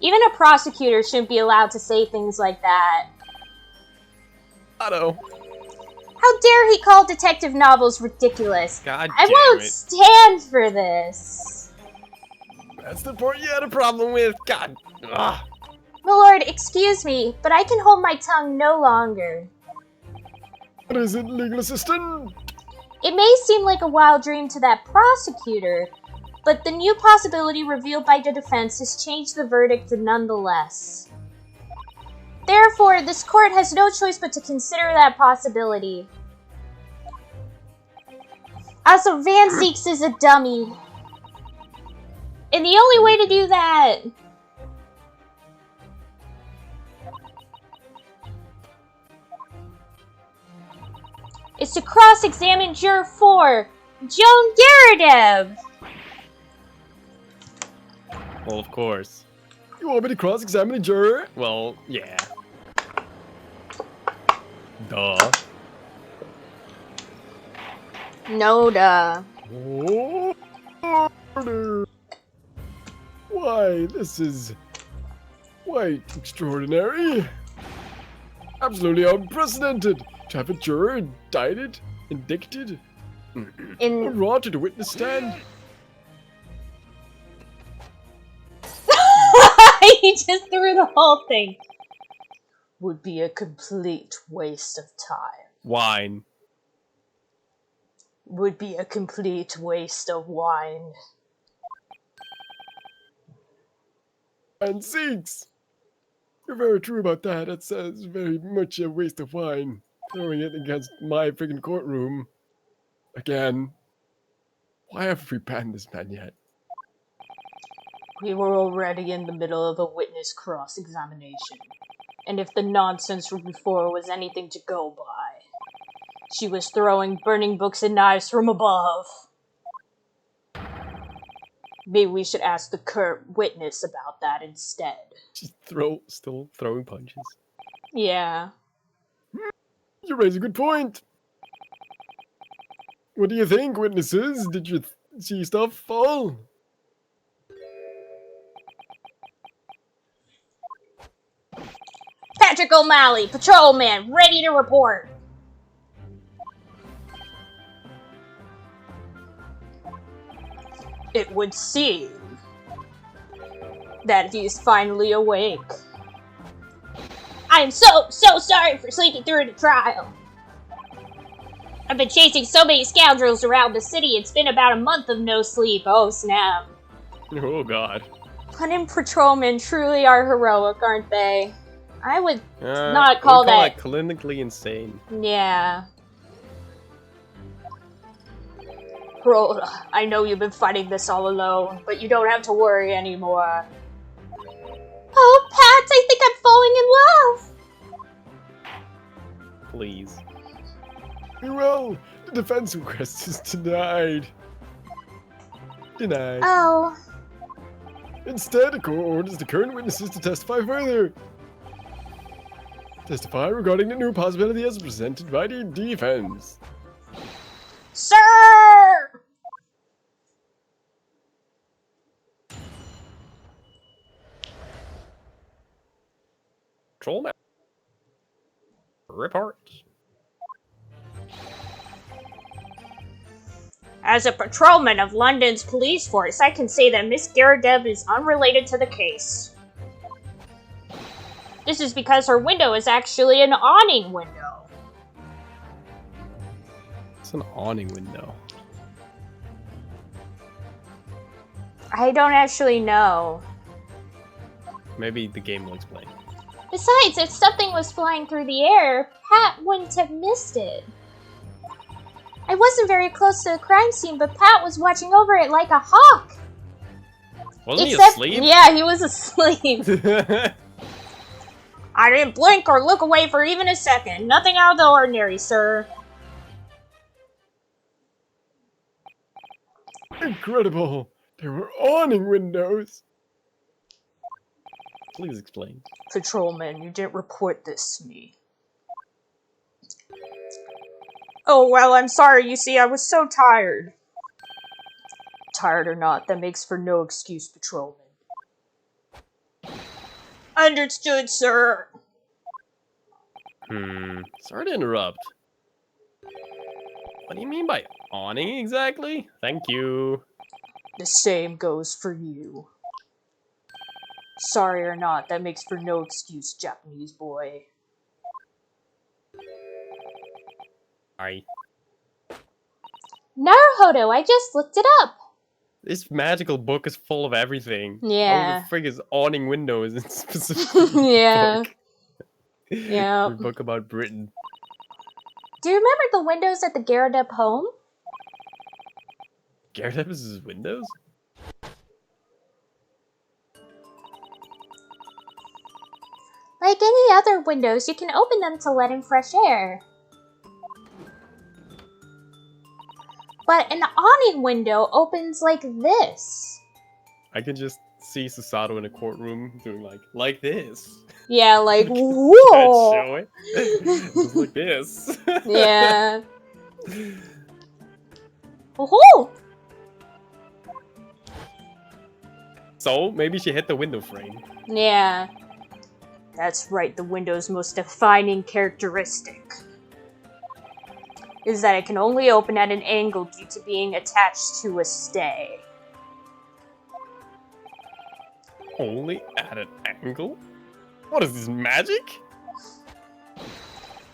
Even a prosecutor shouldn't be allowed to say things like that. I know. How dare he call detective novels ridiculous? God I damn won't it. stand for this. That's the part you had a problem with. God. Ugh. Milord, excuse me, but I can hold my tongue no longer. What is it, legal assistant? It may seem like a wild dream to that prosecutor, but the new possibility revealed by the defense has changed the verdict nonetheless. Therefore, this court has no choice but to consider that possibility. Also, Van Zeeks is a dummy. And the only way to do that is to cross-examine Juror 4, Joan Geradev. Well, of course. You want me to cross-examine a juror? Well, yeah. Duh. No duh. Order. Why, this is quite extraordinary. Absolutely unprecedented to have a juror indicted, or brought to the witness stand. He just threw the whole thing. Would be a complete waste of time. Wine. Would be a complete waste of wine. And Zeeks! You're very true about that. That's very much a waste of wine. Throwing it against my friggin' courtroom. Again. Why haven't we banned this man yet? We were already in the middle of a witness cross-examination. And if the nonsense from before was anything to go by, she was throwing burning books and knives from above. Maybe we should ask the current witness about that instead. She's still throwing punches. Yeah. You raise a good point. What do you think, witnesses? Did you see stuff fall? Patrick O'Malley, patrolman, ready to report. It would seem that he's finally awake. I'm so sorry for sleeping through the trial. I've been chasing so many scoundrels around the city, it's been about a month of no sleep. Oh snap. Oh god. Hunting patrolmen truly are heroic, aren't they? I would not call that clinically insane. Yeah. Bro, I know you've been fighting this all alone, but you don't have to worry anymore. Oh, Pat, I think I'm falling in love! Please. Well, the defense request is denied. Denied. Oh. Instead, the court orders the current witnesses to testify further. Testify regarding the new possibility as presented by the defense. Sir! Troll now. Report. As a patrolman of London's police force, I can say that Miss Geradev is unrelated to the case. This is because her window is actually an awning window. It's an awning window. I don't actually know. Maybe the game will explain. Besides, if something was flying through the air, Pat wouldn't have missed it. I wasn't very close to the crime scene, but Pat was watching over it like a hawk. Wasn't he Except, asleep? yeah, he was asleep. I didn't blink or look away for even a second. Nothing out of the ordinary, sir. Incredible! There were awning windows. Please explain. Patrolman, you didn't report this to me. Oh, well, I'm sorry. You see, I was so tired. Tired or not, that makes for no excuse, Patrolman. Understood, sir. Sorry to interrupt. What do you mean by awning exactly? Thank you. The same goes for you. Sorry or not, that makes for no excuse, Japanese boy. Sorry. Naruhodo, I just looked it up. This magical book is full of everything. Yeah. How the frig is awning windows in specifically Yeah. book? Yeah. Your book about Britain. Do you remember the windows at the Garradeb home? Gyarados' windows? Like any other windows, you can open them to let in fresh air. But an awning window opens like this. I can just see Susato in a courtroom doing like this. Yeah, like, Can't whoa! show it. Just like this. Yeah. Woohoo! So, maybe she hit the window frame. Yeah. That's right, the window's most defining characteristic is that it can only open at an angle due to being attached to a stay. Only at an angle? What is this, magic?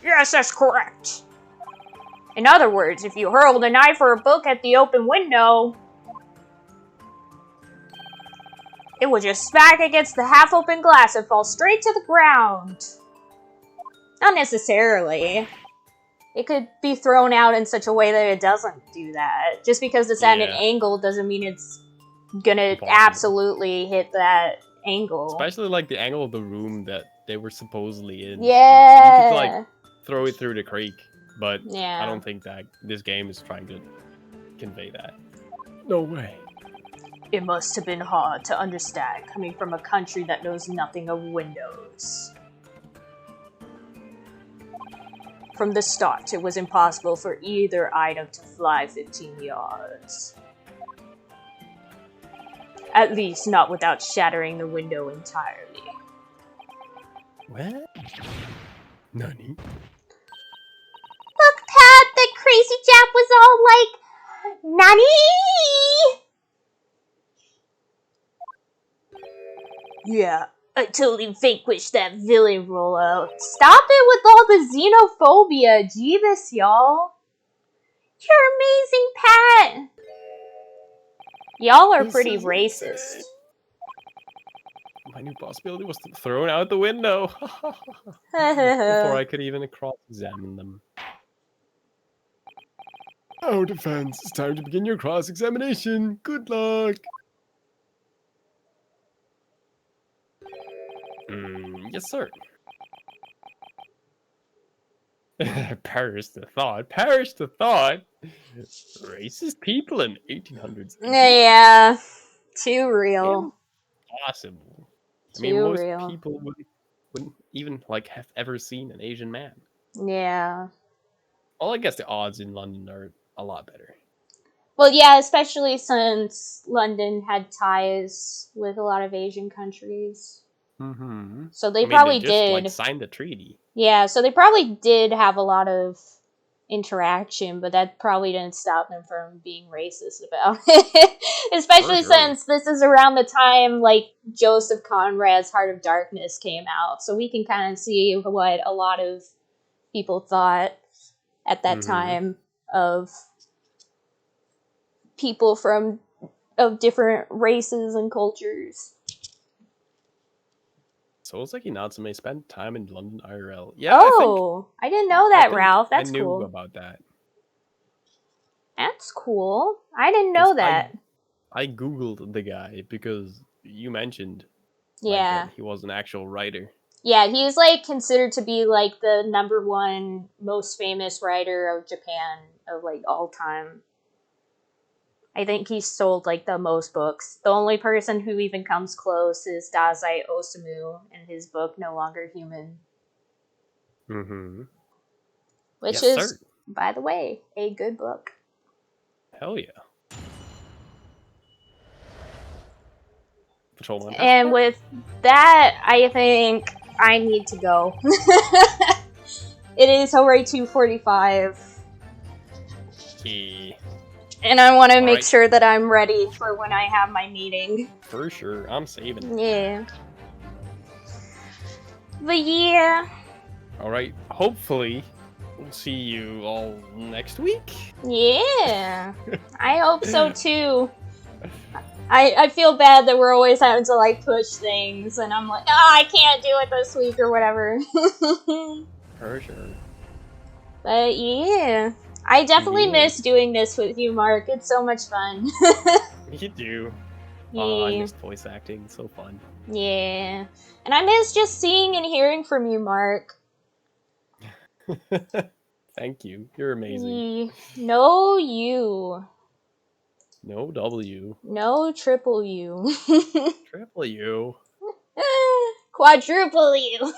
Yes, that's correct. In other words, if you hurled a knife or a book at the open window, it would just smack against the half-open glass and fall straight to the ground. Not necessarily. It could be thrown out in such a way that it doesn't do that. Just because it's at an angle doesn't mean it's gonna absolutely hit that angle. Especially like the angle of the room that they were supposedly in. Yeah. You could like throw it through the creek, but yeah. I don't think that this game is trying to convey that. No way. It must have been hard to understand coming from a country that knows nothing of windows. From the start, it was impossible for either item to fly 15 yards. At least not without shattering the window entirely. What? Nani? Look, Pat, the crazy Jap was all like, Nani? Yeah, I totally vanquished that villain rollout. Stop it with all the xenophobia, Jeebus, y'all. You're amazing, Pat. Y'all are pretty racist. My new possibility was thrown out the window. Before I could even cross-examine them. Oh, defense, it's time to begin your cross-examination. Good luck. Yes, sir. Perish the thought. Perish the thought. Racist people in 1800s. Yeah, too real. Impossible. I Too mean, most real. people wouldn't even like have ever seen an Asian man. Yeah. Well, I guess the odds in London are a lot better. Well, yeah, especially since London had ties with a lot of Asian countries. Mm-hmm. So they probably they just, did. Like, signed a treaty. Yeah, so they probably did have a lot of interaction, but that probably didn't stop them from being racist about it. Especially since this is around the time, like, Joseph Conrad's Heart of Darkness came out. So we can kind of see what a lot of people thought at that time of people of different races and cultures. So it's like Natsume spent time in London IRL. Yeah, I didn't know that, Ralph. That's I knew cool. about that. That's cool. I didn't know that. I googled the guy because you mentioned Yeah. that he was an actual writer. Yeah, he's like considered to be like the #1 most famous writer of Japan of like all time. I think he's sold like the most books. The only person who even comes close is Dazai Osamu in his book No Longer Human. Mm-hmm. Which Yes, is, sir. by the way, a good book. Hell yeah. Patrolman And passport? with that, I think I need to go. It is already 2:45. Yeah. And I want to make Alright. sure that I'm ready for when I have my meeting. For sure. I'm saving. Yeah. But yeah. Alright. Hopefully, we'll see you all next week. Yeah. I hope so too. I feel bad that we're always having to like push things, and I'm like, I can't do it this week or whatever. For sure. But yeah. I definitely Yeah. miss doing this with you, Mark. It's so much fun. You do. Yeah. Oh, I missed voice acting. So fun. Yeah. And I miss just seeing and hearing from you, Mark. Thank you. You're amazing. No U. No W. No triple U. Triple U. Quadruple U.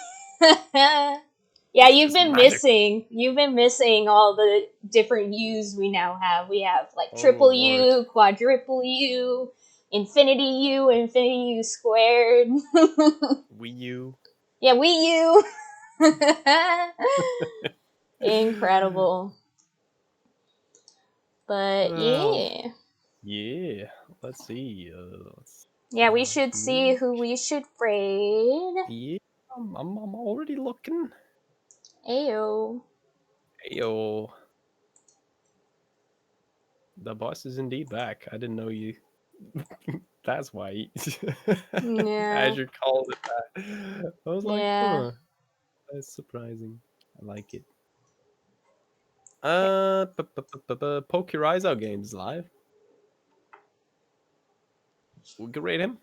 Yeah, What's you've this been magic? missing. You've been missing all the different U's we now have. We have like Oh, triple Lord. U, quadruple U, infinity U, infinity U squared. Wii U. Yeah, Wii U. Incredible. But yeah. Yeah. Let's see. Yeah, we should see me. who we should raid. Yeah. I'm already looking. Ayo. Ayo. The boss is indeed back. I didn't know you. That's why. Yeah. As you called it that. I was like, Yeah. huh. That's surprising. I like it. Poke Your Eyes Out games live. We could rate him.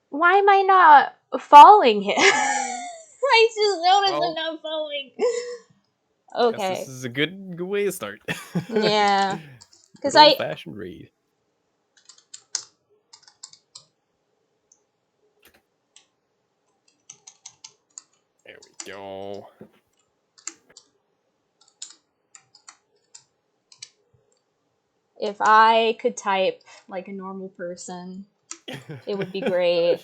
Why am I not following him? I just noticed Well, I'm not following. guess this Okay. is a good way to start. Yeah. Good Because old fashioned raid. There we go. if I could type like a normal person, it would be great.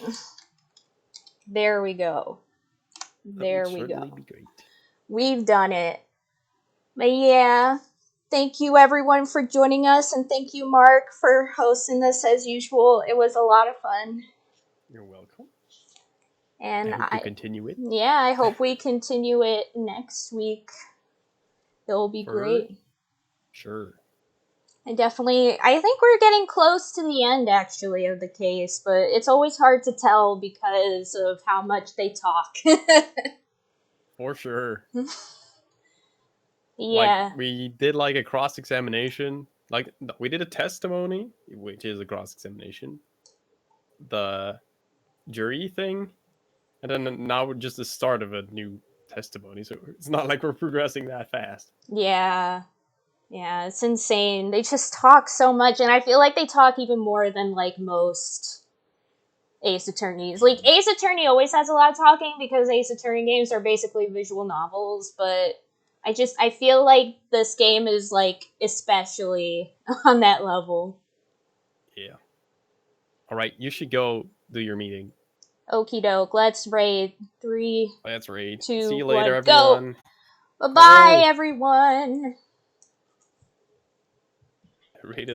There we go. That would There we certainly go. be great. We've done it. But yeah, thank you everyone for joining us, and thank you, Mark, for hosting this as usual. It was a lot of fun. You're welcome. And I hope to continue it. yeah, I hope we continue it next week. It'll be great. Sure. I think we're getting close to the end actually of the case, but it's always hard to tell because of how much they talk. For sure. Yeah. Like, we did like a cross examination. Like, we did a testimony, which is a cross examination. The jury thing. And then now we're just the start of a new testimony. So it's not like we're progressing that fast. Yeah. Yeah, it's insane. They just talk so much, and I feel like they talk even more than like most Ace Attorneys. Like Ace Attorney always has a lot of talking because Ace Attorney games are basically visual novels, but I feel like this game is like especially on that level. Yeah. All right, you should go do your meeting. Okie doke. Let's raid. 3, Let's raid. 2, See you later, 1, go. everyone. Bye bye, everyone. Raid